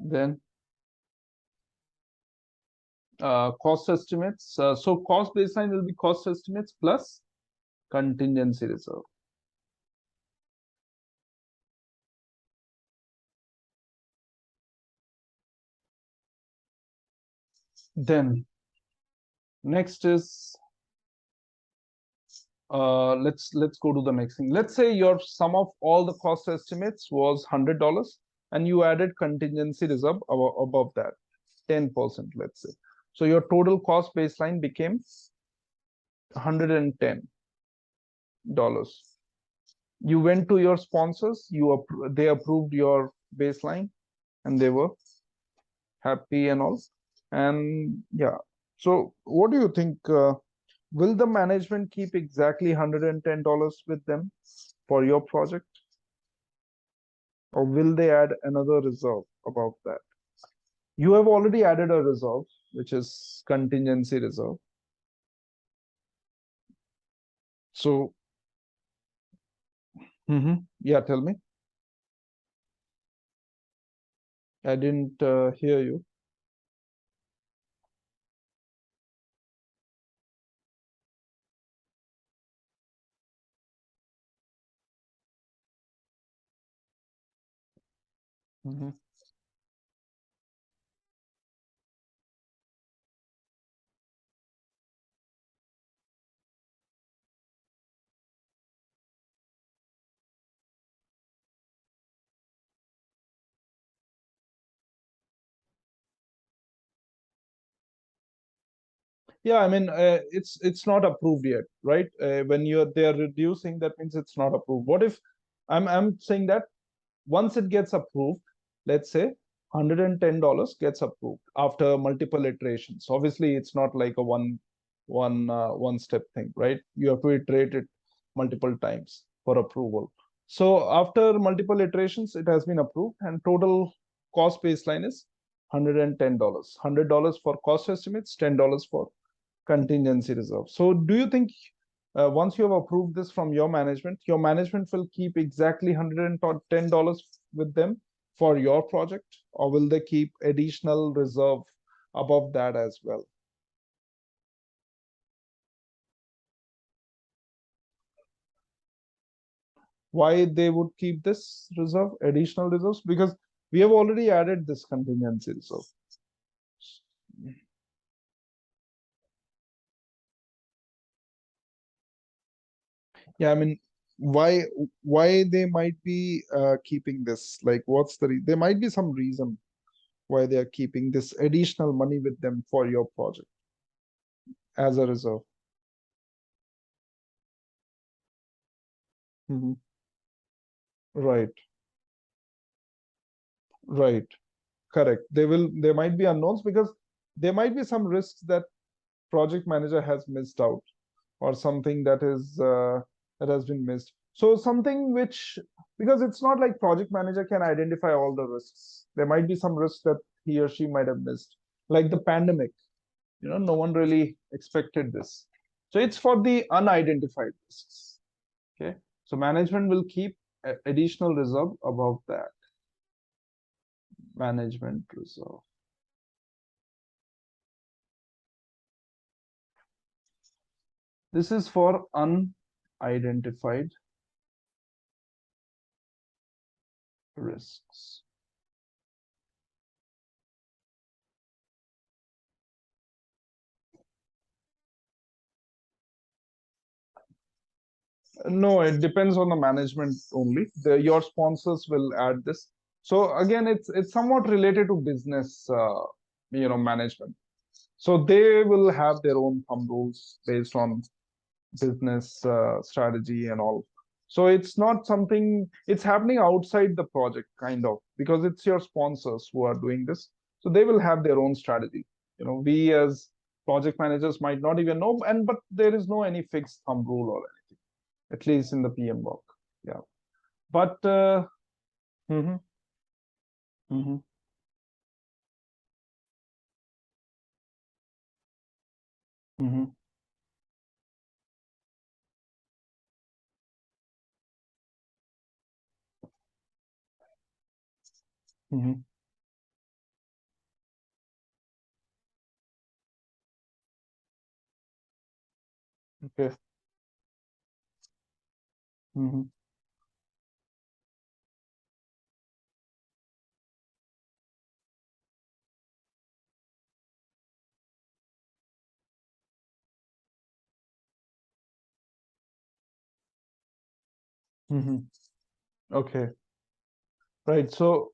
then cost estimates. So cost baseline will be cost estimates plus contingency reserve. Then next is, let's go to the next thing. Let's say your sum of all the cost estimates was $100 and you added contingency reserve above that 10%, let's say. So your total cost baseline became $110. You went to your sponsors, they approved your baseline and they were happy and all. And yeah, so what do you think, will the management keep exactly $110 with them for your project? Or will they add another reserve above that? You have already added a reserve, which is contingency reserve. So, yeah, tell me. I didn't hear you. Yeah, I mean, it's not approved yet, right? When they are reducing, that means it's not approved. What if I'm saying that once it gets approved, let's say $110 gets approved after multiple iterations. Obviously, it's not like a one step thing, right? You have to iterate it multiple times for approval. So after multiple iterations, it has been approved, and total cost baseline is $110. $100 for cost estimates, $10 for contingency reserve. So do you think once you have approved this from your management will keep exactly $110 with them for your project, or will they keep additional reserve above that as well? Why they would keep this reserve, additional reserves? Because we have already added this contingency reserve. Yeah, I mean, why they might be keeping this? Like, what's there might be some reason why they are keeping this additional money with them for your project as a reserve. Mhm. Right, right, correct. There might be unknowns because there might be some risks that project manager has missed out, or something that has been missed. So something which, because it's not like project manager can identify all the risks. There might be some risks that he or she might have missed, like the pandemic. No one really expected this. So it's for the unidentified risks. Okay. So management will keep additional reserve above that. Management reserve. This is for unidentified risks. No, it depends on the management only. Your sponsors will add this. So again, it's somewhat related to business, management. So they will have their own thumb rules based on business strategy and all. So it's not something, it's happening outside the project, kind of, because it's your sponsors who are doing this. So they will have their own strategy. We as project managers might not even know, but there is no any fixed thumb rule or anything, at least in the PM work. Yeah. But mhm, mhm, mhm, mhm. Okay. Mhm, mhm. Okay. Right. So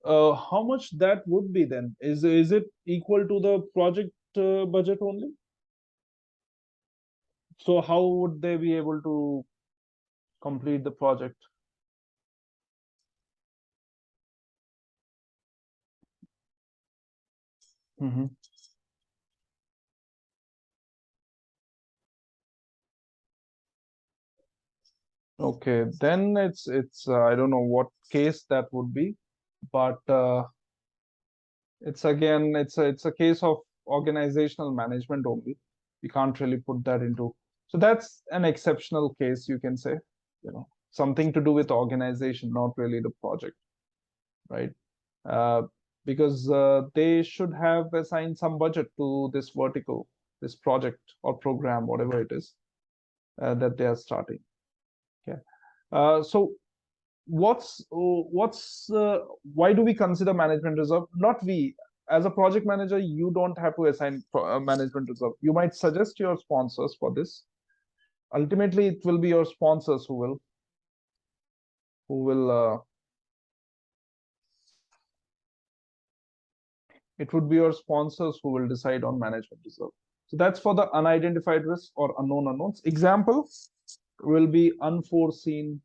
how much that would be then? Is it equal to the project budget only? So how would they be able to complete the project? Hmm. Okay, then it's I don't know what case that would be, but it's again it's a case of organizational management only. We can't really put that into. So that's an exceptional case, you can say, something to do with organization, not really the project, right? Uh, because they should have assigned some budget to this vertical, this project or program, whatever it is that they are starting. Okay. So why do we consider management reserve? Not we. As a project manager, you don't have to assign management reserve. You might suggest your sponsors for this. Ultimately, it will be your sponsors who will it would be your sponsors who will decide on management reserve. So that's for the unidentified risk or unknown unknowns. Example will be unforeseen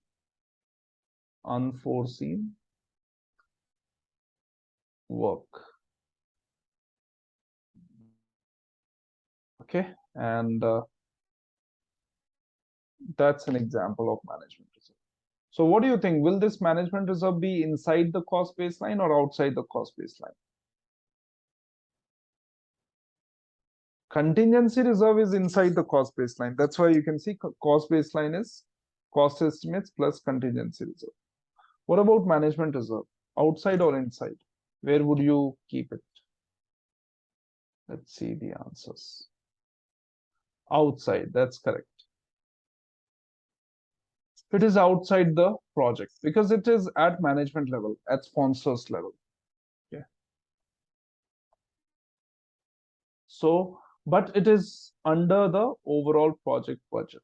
work. Okay, and that's an example of management reserve. So what do you think? Will this management reserve be inside the cost baseline or outside the cost baseline? Contingency reserve is inside the cost baseline. That's why you can see cost baseline is cost estimates plus contingency reserve. What about management reserve? Outside or inside? Where would you keep it? Let's see the answers. Outside, that's correct. It is outside the project because it is at management level, at sponsors level. Yeah. So, but it is under the overall project budget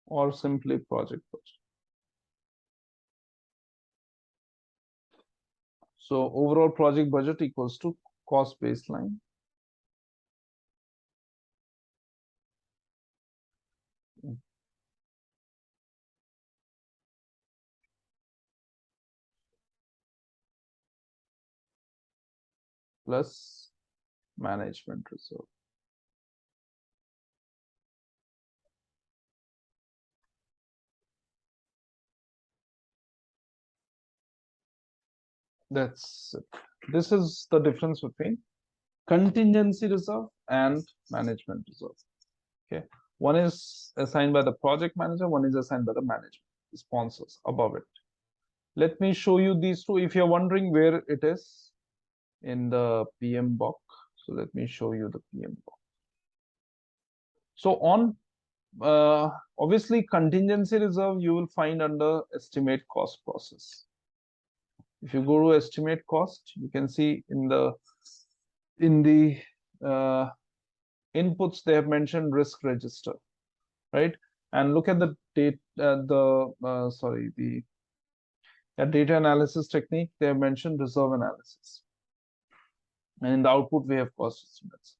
or simply project budget. So overall project budget equals to cost baseline plus management reserve. That's it. This is the difference between contingency reserve and management reserve. Okay. One is assigned by the project manager, one is assigned by the management, the sponsors above it. Let me show you these two. If you're wondering where it is in the PMBOK, so let me show you the PMBOK. So on obviously contingency reserve you will find under estimate cost process. If you go to estimate cost, you can see in the inputs they have mentioned risk register, right? And look at the date the data analysis technique, they have mentioned reserve analysis, and in the output we have cost estimates.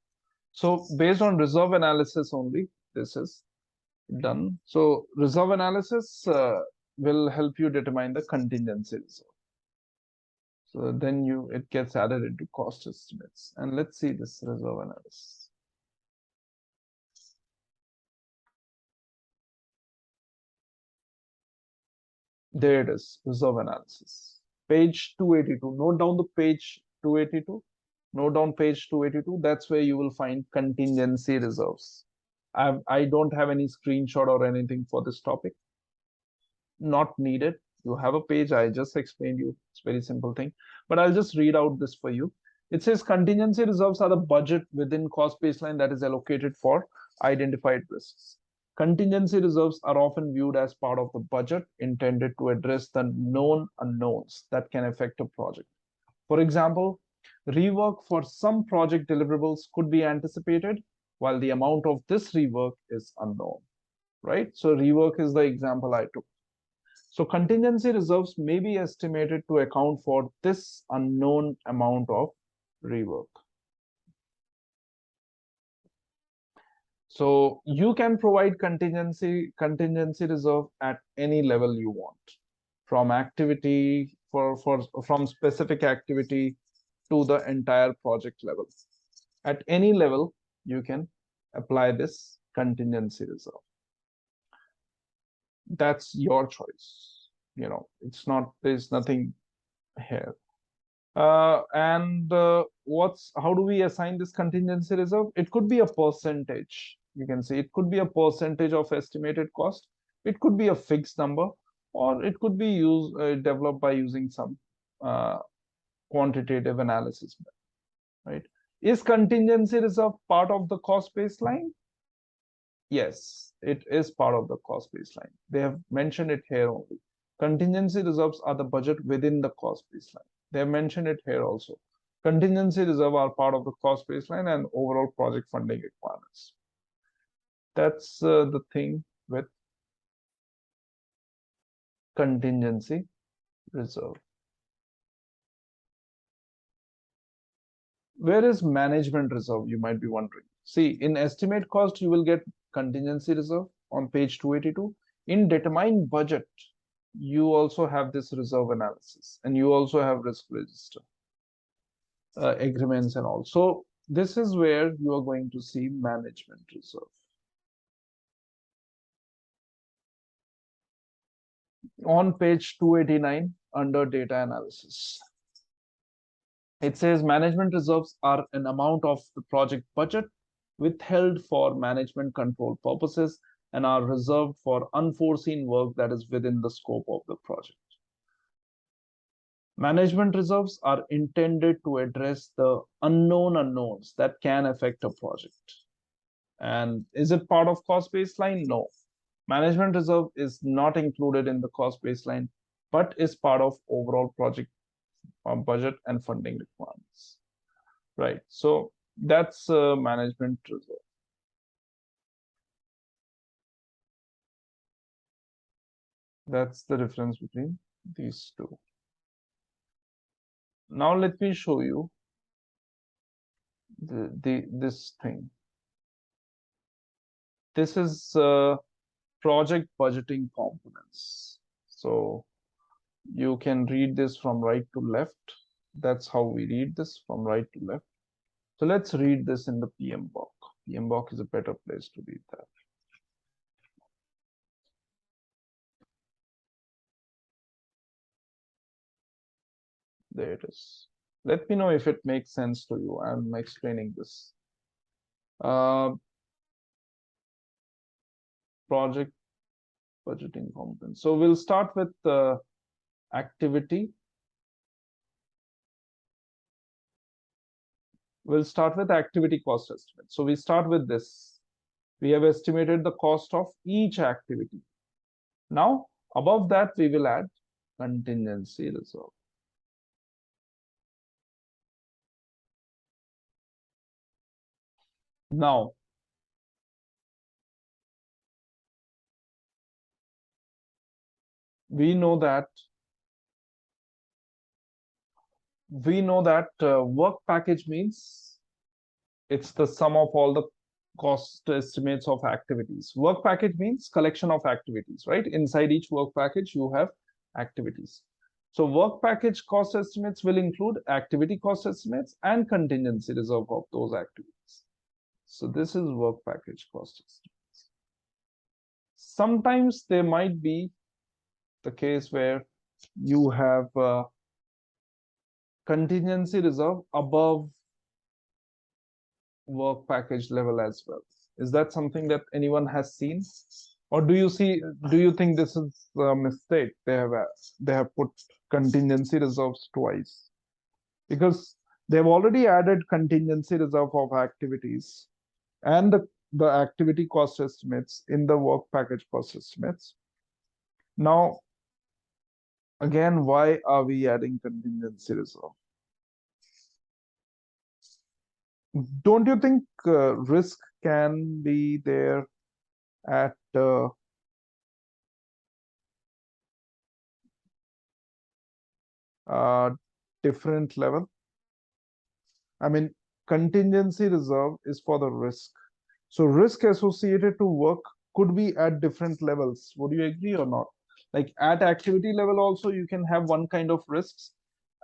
So based on reserve analysis only, this is done. So reserve analysis will help you determine the contingency reserve. So then it gets added into cost estimates. And let's see this reserve analysis. There it is, reserve analysis. Page 282. Note down the page 282. Note down page 282. That's where you will find contingency reserves. I don't have any screenshot or anything for this topic. Not needed. You have a page. I just explained you. It's a very simple thing. But I'll just read out this for you. It says contingency reserves are the budget within cost baseline that is allocated for identified risks. Contingency reserves are often viewed as part of the budget intended to address the known unknowns that can affect a project. For example, rework for some project deliverables could be anticipated, while the amount of this rework is unknown, right? So rework is the example I took. So contingency reserves may be estimated to account for this unknown amount of rework. So you can provide contingency reserve at any level you want, from activity from specific activity to the entire project level. At any level, you can apply this contingency reserve. That's your choice. It's not, there's nothing here. And how do we assign this contingency reserve? It could be a percentage. You can see it could be a percentage of estimated cost. It could be a fixed number, or it could be developed by using some quantitative analysis, right? Is contingency reserve part of the cost baseline? Yes, it is part of the cost baseline. They have mentioned it here only. Contingency reserves are the budget within the cost baseline. They have mentioned it here also. Contingency reserve are part of the cost baseline and overall project funding requirements. That's the thing with contingency reserve. Where is management reserve, you might be wondering. See, in estimate cost, you will get contingency reserve on page 282. In determine budget, you also have this reserve analysis, and you also have risk register, agreements and all. So this is where you are going to see management reserve. On page 289 under data analysis. It says management reserves are an amount of the project budget withheld for management control purposes and are reserved for unforeseen work that is within the scope of the project. Management reserves are intended to address the unknown unknowns that can affect a project. And is it part of cost baseline? No. Management reserve is not included in the cost baseline, but is part of overall project budget and funding requirements. Right. So that's management reserve. That's the difference between these two. Now let me show you this thing. This is project budgeting components. So you can read this from right to left. That's how we read this, from right to left. So let's read this in the PMBOK. PMBOK is a better place to read that. There it is. Let me know if it makes sense to you. I'm explaining this. Project budgeting components. So we'll start with the activity. We'll start with activity cost estimate. So we start with this. We have estimated the cost of each activity. Now, above that, we will add contingency reserve. Now, we know that work package means it's the sum of all the cost estimates of activities. Work package means collection of activities, right? Inside each work package, you have activities. So work package cost estimates will include activity cost estimates and contingency reserve of those activities. So this is work package cost estimates. Sometimes there might be the case where you have contingency reserve above work package level as well. Is that something that anyone has seen? Or do you think this is a mistake? They have put contingency reserves twice, because they've already added contingency reserve of activities and the activity cost estimates in the work package cost estimates. Now, again, why are we adding contingency reserve? Don't you think risk can be there at different level? I mean, contingency reserve is for the risk. So risk associated to work could be at different levels. Would you agree or not? Like at activity level also, you can have one kind of risks.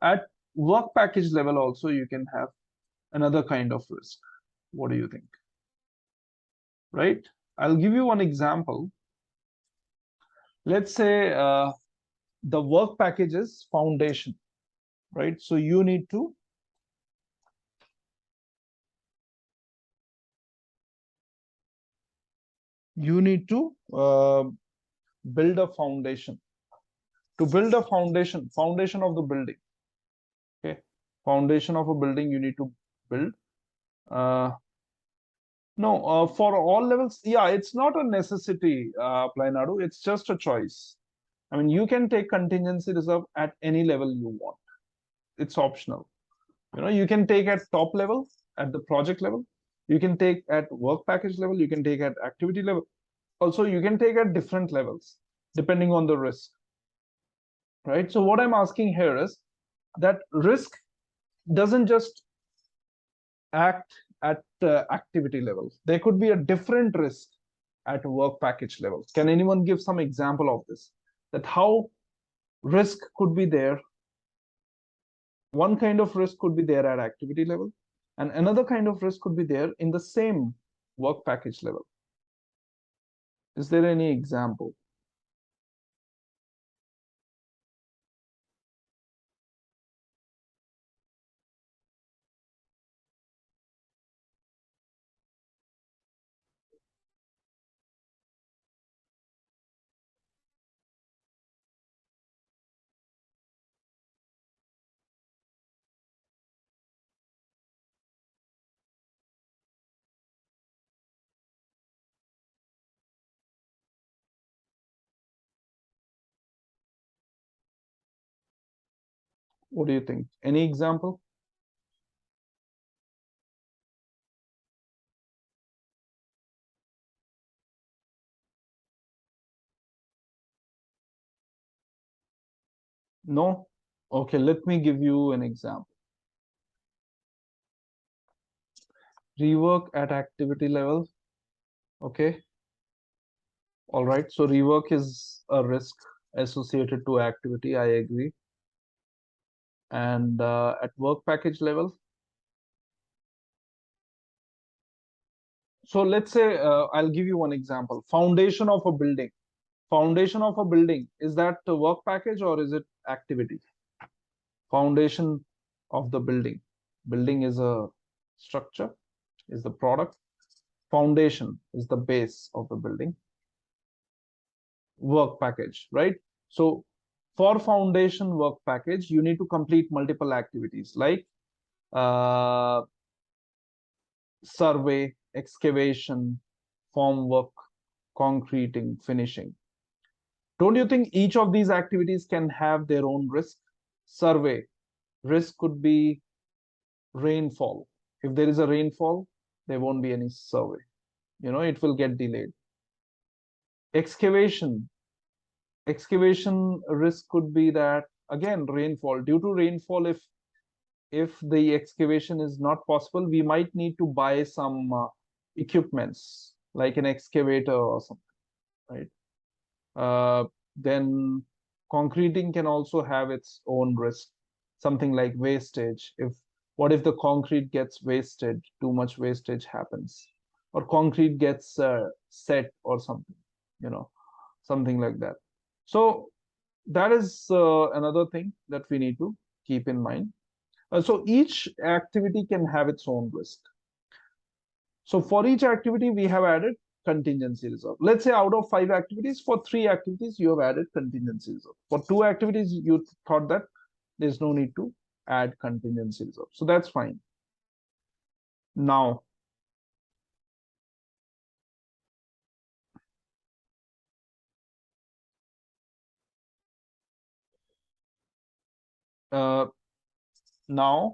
At work package level also, you can have another kind of risk. What do you think? Right? I'll give you one example. Let's say the work package is foundation, right? So you need to build a foundation. To build a foundation of the building. Okay, foundation of a building you need to build. No, for all levels, yeah, it's not a necessity, Plainadu. It's just a choice. I mean, you can take contingency reserve at any level you want. It's optional. You can take at top level, at the project level. You can take at work package level. You can take at activity level. Also, you can take at different levels, depending on the risk, right? So what I'm asking here is that risk doesn't just act at activity level. There could be a different risk at work package level. Can anyone give some example of this? That how risk could be there. One kind of risk could be there at activity level, and another kind of risk could be there in the same work package level. Is there any example? What do you think? Any example? No? Okay, let me give you an example. Rework at activity level. Okay. All right. So rework is a risk associated to activity. I agree. And at work package level. So let's say I'll give you one example. Foundation of a building. Foundation of a building, is that the work package or is it activity? Foundation of the building. Building is a structure, is the product. Foundation is the base of the building. Work package, right? So for foundation work package, you need to complete multiple activities like survey, excavation, form work, concreting, finishing. Don't you think each of these activities can have their own risk? Survey, risk could be rainfall. If there is a rainfall, there won't be any survey. It will get delayed. Excavation, excavation risk could be that again rainfall. Due to rainfall, if the excavation is not possible, we might need to buy some equipments like an excavator or something, right? Then concreting can also have its own risk, something like wastage. What if the concrete gets wasted, too much wastage happens, or concrete gets set or something, something like that. So that is another thing that we need to keep in mind. So each activity can have its own risk. So for each activity, we have added contingency reserve. Let's say out of 5 activities, for 3 activities, you have added contingency reserve. For 2 activities, you thought that there's no need to add contingency reserve. So that's fine. Now, now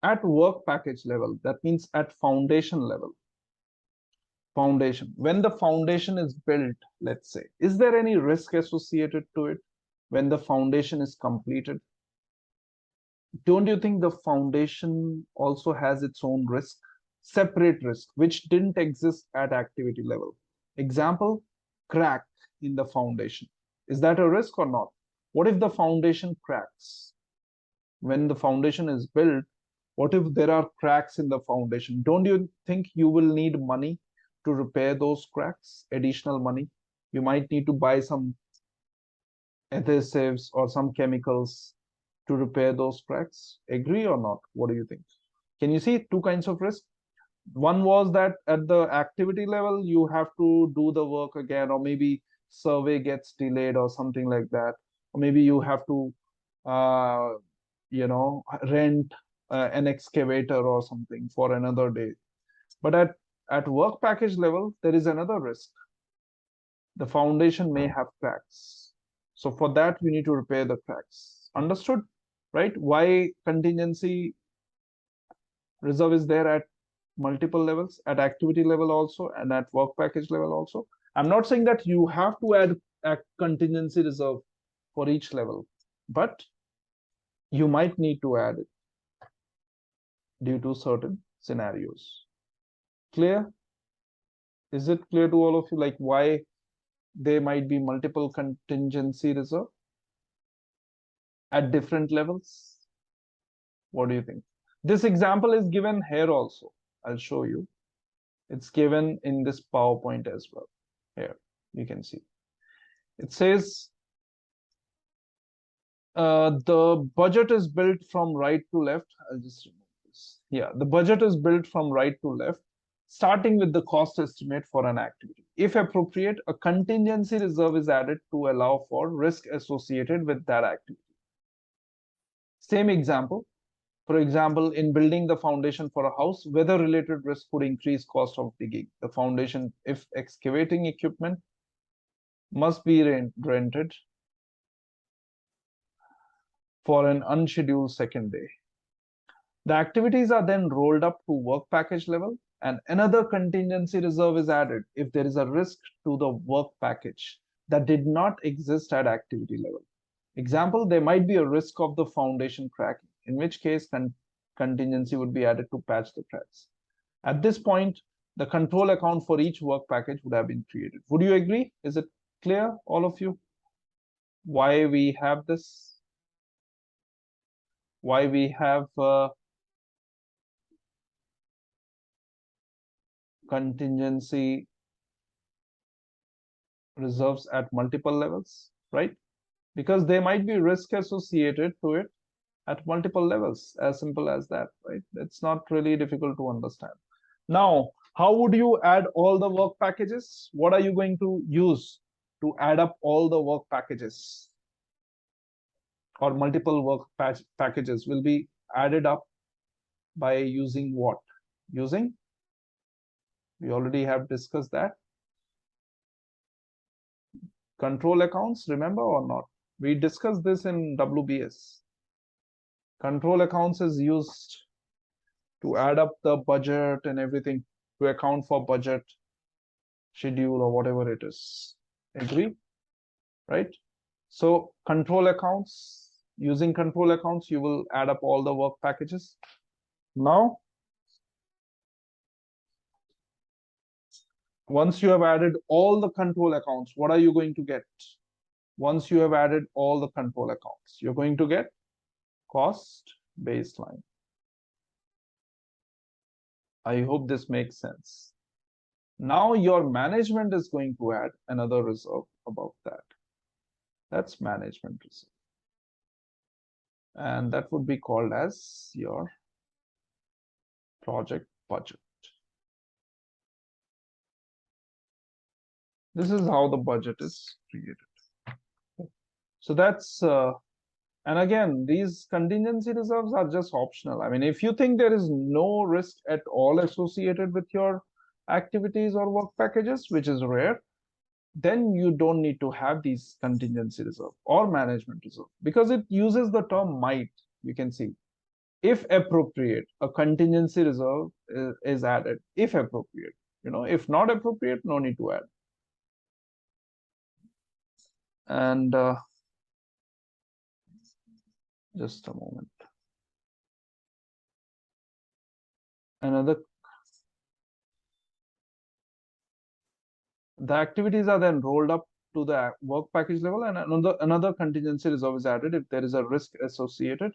at work package level, that means at foundation level, foundation, when the foundation is built, let's say, is there any risk associated to it when the foundation is completed? Don't you think the foundation also has its own risk, separate risk, which didn't exist at activity level? Example, crack in the foundation. Is that a risk or not? What if the foundation cracks? When the foundation is built, What if there are cracks in the foundation? Don't you think you will need money to repair those cracks? Additional money. You might need to buy some adhesives or some chemicals to repair those cracks. Agree or not? What do you think? Can you see two kinds of risk? One was that at the activity level, you have to do the work again, or maybe survey gets delayed or something like that. Or maybe you have to, uh, rent an excavator or something for another day. But at work package level, there is another risk. The foundation may have cracks. So for that, we need to repair the cracks. Understood? Right? Why contingency reserve is there at multiple levels, at activity level also, and at work package level also. I'm not saying that you have to add a contingency reserve for each level, but you might need to add it due to certain scenarios. Clear? Is it clear to all of you, like why there might be multiple contingency reserve at different levels? What do you think? This example is given here also. I'll show you. It's given in this PowerPoint as well. Here, you can see. It says the budget is built from right to left. I'll just remove this. Yeah, the budget is built from right to left, starting with the cost estimate for an activity. If appropriate, a contingency reserve is added to allow for risk associated with that activity. Same example. For example, in building the foundation for a house, weather-related risk could increase cost of digging the foundation if excavating equipment must be rented for an unscheduled second day. The activities are then rolled up to work package level, and another contingency reserve is added if there is a risk to the work package that did not exist at activity level. Example, there might be a risk of the foundation cracking, in which case contingency would be added to patch the cracks. At this point, the control account for each work package would have been created. Would you agree? Is it clear, all of you? Why we have this? Why we have contingency reserves at multiple levels, right? Because there might be risk associated to it at multiple levels, as simple as that, right? It's not really difficult to understand. Now, how would you add all the work packages? What are you going to use to add up all the work packages? Or multiple work packages will be added up by using what? Using, we already have discussed that. Control accounts, remember or not? We discussed this in WBS. Control accounts is used to add up the budget and everything, to account for budget, schedule, or whatever it is. Agree? Right? So control accounts, using control accounts, you will add up all the work packages. Now, once you have added all the control accounts, what are you going to get? Once you have added all the control accounts, you're going to get cost baseline. I hope this makes sense. Now your management is going to add another reserve above that. That's management reserve. And that would be called as your project budget. This is how the budget is created. So that's, and again, these contingency reserves are just optional. I mean, if you think there is no risk at all associated with your activities or work packages, which is rare, then you don't need to have these contingency reserve or management reserve, because it uses the term might. You can see, if appropriate, a contingency reserve is added, if appropriate. If not appropriate, no need to add. And just a moment. The activities are then rolled up to the work package level, and another contingency reserve is added if there is a risk associated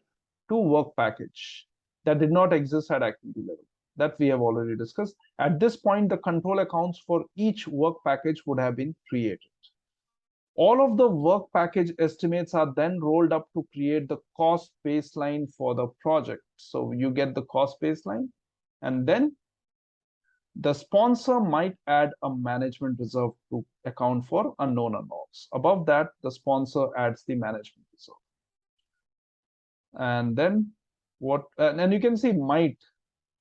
to work package that did not exist at activity level. That we have already discussed. At this point, the control accounts for each work package would have been created. All of the work package estimates are then rolled up to create the cost baseline for the project. So you get the cost baseline, and then the sponsor might add a management reserve to account for unknown unknowns. Above that, the sponsor adds the management reserve. And then what, and you can see might,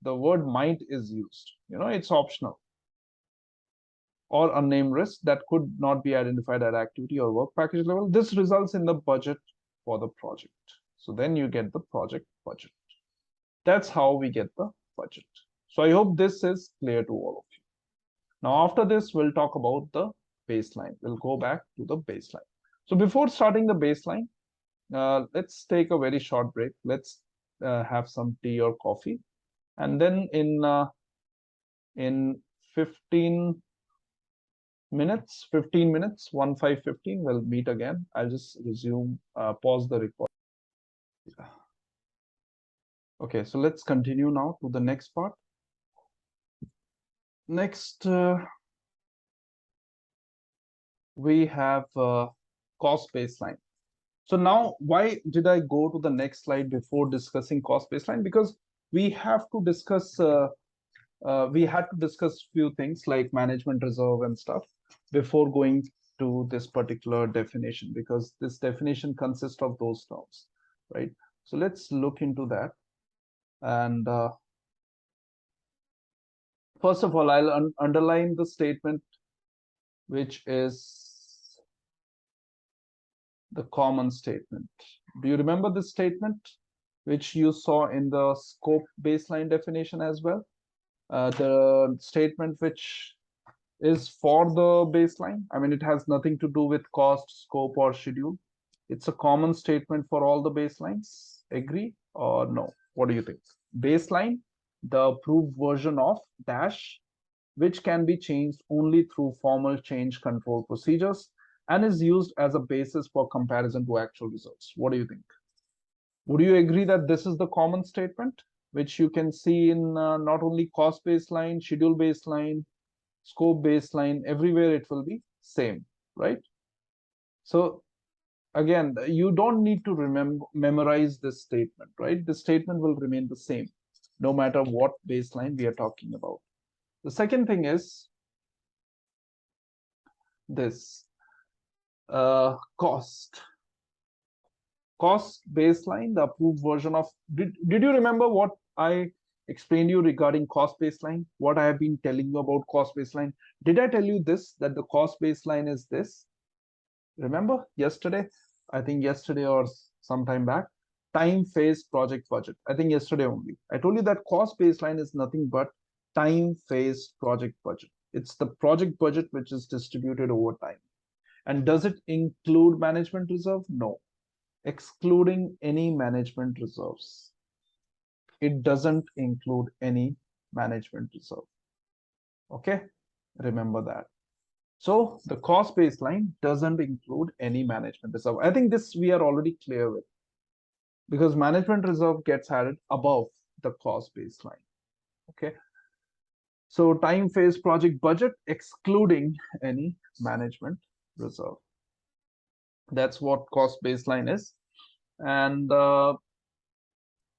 the word might is used, it's optional. Or unnamed risk that could not be identified at activity or work package level. This results in the budget for the project. So then you get the project budget. That's how we get the budget. So I hope this is clear to all of you. Now, after this, we'll talk about the baseline. We'll go back to the baseline. So before starting the baseline, let's take a very short break. Let's have some tea or coffee. And then in 15 minutes, 15, we'll meet again. I'll just resume, pause the record. Okay, so let's continue now to the next part. Next, we have cost baseline. So now, why did I go to the next slide before discussing cost baseline? Because we have to discuss, we had to discuss few things like management reserve and stuff before going to this particular definition, because this definition consists of those terms, right? So let's look into that. And first of all, I'll underline the statement, which is the common statement. Do you remember this statement, which you saw in the scope baseline definition as well? The statement which is for the baseline. I mean, it has nothing to do with cost, scope, or schedule. It's a common statement for all the baselines. Agree or no? What do you think? Baseline, the approved version of dash, which can be changed only through formal change control procedures and is used as a basis for comparison to actual results. What do you think? Would you agree that this is the common statement, which you can see in not only cost baseline, schedule baseline, scope baseline, everywhere it will be same, right? So again, you don't need to memorize this statement, right? The statement will remain the same no matter what baseline we are talking about. The second thing is this cost baseline, the approved version of, did you remember what I explained you regarding cost baseline? What I have been telling you about cost baseline? Did I tell you this, that the cost baseline is this? Remember yesterday? I think yesterday or sometime back, time phase project budget. I think yesterday only. I told you that cost baseline is nothing but time phase project budget. It's the project budget which is distributed over time. And does it include management reserve? No. Excluding any management reserves. It doesn't include any management reserve. Okay, remember that. So the cost baseline doesn't include any management reserve. I think this we are already clear with, because management reserve gets added above the cost baseline. Okay. So time phase project budget excluding any management reserve. That's what cost baseline is. And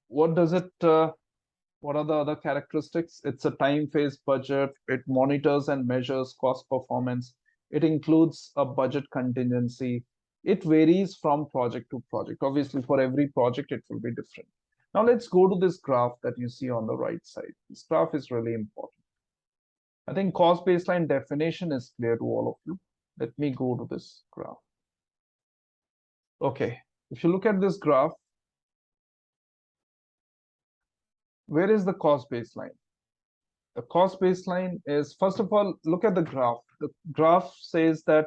what does it, what are the other characteristics? It's a time phase budget. It monitors and measures cost performance. It includes a budget contingency. It varies from project to project. Obviously, for every project, it will be different. Now, let's go to this graph that you see on the right side. This graph is really important. I think cost baseline definition is clear to all of you. Let me go to this graph. Okay, if you look at this graph, where is the cost baseline? The cost baseline is, first of all, look at the graph. The graph says that,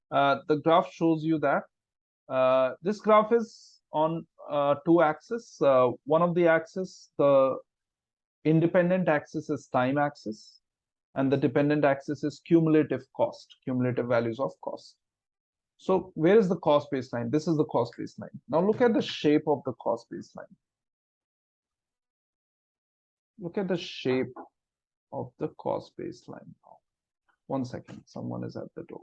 the graph shows you that this graph is on two axes. One of the axes, the independent axis is time axis, and the dependent axis is cumulative cost, cumulative values of cost. So where is the cost baseline? This is the cost baseline. Now look at the shape of the cost baseline. Look at the shape of the cost baseline now. 1 second, someone is at the door.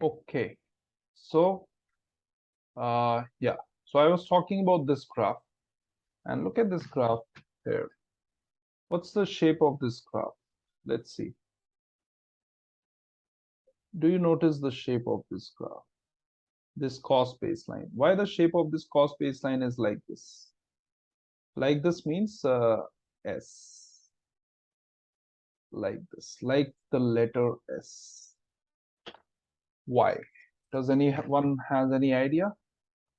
Okay, so yeah, so I was talking about this graph, and look at this graph here. What's the shape of this graph? Let's see. Do you notice the shape of this graph? This cost baseline. Why the shape of this cost baseline is like this? Like this means S. Like this, like the letter S. Why? Does anyone has any idea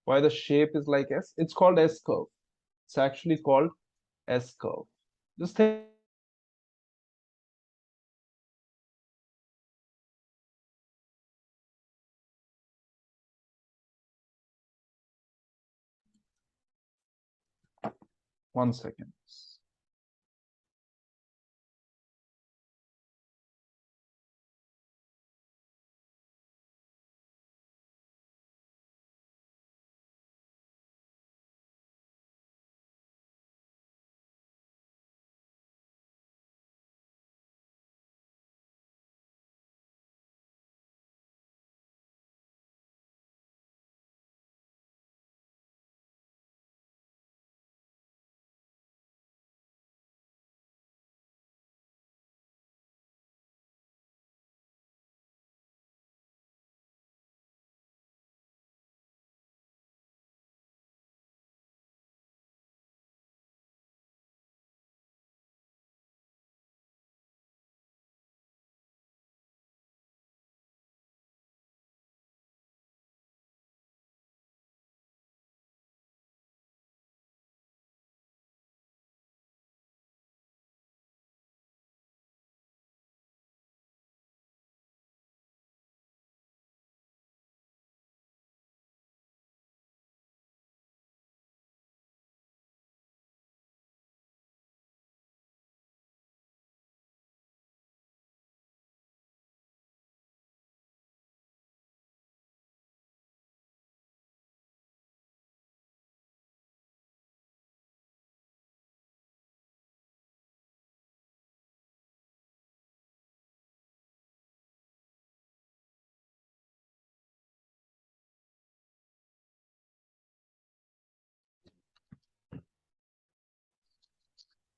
why the shape is like S? It's called S curve. It's actually called S curve. Just think. One second.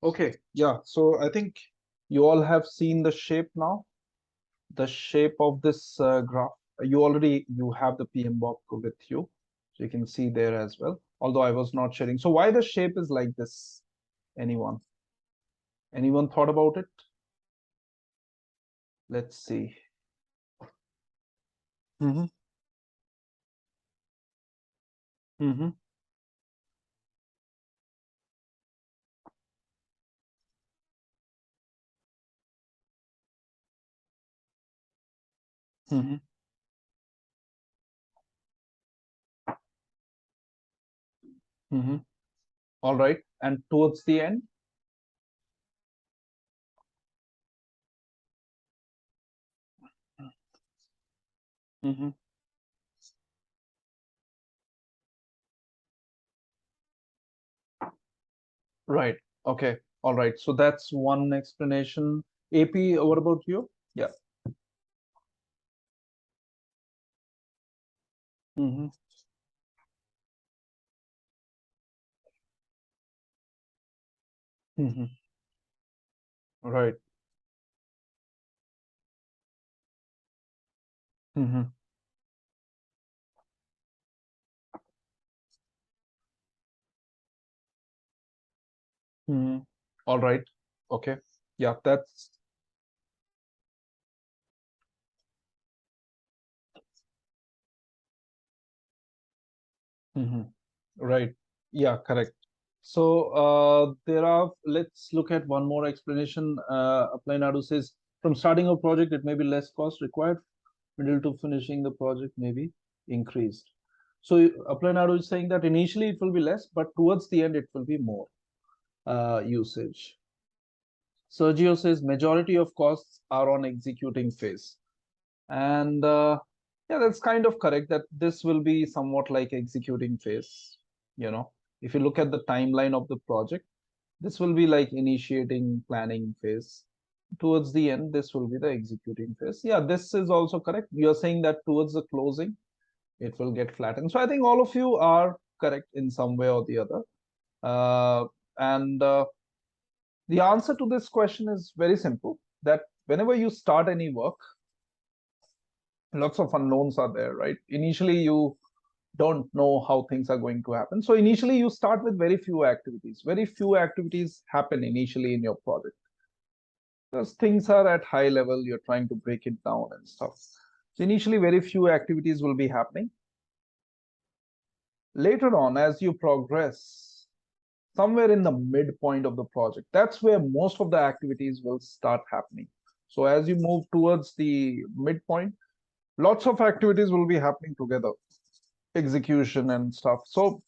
Okay, yeah. So I think you all have seen the shape now. The shape of this graph. You have the PMBOK with you, so you can see there as well. Although I was not sharing. So why the shape is like this? Anyone? Anyone thought about it? Let's see. Mm-hmm. Mm-hmm. Mm-hmm. Mm-hmm. All right. And towards the end. Mm-hmm. Right. Okay. All right. So that's one explanation. AP, what about you? Yeah. Mm-hmm. Mm-hmm. Right. Mm-hmm. Mm-hmm. All right. Okay. Yeah, that's Right. Yeah, correct. So let's look at one more explanation. Apply Nadu says from starting a project, it may be less cost required. Middle to finishing the project may be increased. So Apply Nadu is saying that initially it will be less, but towards the end it will be more usage. Sergio says majority of costs are on executing phase. And yeah, that's kind of correct that this will be somewhat like executing phase. You know, if you look at the timeline of the project, this will be like initiating planning phase. Towards the end, this will be the executing phase. Yeah, this is also correct. You're saying that towards the closing, it will get flattened. So I think all of you are correct in some way or the other. And the answer to this question is very simple, that whenever you start any work, lots of unknowns are there, right? Initially, you don't know how things are going to happen. So initially, you start with very few activities. Very few activities happen initially in your project. Because things are at high level, you're trying to break it down and stuff. So initially, very few activities will be happening. Later on, as you progress, somewhere in the midpoint of the project, that's where most of the activities will start happening. So as you move towards the midpoint, lots of activities will be happening together, execution and stuff. So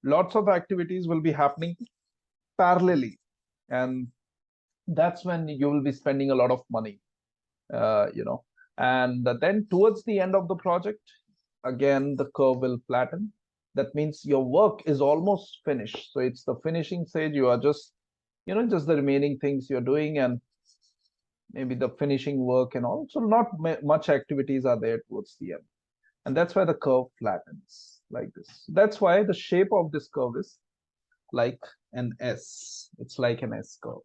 lots of activities will be happening parallelly, and that's when you will be spending a lot of money, you know. And then towards the end of the project, again, the curve will flatten. That means your work is almost finished. So it's the finishing stage. You are just, you know, just the remaining things you're doing, and maybe the finishing work and all. So not much activities are there towards the end. And that's why the curve flattens like this. That's why the shape of this curve is like an S. It's like an S curve.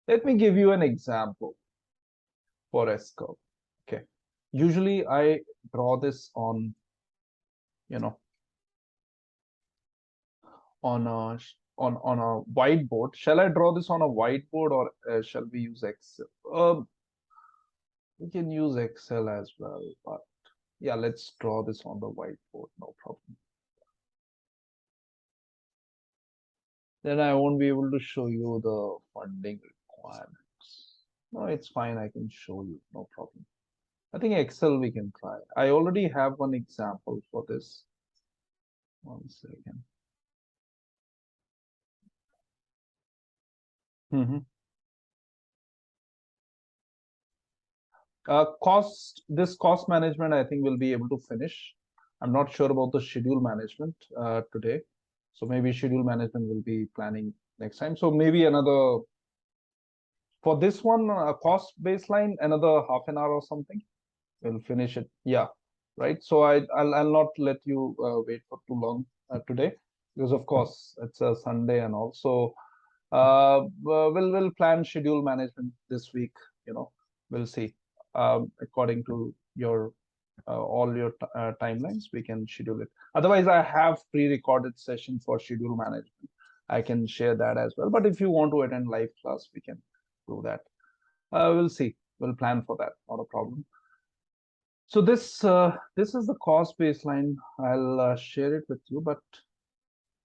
Let me give you an example for S curve. Okay. Usually I draw this on, you know, on a whiteboard. Shall I draw this on a whiteboard, or shall we use Excel? We can use Excel as well, but yeah, let's draw this on the whiteboard, no problem. Then I won't be able to show you the funding requirements. No, it's fine, I can show you, no problem. I think Excel we can try. I already have one example for this. 1 second. This cost management, I think we'll be able to finish. I'm not sure about the schedule management today. So maybe schedule management will be planning next time. So maybe another, for this one, cost baseline, another half an hour or something. We'll finish it. Yeah, right. So I'll not let you wait for too long today, because of course it's a Sunday, and also we'll plan schedule management this week. You know, we'll see according to your all your timelines. We can schedule it. Otherwise, I have pre-recorded session for schedule management. I can share that as well. But if you want to attend live class, we can do that. We'll see. We'll plan for that. Not a problem. So this is the cost baseline. I'll share it with you, but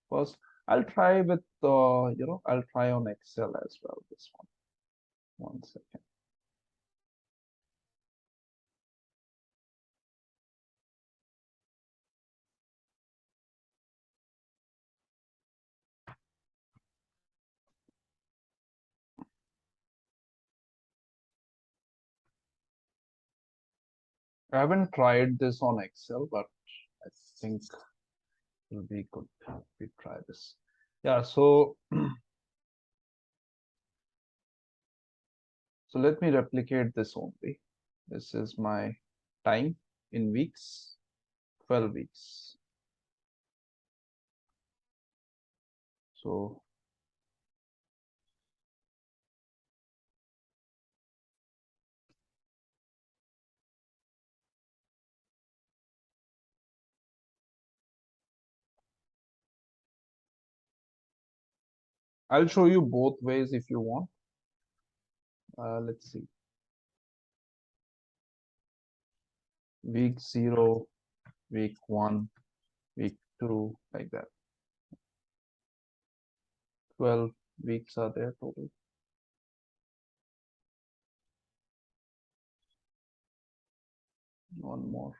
first I'll try with you know, I'll try on Excel as well. This one. 1 second. I haven't tried this on Excel, but I think it'll be good if we try this. Yeah, so so let me replicate this only. This is my time in weeks, 12 weeks. So I'll show you both ways if you want. Let's see. Week 0, week 1, week 2 like that. 12 weeks are there total. One more.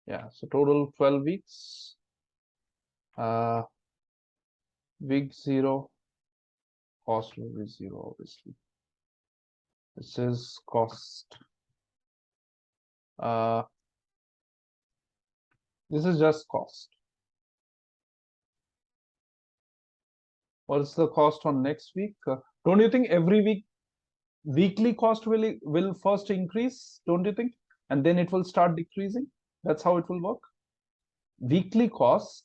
Yeah, so total 12 weeks. Week 0, cost will be 0, obviously. This is cost. This is just cost. What is the cost on next week? Don't you think every week weekly cost will first increase? Don't you think? And then it will start decreasing. That's how it will work. Weekly cost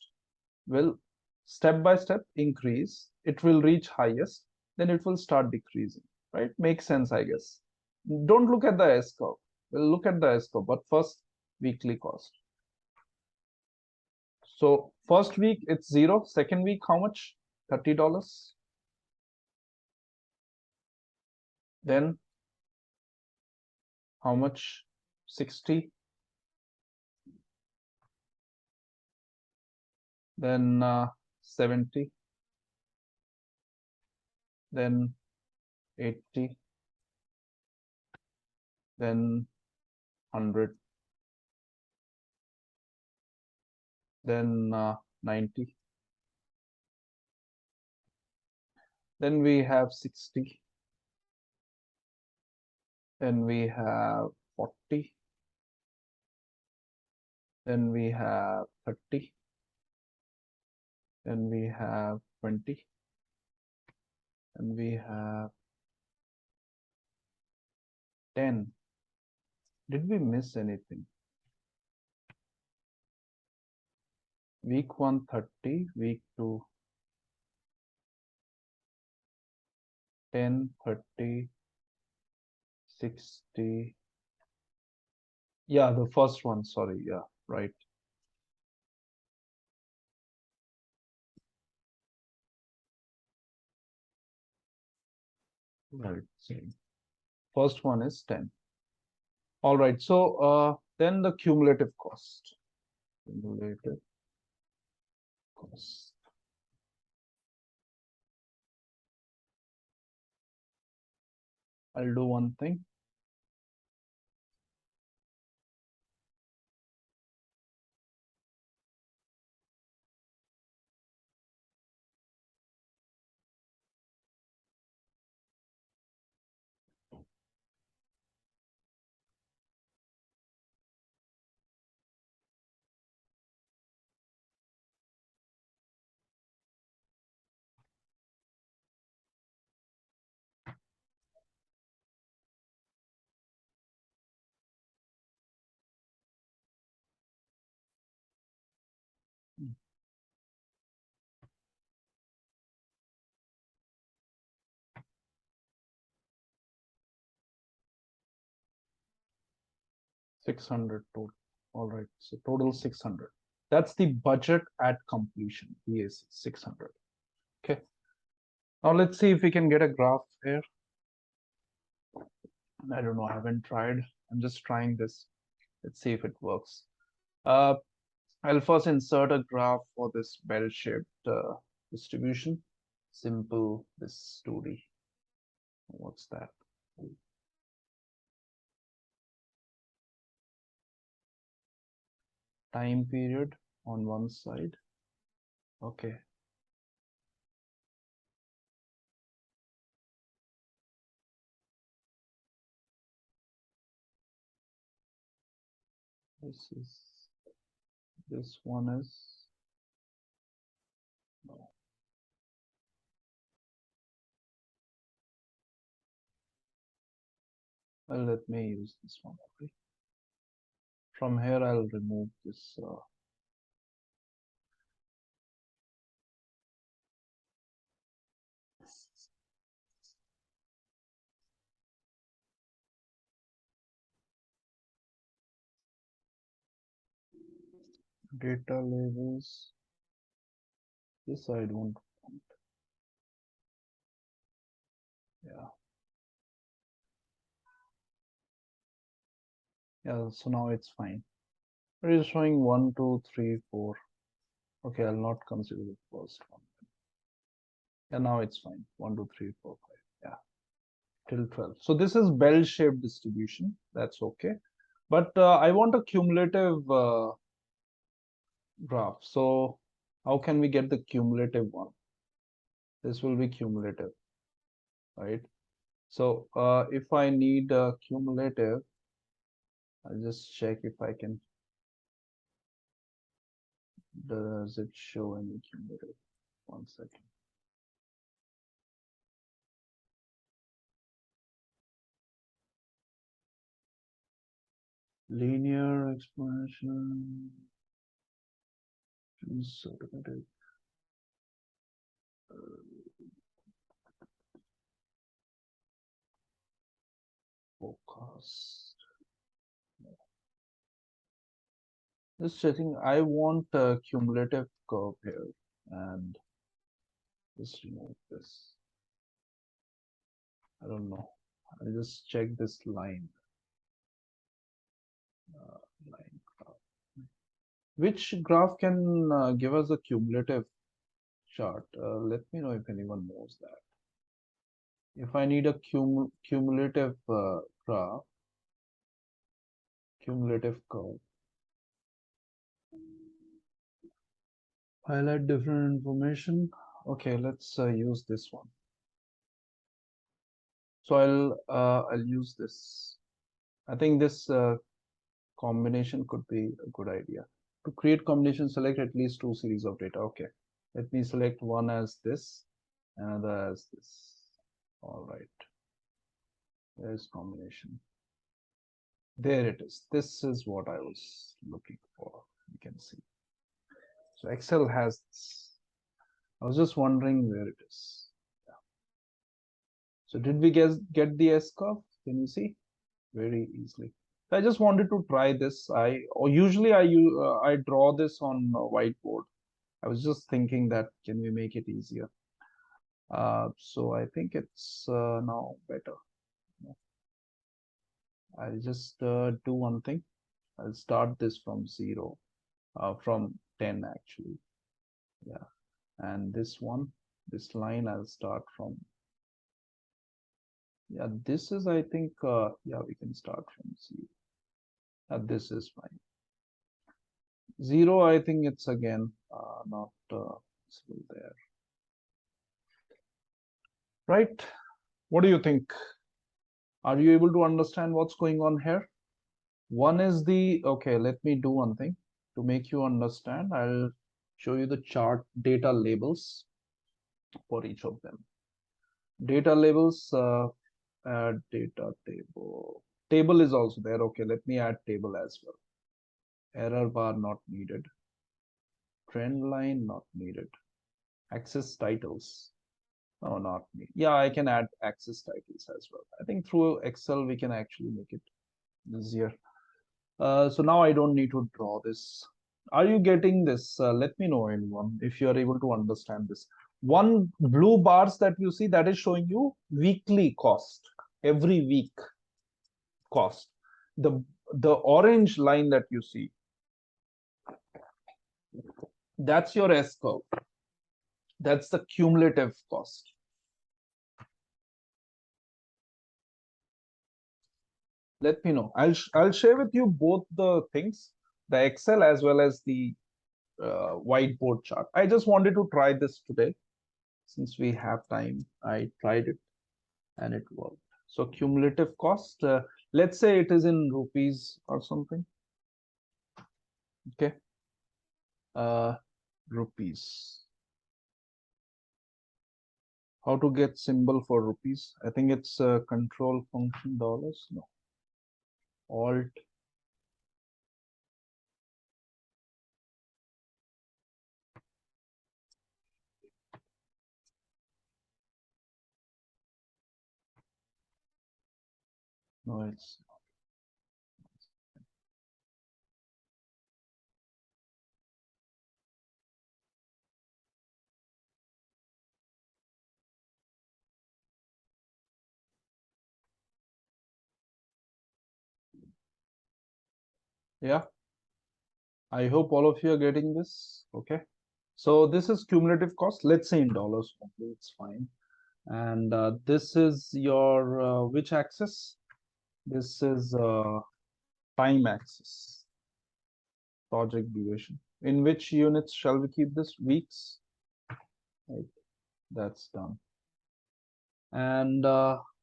will step by step increase. It will reach highest. Then it will start decreasing. Right? Makes sense, I guess. Don't look at the S curve. We'll look at the S curve, but first weekly cost. So first week it's 0. Second week how much? $30. Then how much? 60. Then 70. Then 80. Then 100. Then 90. Then we have 60. Then we have 40. Then we have 30. Then we have 20. And we have 10. Did we miss anything? Week 1, 30. Week 2, 10, 30, 60. Yeah, the first one, sorry. Yeah, right. Right. Same. First one is 10. All right. So then the cumulative cost. Cumulative cost. I'll do one thing. Hmm. 600 total. All right. So total 600. That's the budget at completion. BAC 600. Okay. Now let's see if we can get a graph here. I don't know. I haven't tried. I'm just trying this. Let's see if it works. I'll first insert a graph for this bell-shaped distribution. Simple, this 2D. What's that? Time period on one side. Okay. This one is no. Well, let me use this one. Okay. From here, I'll remove this. Data labels. This I don't want. Yeah. Yeah, so now it's fine. It is showing 1, 2, 3, 4. Okay, I'll not consider the first one. Yeah, now it's fine. 1, 2, 3, 4, 5. Yeah, till 12. So this is bell-shaped distribution. That's okay. But I want a cumulative graph. So how can we get the cumulative one? This will be cumulative, right? So if I need a cumulative, I'll just check if I can. Does it show any cumulative? 1 second. Linear exponential. Forecast. Just checking. I want a cumulative curve here, and just remove this. I don't know. I'll just check this line. Line graph. Which graph can give us a cumulative chart? Let me know if anyone knows that. If I need a cumulative graph, cumulative curve, highlight different information. Okay, let's use this one. So I'll use this. I think this combination could be a good idea. To create combination, select at least 2 series of data. Okay, let me select one as this, another as this. All right, there's combination. There it is. This is what I was looking for. You can see. So Excel has this. I was just wondering where it is. Yeah. So did we get the S curve? Can you see? Very easily. I just wanted to try this. Usually I draw this on a whiteboard. I was just thinking that can we make it easier? So I think it's now better. I'll just do one thing. I'll start this from 0, from 10 actually. Yeah, and this one, this line I'll start from. Yeah, this is I think yeah, we can start from 0. This is fine. 0, I think it's again not visible there. Right? What do you think? Are you able to understand what's going on here? One is okay, let me do one thing to make you understand. I'll show you the chart data labels for each of them. Data labels, add data table. Table is also there. Okay, let me add table as well. Error bar not needed. Trend line not needed. Access titles. No, not me. Yeah, I can add access titles as well. I think through Excel we can actually make it easier. So now I don't need to draw this. Are you getting this? Let me know, anyone, if you are able to understand this. One blue bars that you see, that is showing you weekly cost, every week cost. The orange line that you see, that's your S curve. That's the cumulative cost. Let me know. I'll share with you both the things, the Excel as well as the whiteboard chart. I just wanted to try this today. Since we have time, I tried it and it worked. So cumulative cost, let's say it is in rupees or something. Okay. Rupees. How to get symbol for rupees? I think it's control function dollars. No. Alt. No, it's Yeah, I hope all of you are getting this. Okay. So this is cumulative cost. Let's say in dollars only, it's fine. And this is your which axis? This is time axis, project duration. In which units shall we keep this? Weeks. Right. That's done. And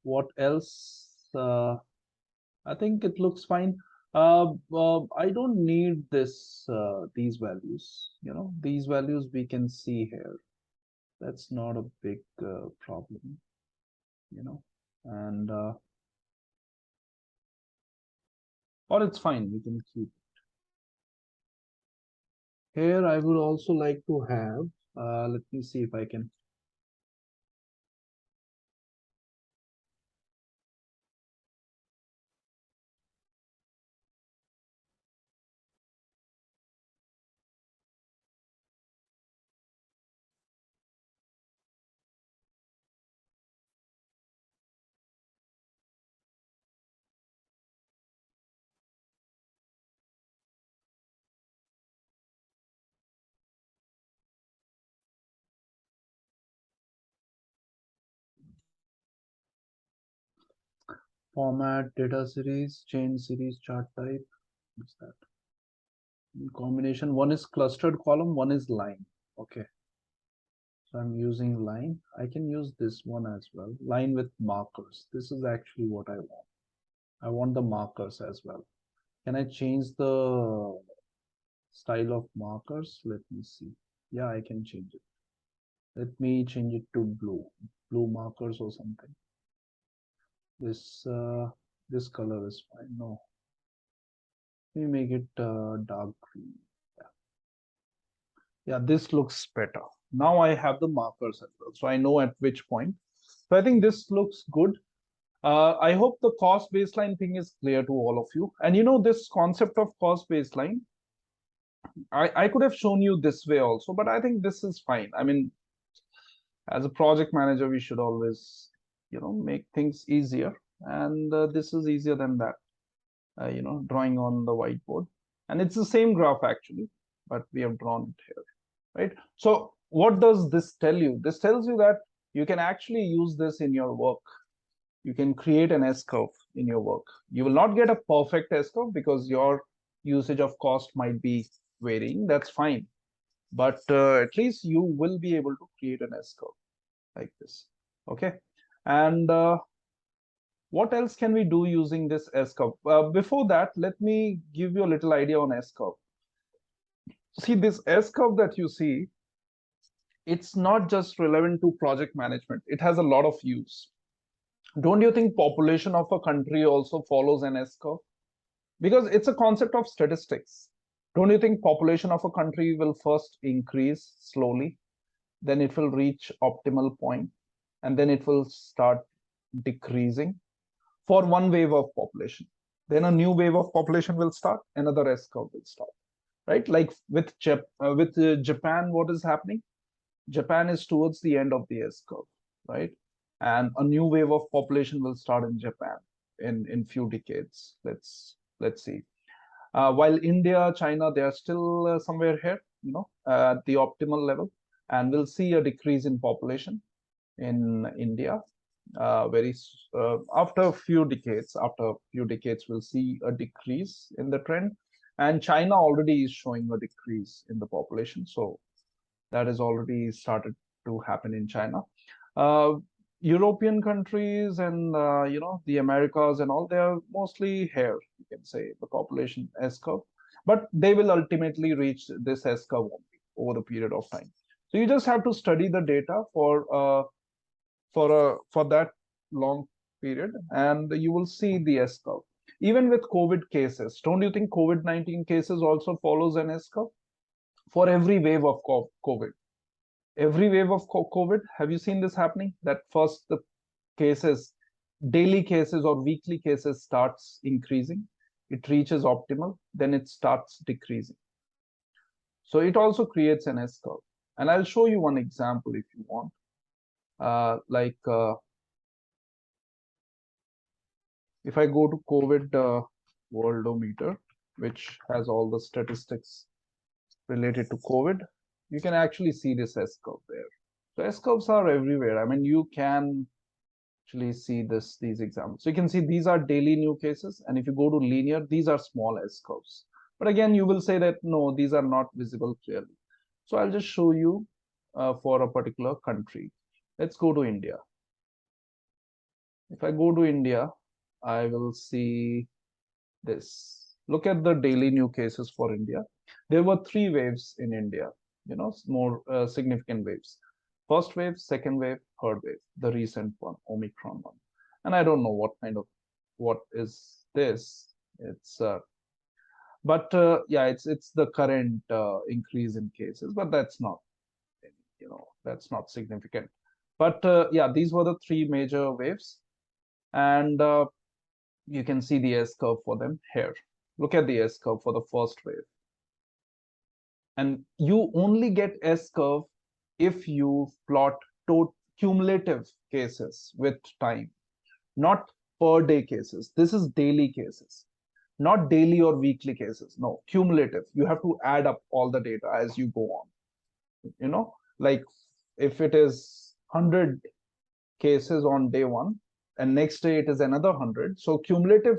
what else? I think it looks fine. I don't need these values. These values we can see here. That's not a big problem, and or it's fine. We can keep here. I would also like to have. Let me see if I can. Format, data series, change series, chart type. What's that? In combination, one is clustered column, one is line. Okay. So I'm using line. I can use this one as well. Line with markers. This is actually what I want. I want the markers as well. Can I change the style of markers? Let me see. Yeah, I can change it. Let me change it to blue markers or something. This color is fine. No, let me make it dark green. Yeah, this looks better. Now I have the markers as well, so I know at which point. So I think this looks good. I hope the cost baseline thing is clear to all of you. And this concept of cost baseline, I could have shown you this way also, but I think this is fine. I mean, as a project manager, we should always, make things easier. And this is easier than that, drawing on the whiteboard. And it's the same graph actually, but we have drawn it here, right? So what does this tell you? This tells you that you can actually use this in your work. You can create an S-curve in your work. You will not get a perfect S-curve because your usage of cost might be varying. That's fine. But at least you will be able to create an S-curve like this. Okay. And what else can we do using this S-curve? Before that, let me give you a little idea on S-curve. See, this S-curve that you see, it's not just relevant to project management. It has a lot of use. Don't you think population of a country also follows an S-curve? Because it's a concept of statistics. Don't you think population of a country will first increase slowly, then it will reach optimal point, and then it will start decreasing for one wave of population. Then a new wave of population will start, another S-curve will start, right? Like with Japan, what is happening? Japan is towards the end of the S-curve, right? And a new wave of population will start in Japan in few decades. Let's see. While India, China, they are still somewhere here, at the optimal level, and we'll see a decrease in population in India. After a few decades, we'll see a decrease in the trend, and China already is showing a decrease in the population. So that has already started to happen in China. European countries and the Americas and all, they are mostly here, you can say, the population S-curve, but they will ultimately reach this S-curve over the period of time. So you just have to study the data for that long period, and you will see the S-curve. Even with COVID cases, don't you think COVID-19 cases also follows an S-curve? For every wave of COVID, have you seen this happening? That first the cases, daily cases or weekly cases starts increasing, it reaches optimal, then it starts decreasing. So it also creates an S-curve. And I'll show you one example if you want. If I go to COVID worldometer, which has all the statistics related to COVID, you can actually see this S curve there. So S curves are everywhere. I mean, you can actually see these examples. So you can see these are daily new cases, and if you go to linear, these are small S curves. But again, you will say that no, these are not visible clearly. So I'll just show you for a particular country. Let's go to India. If I go to India, I will see this. Look at the daily new cases for India. There were 3 waves in India, more significant waves. First wave, second wave, third wave, the recent one, Omicron one. And I don't know what is this. Yeah, it's the current increase in cases, but that's not, that's not significant. But yeah, these were the 3 major waves, and you can see the S curve for them here. Look at the S curve for the first wave. And you only get S curve if you plot cumulative cases with time, not per day cases. This is daily cases, not daily or weekly cases. No, cumulative. You have to add up all the data as you go on. Like if it is 100 cases on day 1, and next day it is another 100. So cumulative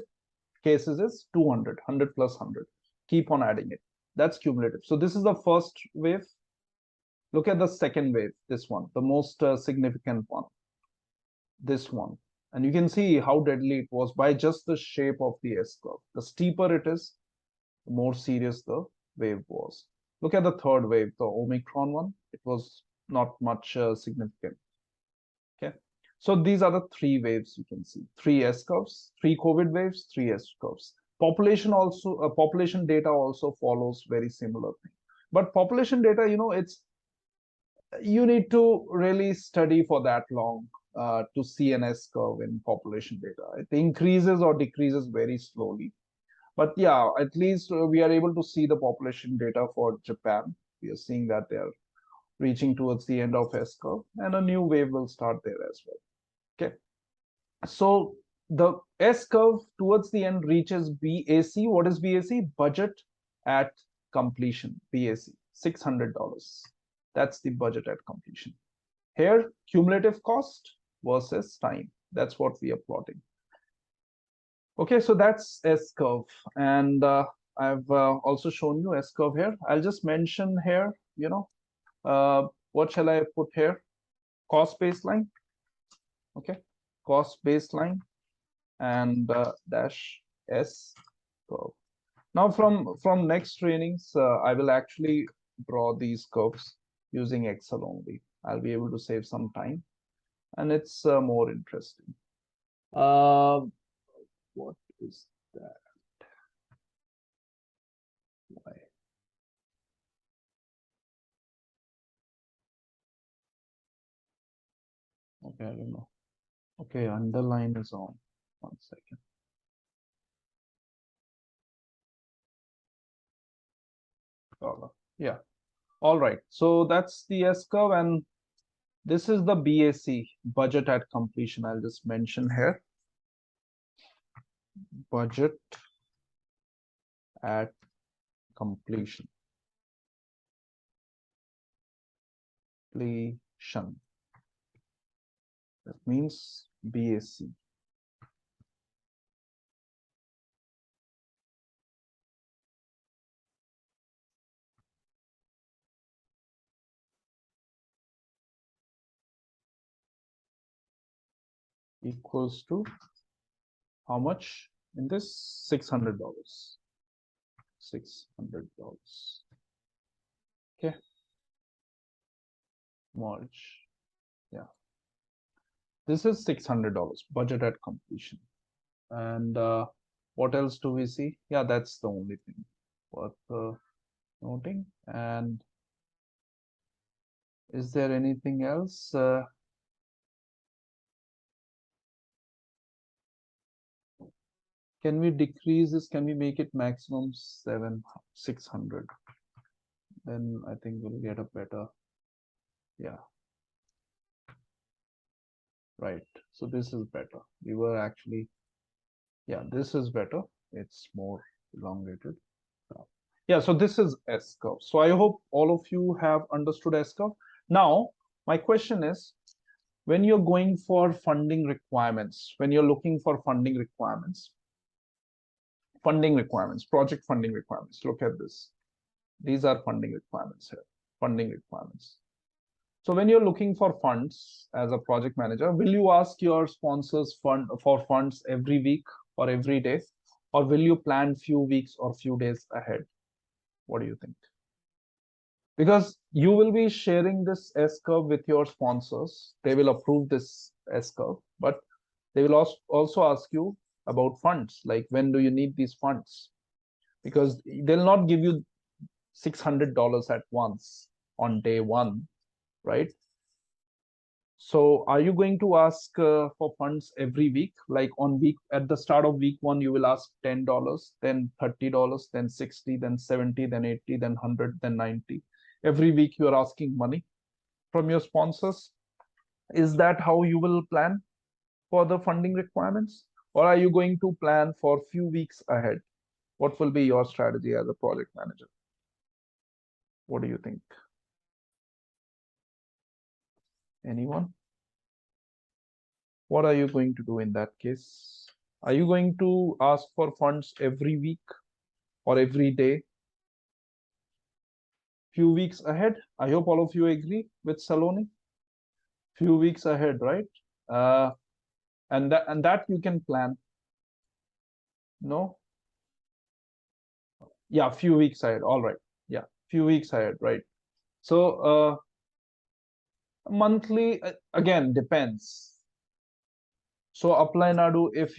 cases is 200, 100 plus 100. Keep on adding it. That's cumulative. So this is the first wave. Look at the second wave, this one, the most significant one, this one. And you can see how deadly it was by just the shape of the S curve. The steeper it is, the more serious the wave was. Look at the third wave, the Omicron one. It was not much significant. Okay. So these are the 3 waves you can see. 3 S curves, 3 COVID waves, 3 S curves. Population data also follows very similar thing. But population data, you need to really study for that long to see an S curve in population data. It increases or decreases very slowly. But yeah, at least we are able to see the population data for Japan. We are seeing that they are reaching towards the end of S curve, and a new wave will start there as well. Okay. So the S curve towards the end reaches BAC. What is BAC? Budget at completion. BAC, $600. That's the budget at completion. Here, cumulative cost versus time. That's what we are plotting. Okay, so that's S curve. And I've also shown you S curve here. I'll just mention here, what shall I put here? Cost baseline. Okay, cost baseline and dash S curve. Now from next trainings, I will actually draw these curves using Excel only. I'll be able to save some time, and it's more interesting. What is that? Why? Okay, I don't know. Okay, underline is on. 1 second. Yeah. All right. So that's the S curve, and this is the BAC, budget at completion. I'll just mention here. Budget at completion. Completion. That means BAC. Equals to how much in this? $600. $600. Okay. Merge. Yeah. This is $600 budget at completion. And what else do we see? Yeah, that's the only thing worth noting. And is there anything else? Can we decrease this? Can we make it maximum 600? Then I think we'll get a better, yeah. Right. So this is better. We were actually, yeah, this is better. It's more elongated. Yeah, so this is S curve. So I hope all of you have understood S curve. Now, my question is, when you're going for funding requirements, when you're looking for funding requirements, project funding requirements, look at this. These are funding requirements here, funding requirements. So when you're looking for funds as a project manager, will you ask your sponsors for funds every week or every day? Or will you plan few weeks or few days ahead? What do you think? Because you will be sharing this S curve with your sponsors. They will approve this S curve, but they will also ask you about funds, like when do you need these funds? Because they'll not give you $600 at once on day one, right? So are you going to ask for funds every week? Like at the start of week one, you will ask $10, then $30, then 60, then 70, then 80, then 100, then 90. Every week you are asking money from your sponsors. Is that how you will plan for the funding requirements? Or are you going to plan for few weeks ahead? What will be your strategy as a project manager? What do you think? Anyone? What are you going to do in that case? Are you going to ask for funds every week or every day? Few weeks ahead? I hope all of you agree with Saloni. Few weeks ahead, right? And that you can plan. No? Yeah, few weeks ahead. All right. Yeah, few weeks ahead, right? So monthly again depends. So apply Nadu if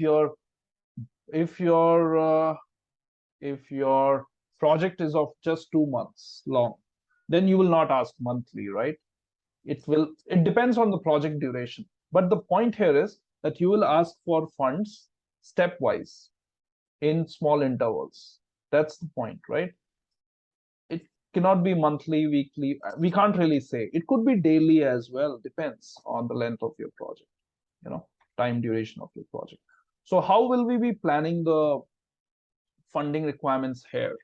your project is of just 2 months long, then you will not ask monthly, right? It depends on the project duration. But the point here is that you will ask for funds stepwise in small intervals. That's the point, right? It cannot be monthly, weekly. We can't really say. It could be daily as well, depends on the length of your project, time duration of your project. So how will we be planning the funding requirements here?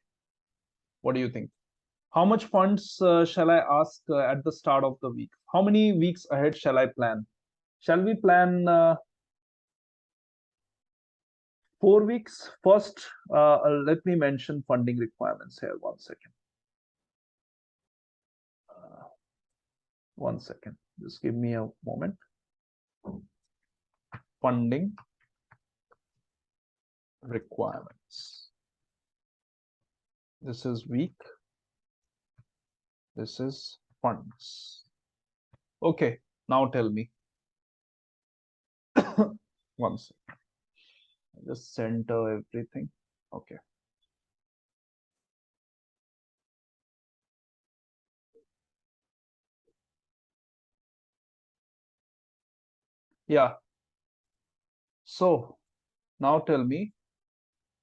What do you think? How much funds shall I ask at the start of the week? How many weeks ahead shall I plan? Shall we plan 4 weeks? First, let me mention funding requirements here. 1 second. 1 second. Just give me a moment. Funding requirements. This is week. This is funds. Okay, now tell me. 1 second. Just center everything. Okay. Yeah. So now tell me,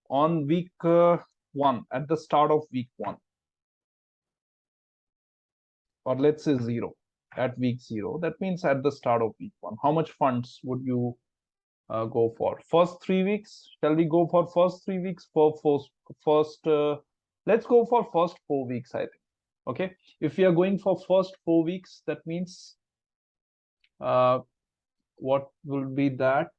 on week 1, at the start of week 1, or let's say 0, at week 0, that means at the start of week 1, how much funds would you go for? First 3 weeks? Shall we go for first 3 weeks? Let's go for first 4 weeks, I think. Okay. If we are going for first 4 weeks, that means what will be that?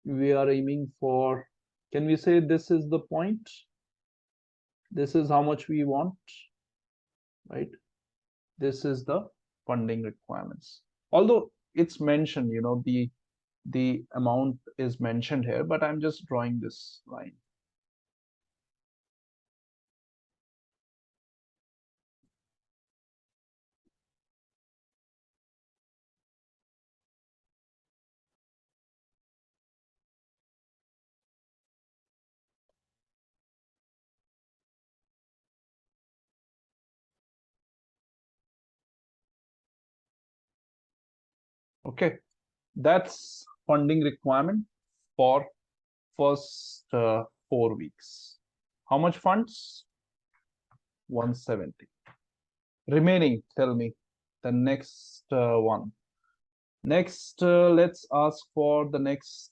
We are aiming for, can we say this is the point? This is how much we want, right? This is the funding requirements. Although it's mentioned, the amount is mentioned here, but I'm just drawing this line. Okay, that's funding requirement for first 4 weeks. How much funds? 170. Remaining, tell me the next one. Next, let's ask for the next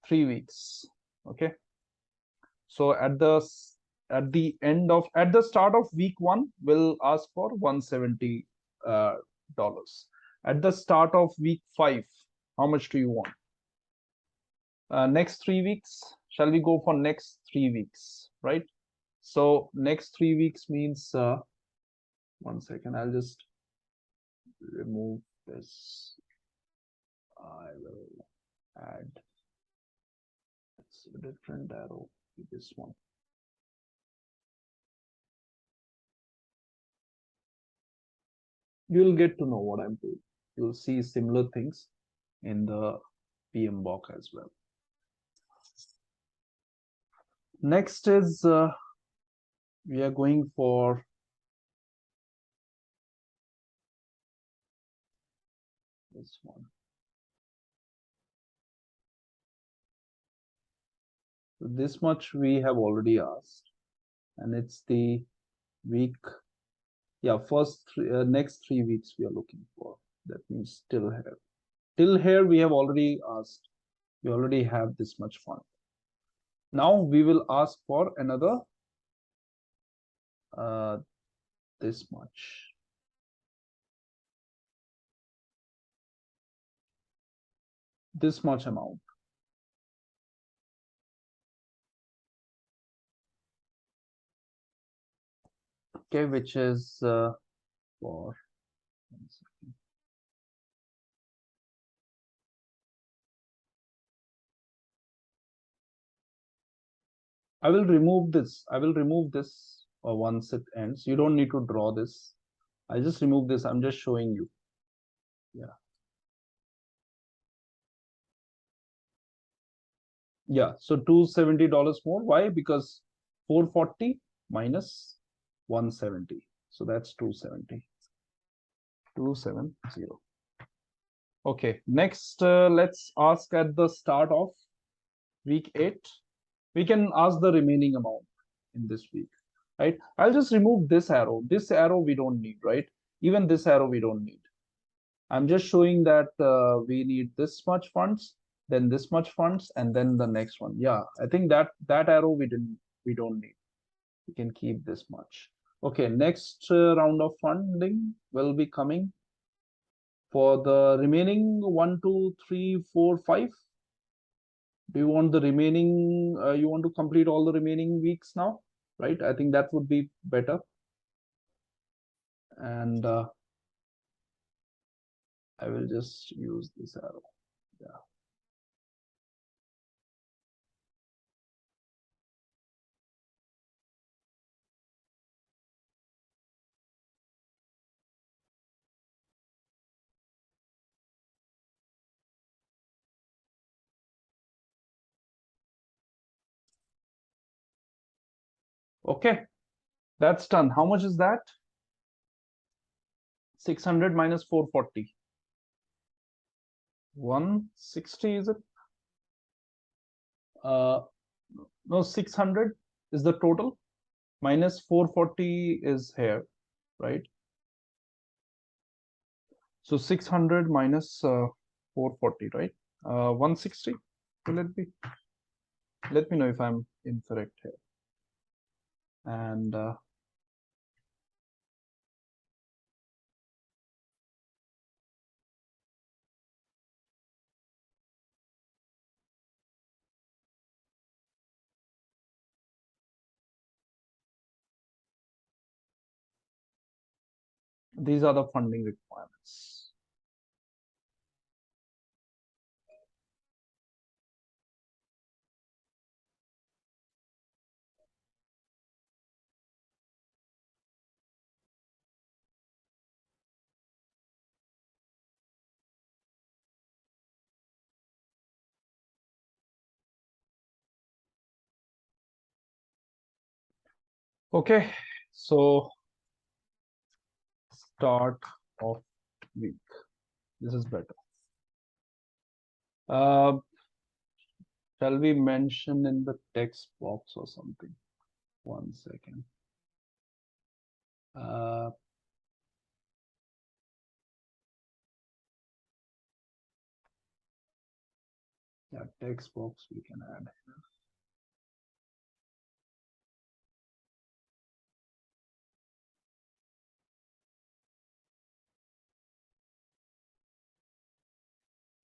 3 weeks. Okay. So at the start of week 1, we'll ask for $170. At the start of week 5, how much do you want? Next 3 weeks, shall we go for next 3 weeks, right? So next 3 weeks means 1 second, I'll just remove this. I will add a different arrow to this one. You'll get to know what I'm doing. You'll see similar things in the PMBOK as well. Next is we are going for this one. So this much we have already asked, and it's the week. Yeah, next 3 weeks we are looking for. That means till here. Till here we have already asked. We already have this much fund. Now we will ask for another this much. This much amount. Okay, which is for 1 second. I will remove this. I will remove this once it ends. You don't need to draw this. I'll just remove this. I'm just showing you. Yeah. Yeah. So $270 more. Why? Because 440 minus 170. So that's 270. 270. Okay. Next, let's ask at the start of week 8. We can ask the remaining amount in this week, right? I'll just remove this arrow. This arrow we don't need, right? Even this arrow we don't need. I'm just showing that we need this much funds, then this much funds, and then the next one. Yeah, I think that arrow we don't need. We can keep this much. Okay, next round of funding will be coming for the remaining 1, 2, 3, 4, 5. Do you want the remaining, you want to complete all the remaining weeks now, right? I think that would be better. And I will just use this arrow. Yeah. Okay, that's done. How much is that? 600 minus 440. 160, is it? No, 600 is the total. Minus 440 is here, right? So 600 minus 440, right? 160. Will it be? Let me know if I'm incorrect here. And these are the funding requirements. Okay, so start of week. This is better. Shall we mention in the text box or something? 1 second. Yeah, text box we can add.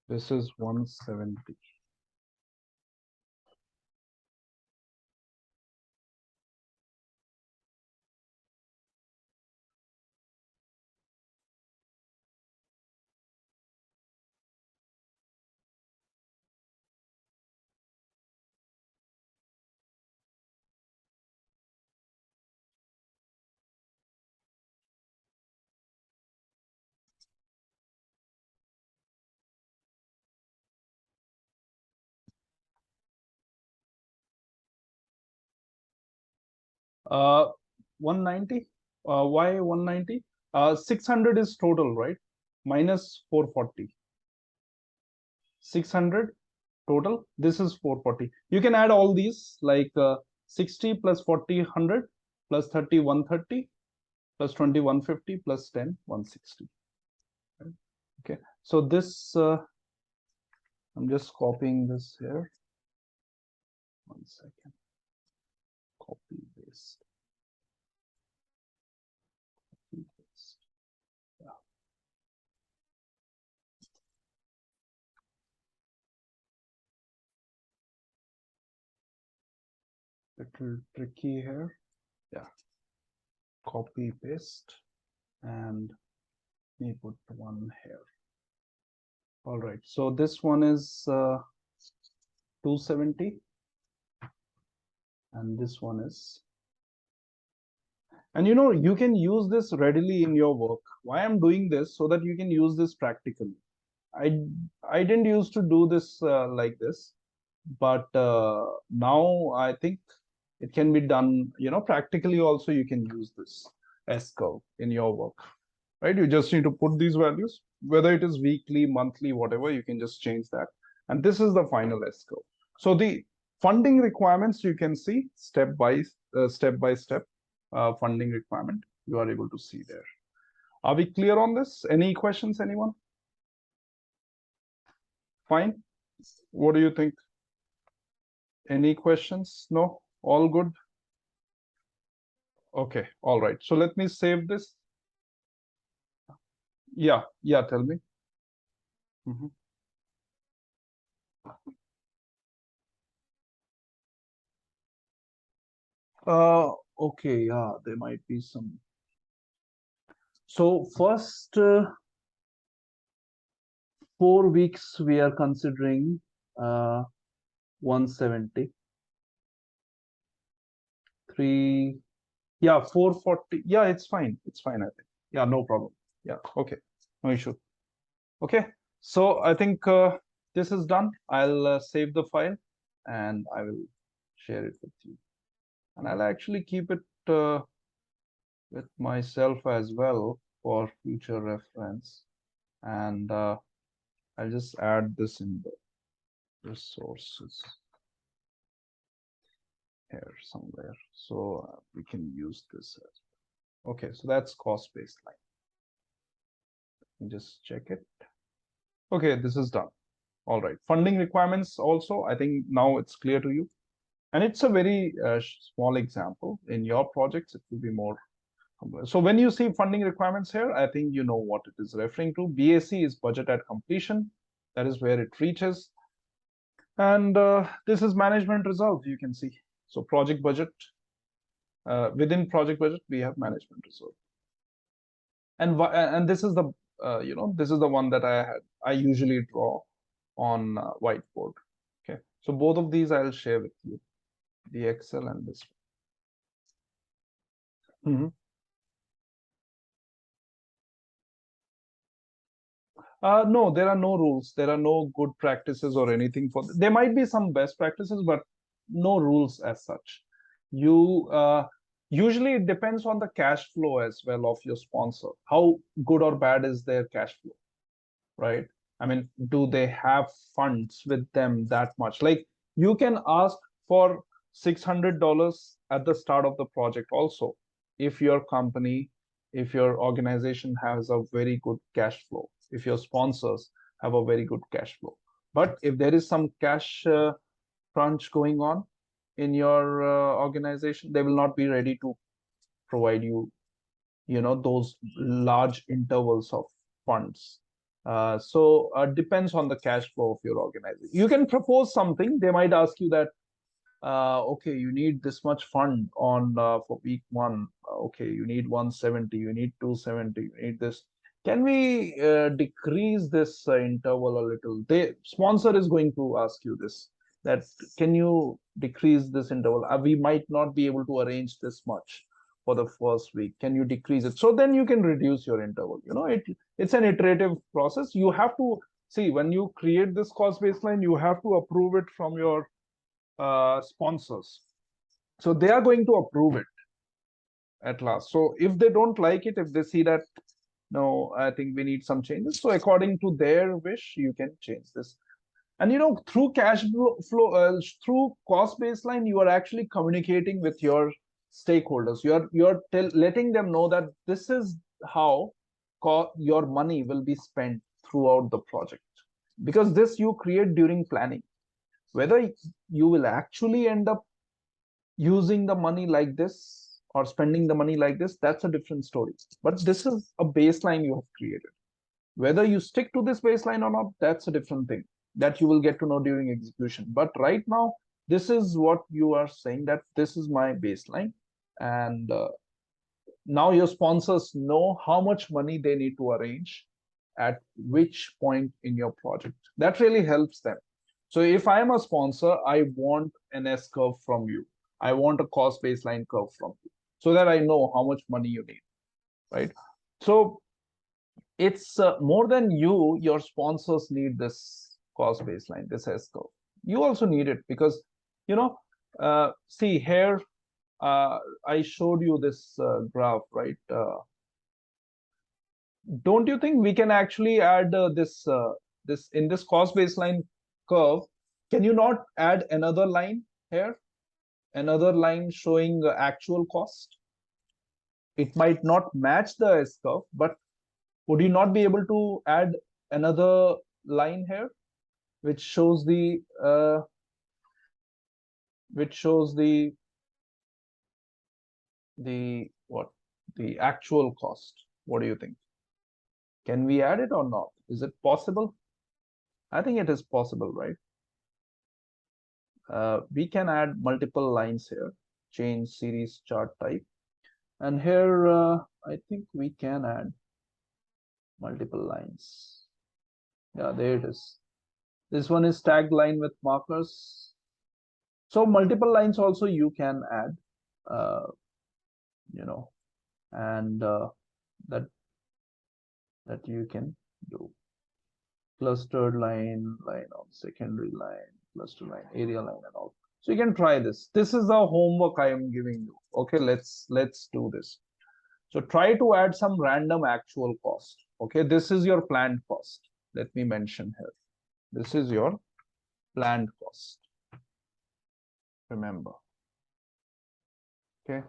This is 170. Uh, 190. Why 190? 600 is total, right? Minus 440. 600 total. This is 440. You can add all these like 60 plus 40, 100 plus 30, 130 plus 20, 150 plus 10, 160. Right? Okay. So this, I'm just copying this here. 1 second. Copy paste. Copy paste. Yeah. Little tricky here. Yeah. Copy paste and we put one here. All right. So this one is 270 and this one is, and you can use this readily in your work. Why I'm doing this? So that you can use this practically. I didn't used to do this like this, but now I think it can be done, practically also you can use this S curve in your work, right? You just need to put these values, whether it is weekly, monthly, whatever, you can just change that. And this is the final S curve. So the funding requirements, you can see step by step funding requirement, you are able to see there. Are we clear on this? Any questions, anyone? Fine. What do you think? Any questions? No? All good? Okay, all right. So let me save this. Yeah, tell me. Mhm. Okay, yeah, there might be some. So first 4 weeks we are considering 170. 3, yeah, 440. Yeah, it's fine. It's fine, I think. Yeah, no problem. Yeah, okay, no issue. Okay, so I think this is done. I'll save the file and I will share it with you. And I'll actually keep it with myself as well for future reference. And I'll just add this in the resources here somewhere. So we can use this as well. Okay, so that's cost baseline. Just check it. Okay, this is done. All right. Funding requirements also, I think now it's clear to you. And it's a very small example. In your projects, it will be more. So when you see funding requirements here, I think you know what it is referring to. BAC is budget at completion. That is where it reaches. And this is management reserve, you can see. So project budget, within project budget, we have management reserve. And this is the, this is the one that I usually draw on whiteboard. Okay, so both of these I'll share with you, the Excel and this one. Mhm. No, there are no rules. There are no good practices or anything for. There might be some best practices, but no rules as such. You usually it depends on the cash flow as well of your sponsor. How good or bad is their cash flow, right? I mean, do they have funds with them that much? Like you can ask for $600 at the start of the project also, if your company, if your organization has a very good cash flow, if your sponsors have a very good cash flow. But if there is some cash crunch going on in your organization, they will not be ready to provide you, those large intervals of funds. So depends on the cash flow of your organization. You can propose something. They might ask you that, okay, you need this much fund on for week one. Okay, you need 170, you need 270, you need this. Can we decrease this interval a little? The sponsor is going to ask you this, that can you decrease this interval? We might not be able to arrange this much for the first week. Can you decrease it? So then you can reduce your interval. It's an iterative process. You have to see, when you create this cost baseline, you have to approve it from your sponsors. So they are going to approve it at last. So if they don't like it, if they see that, no, I think we need some changes, so according to their wish, you can change this. And through cash flow, through cost baseline, you are actually communicating with your stakeholders. You're letting them know that this is how your money will be spent throughout the project, because this you create during planning. Whether you will actually end up using the money like this or spending the money like this, that's a different story. But this is a baseline you have created. Whether you stick to this baseline or not, that's a different thing that you will get to know during execution. But right now, this is what you are saying, that this is my baseline. And now your sponsors know how much money they need to arrange at which point in your project. That really helps them. So if I'm a sponsor, I want an S curve from you. I want a cost baseline curve from you, so that I know how much money you need, right? So it's more than you, your sponsors need this cost baseline, this S curve. You also need it, because, see here, I showed you this graph, right? Don't you think we can actually add this in this cost baseline curve? Can you not add another line here? Another line showing actual cost? It might not match the S curve, but would you not be able to add another line here, which shows the what, the actual cost? What do you think? Can we add it or not? Is it possible? I think it is possible, right? We can add multiple lines here, change series chart type. And here, I think we can add multiple lines. Yeah, there it is. This one is tagged line with markers. So multiple lines also you can add, and that you can do. Clustered line on secondary line, cluster line, area line, and all. So you can try this. This is the homework I am giving you. Okay, let's do this. So try to add some random actual cost. Okay, this is your planned cost. Let me mention here. This is your planned cost. Remember. Okay.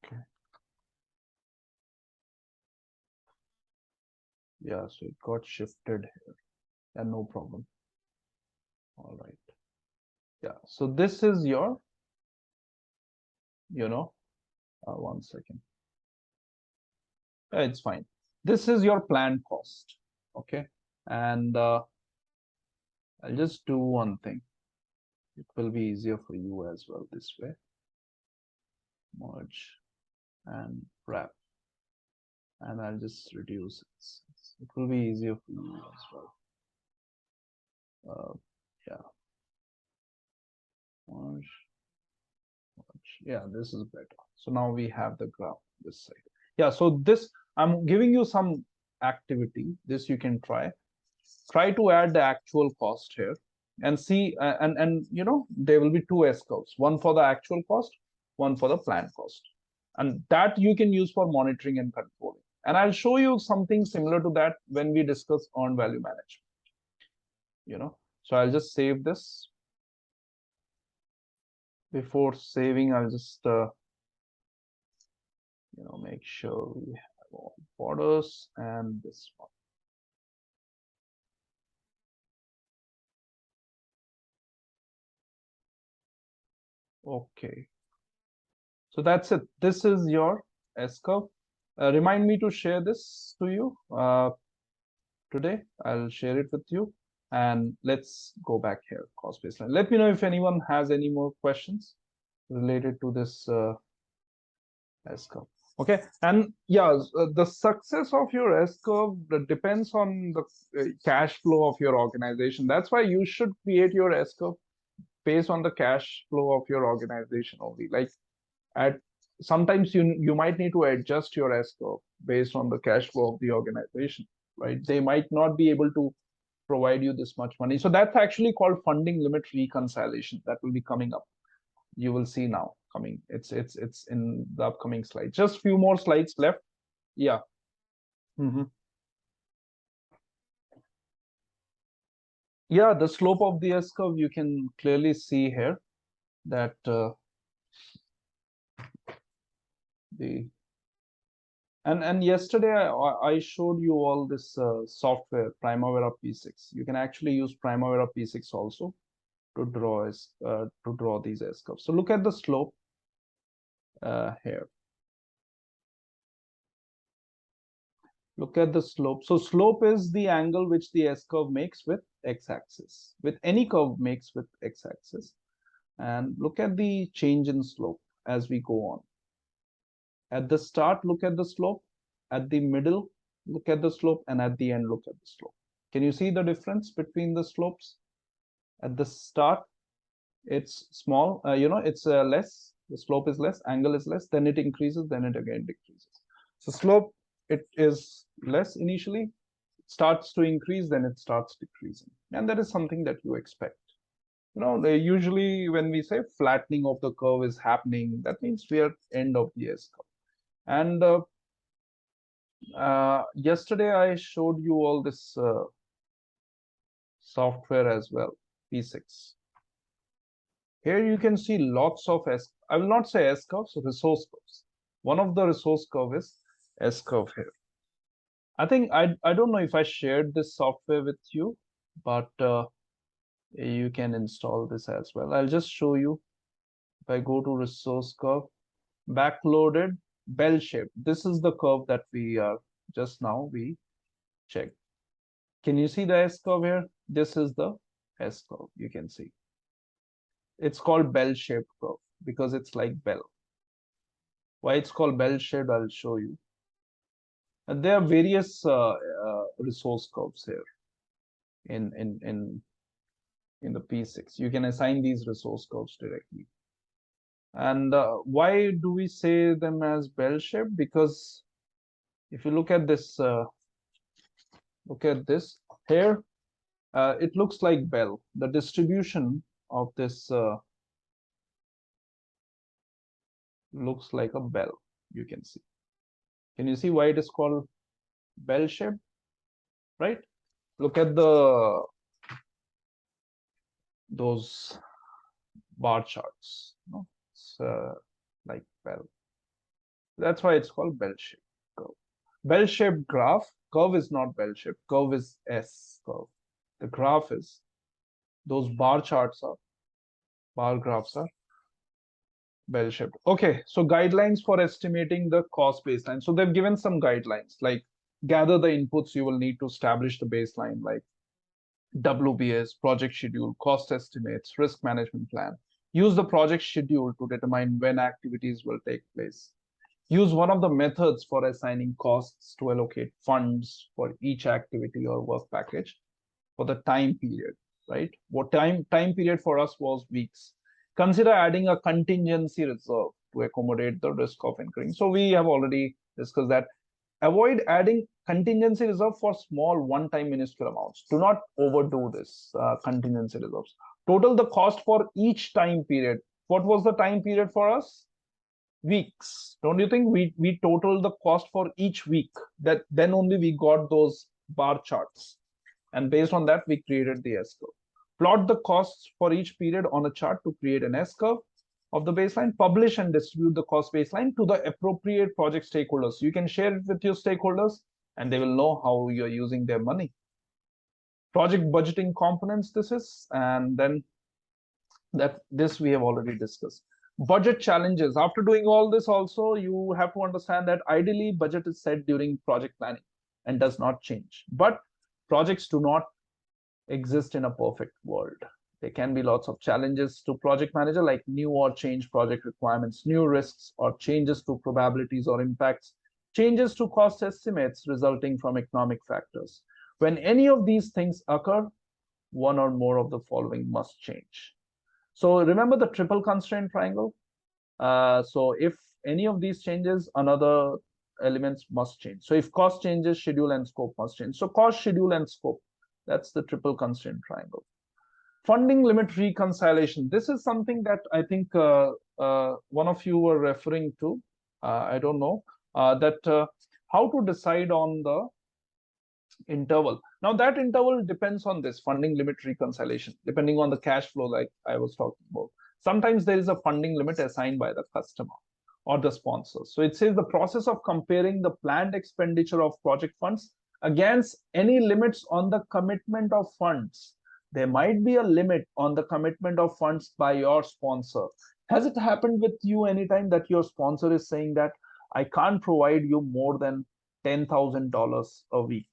Okay. Yeah, so it got shifted here. Yeah, no problem. All right. Yeah, so this is your, one second. It's fine. This is your planned cost. Okay. And I'll just do one thing. It will be easier for you as well this way. Merge and wrap. And I'll just reduce it. It will be easier for you as well. Yeah. Merge. Yeah, this is better. So now we have the graph this side. Yeah, so this, I'm giving you some activity. This you can try. Try to add the actual cost here and see, and there will be two S curves, one for the actual cost, one for the planned cost. And that you can use for monitoring and controlling. And I'll show you something similar to that when we discuss earned value management. So I'll just save this. Before saving, I'll just make sure we have all borders and this one. Okay, so that's it. This is your S curve. Remind me to share this to you today. I'll share it with you. And let's go back here, cost baseline. Let me know if anyone has any more questions related to this S curve. Okay, and yeah, the success of your S curve depends on the cash flow of your organization. That's why you should create your S curve based on the cash flow of your organization only. Like at sometimes you might need to adjust your S curve based on the cash flow of the organization, right? They might not be able to provide you this much money. So that's actually called funding limit reconciliation. That will be coming up. You will see now coming. It's in the upcoming slides. Just few more slides left. Yeah. Yeah, the slope of the S curve you can clearly see here that the and yesterday I showed you all this software Primavera P6. You can actually use Primavera P6 also to draw these S curves. So look at the slope here. Look at the slope. So slope is the angle which the S curve makes with x-axis, with any curve makes with x-axis. And look at the change in slope as we go on. At the start, look at the slope. At the middle, look at the slope. And at the end, look at the slope. Can you see the difference between the slopes? At the start, it's small, it's less. The slope is less, angle is less, then it increases, then it again decreases. So slope, it is less initially, starts to increase, then it starts decreasing. And that is something that you expect. They usually when we say flattening of the curve is happening, that means we are at end of the S curve. And yesterday I showed you all this software as well, P6. Here you can see lots of I will not say S curves, resource curves. One of the resource curve is S curve here. I think I don't know if I shared this software with you, but you can install this as well. I'll just show you. If I go to resource curve, backloaded bell shape. This is the curve that we are just now we checked. Can you see the S curve here? This is the S curve. You can see. It's called bell-shaped curve because it's like bell. Why it's called bell-shaped, I'll show you. And there are various resource curves here in the P6. You can assign these resource curves directly. And why do we say them as bell-shaped? Because if you look at this here, it looks like bell. The distribution of this looks like a bell, you can see. Can you see why it is called bell shape? Right? Look at those bar charts. It's like bell. That's why it's called bell shape curve. Bell shaped graph. Curve is not bell shaped. Curve is S curve. The graph is those bar charts are bar graphs are bell shaped. Okay, so guidelines for estimating the cost baseline. So they've given some guidelines like gather the inputs you will need to establish the baseline, like WBS, project schedule, cost estimates, risk management plan. Use the project schedule to determine when activities will take place. Use one of the methods for assigning costs to allocate funds for each activity or work package for the time period, right? What time period for us was weeks. Consider adding a contingency reserve to accommodate the risk of incurring. So we have already discussed that. Avoid adding contingency reserve for small one-time minuscule amounts. Do not overdo this contingency reserves. Total the cost for each time period. What was the time period for us? Weeks. Don't you think we totaled the cost for each week? That then only we got those bar charts. And based on that, we created the S curve. Plot the costs for each period on a chart to create an S curve. of the baseline, publish and distribute the cost baseline to the appropriate project stakeholders. You can share it with your stakeholders and they will know how you're using their money. Project budgeting components, this is, and then this we have already discussed. Budget challenges. After doing all this also, you have to understand that ideally budget is set during project planning and does not change. But projects do not exist in a perfect world. There can be lots of challenges to project manager, like new or change project requirements, new risks or changes to probabilities or impacts, changes to cost estimates resulting from economic factors. When any of these things occur, one or more of the following must change. So remember the triple constraint triangle. So if any of these changes, another elements must change. So if cost changes, schedule and scope must change. So cost, schedule, and scope. That's the triple constraint triangle. Funding limit reconciliation. This is something that I think one of you were referring to. I don't know that how to decide on the interval. Now that interval depends on this funding limit reconciliation, depending on the cash flow, like I was talking about. Sometimes there is a funding limit assigned by the customer or the sponsor. So it says the process of comparing the planned expenditure of project funds against any limits on the commitment of funds. There might be a limit on the commitment of funds by your sponsor. Has it happened with you anytime that your sponsor is saying that I can't provide you more than $10,000 a week?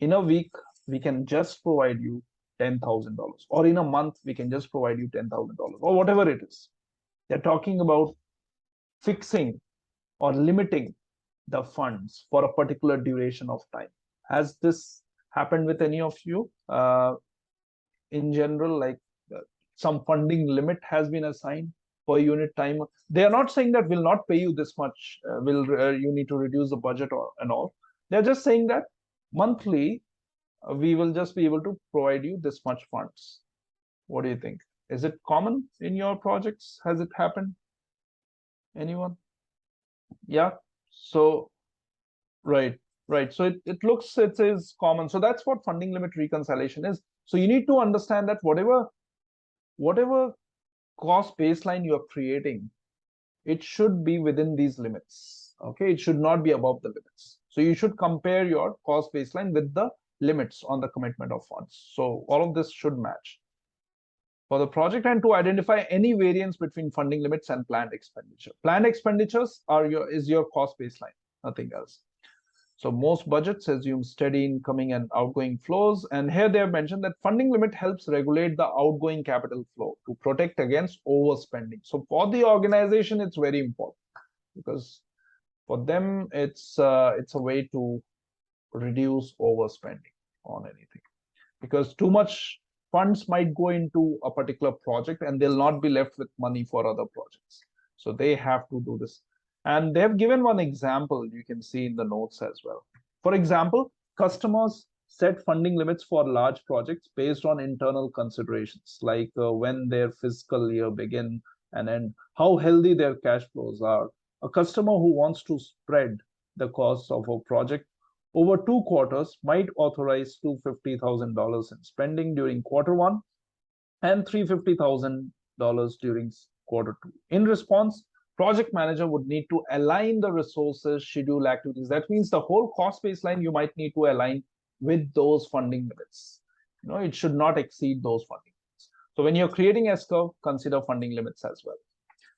In a week, we can just provide you $10,000, or in a month, we can just provide you $10,000, or whatever it is. They're talking about fixing or limiting the funds for a particular duration of time. Has this happened with any of you? In general, like some funding limit has been assigned per unit time. They are not saying that we'll not pay you this much, you need to reduce the budget or and all. They're just saying that monthly, we will just be able to provide you this much funds. What do you think? Is it common in your projects? Has it happened? Anyone? Yeah. So, right. So it looks, it is common. So that's what funding limit reconciliation is. So you need to understand that whatever cost baseline you are creating, it should be within these limits. Okay, it should not be above the limits. So you should compare your cost baseline with the limits on the commitment of funds. So all of this should match for the project, and to identify any variance between funding limits and planned expenditure. Planned expenditures is your cost baseline, nothing else. So most budgets assume steady incoming and outgoing flows. And here they have mentioned that funding limit helps regulate the outgoing capital flow to protect against overspending. So for the organization, it's very important, because for them, it's a way to reduce overspending on anything, because too much funds might go into a particular project and they'll not be left with money for other projects. So they have to do this. And they've given one example you can see in the notes as well. For example, customers set funding limits for large projects based on internal considerations, like when their fiscal year begin and end, how healthy their cash flows are. A customer who wants to spread the cost of a project over 2 quarters might authorize $250,000 in spending during Q1 and $350,000 during Q2. In response, project manager would need to align the resources, schedule activities. That means the whole cost baseline you might need to align with those funding limits. It should not exceed those funding limits. So when you're creating S-curve, consider funding limits as well.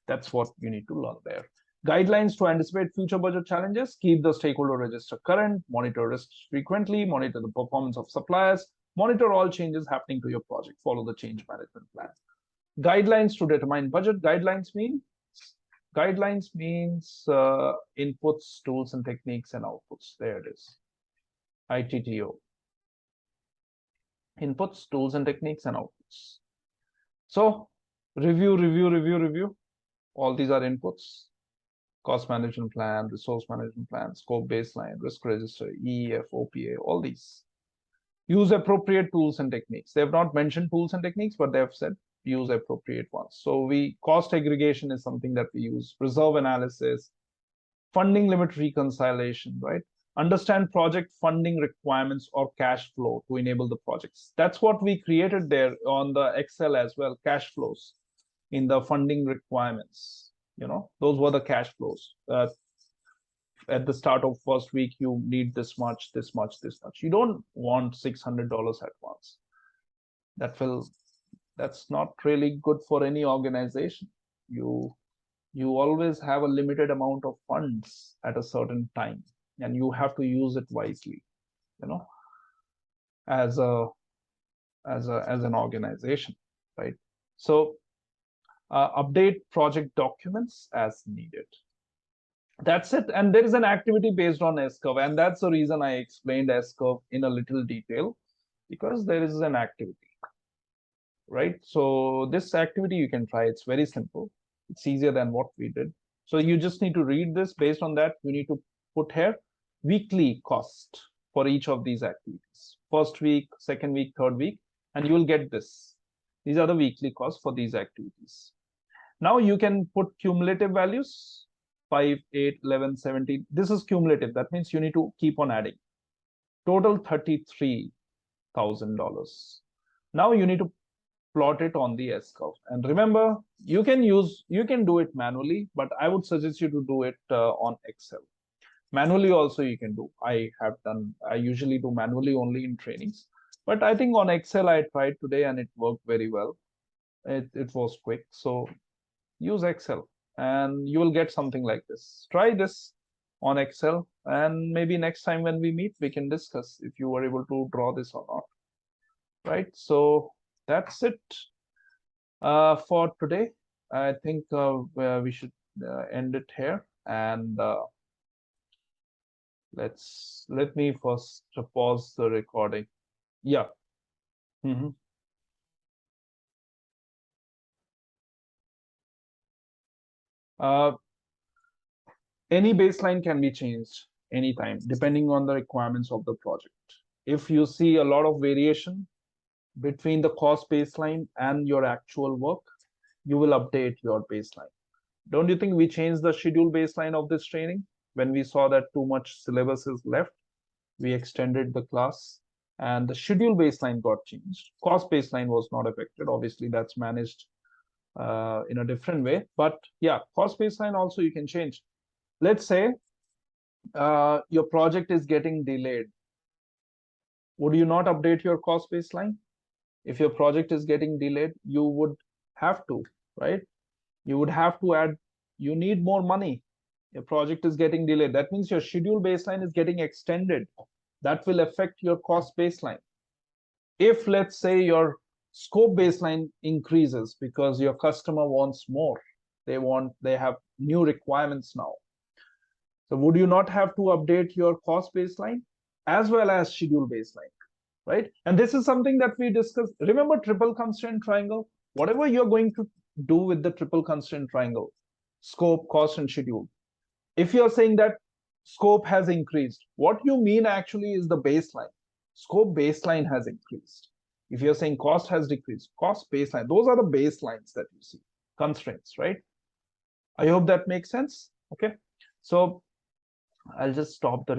That's what you need to learn there. Guidelines to anticipate future budget challenges: keep the stakeholder register current, monitor risks frequently, monitor the performance of suppliers, monitor all changes happening to your project, follow the change management plan. Guidelines to determine budget. Guidelines means inputs, tools and techniques, and outputs. There it is. ITTO. Inputs, tools and techniques, and outputs. So review. All these are inputs. Cost management plan, resource management plan, scope baseline, risk register, EEF, OPA, all these. Use appropriate tools and techniques. They have not mentioned tools and techniques, but they have said use appropriate ones. So cost aggregation is something that we use. Reserve analysis, funding limit reconciliation, right? Understand project funding requirements or cash flow to enable the projects. That's what we created there on the Excel as well, cash flows. in the funding requirements. You know, those were the cash flows. At the start of first week, you need this much, this much, this much. You don't want $600 at once. That's not really good for any organization. You always have a limited amount of funds at a certain time, and you have to use it wisely, you know, as an organization, right? So update project documents as needed. That's it. And there is an activity based on S-curve, and that's the reason I explained S-curve in a little detail, because there is an activity, right? So this activity you can try. It's very simple. It's easier than what we did. So you just need to read this. Based on that, you need to put here weekly cost for each of these activities. First week, second week, third week, and you will get this. These are the weekly costs for these activities. Now you can put cumulative values, 5, 8, 11, 17. This is cumulative. That means you need to keep on adding. Total $33,000. Now you need to plot it on the S-curve. And remember, you can do it manually, but I would suggest you to do it on Excel. Manually also you can do. I usually do manually only in trainings, but I think on Excel I tried today and it worked very well. It was quick. So use Excel and you will get something like this. Try this on Excel, and maybe next time when we meet, we can discuss if you were able to draw this or not. Right? So that's it for today. I think we should end it here, and let me first pause the recording. Yeah. Any baseline can be changed anytime depending on the requirements of the project. If you see a lot of variation between the cost baseline and your actual work, you will update your baseline. Don't you think we changed the schedule baseline of this training? When we saw that too much syllabus is left, we extended the class and the schedule baseline got changed. Cost baseline was not affected. Obviously, that's managed in a different way. But yeah, cost baseline also you can change. Let's say your project is getting delayed. Would you not update your cost baseline? If your project is getting delayed, you would have to, right? You would have to add, you need more money. Your project is getting delayed. That means your schedule baseline is getting extended. That will affect your cost baseline. If, let's say, your scope baseline increases because your customer wants more, they have new requirements now. So would you not have to update your cost baseline as well as schedule baseline, right? And this is something that we discussed. Remember triple constraint triangle? Whatever you're going to do with the triple constraint triangle, scope, cost, and schedule. If you're saying that scope has increased, what you mean actually is the baseline. Scope baseline has increased. If you're saying cost has decreased, cost baseline, those are the baselines that you see, constraints, right? I hope that makes sense. Okay, so I'll just stop the recording.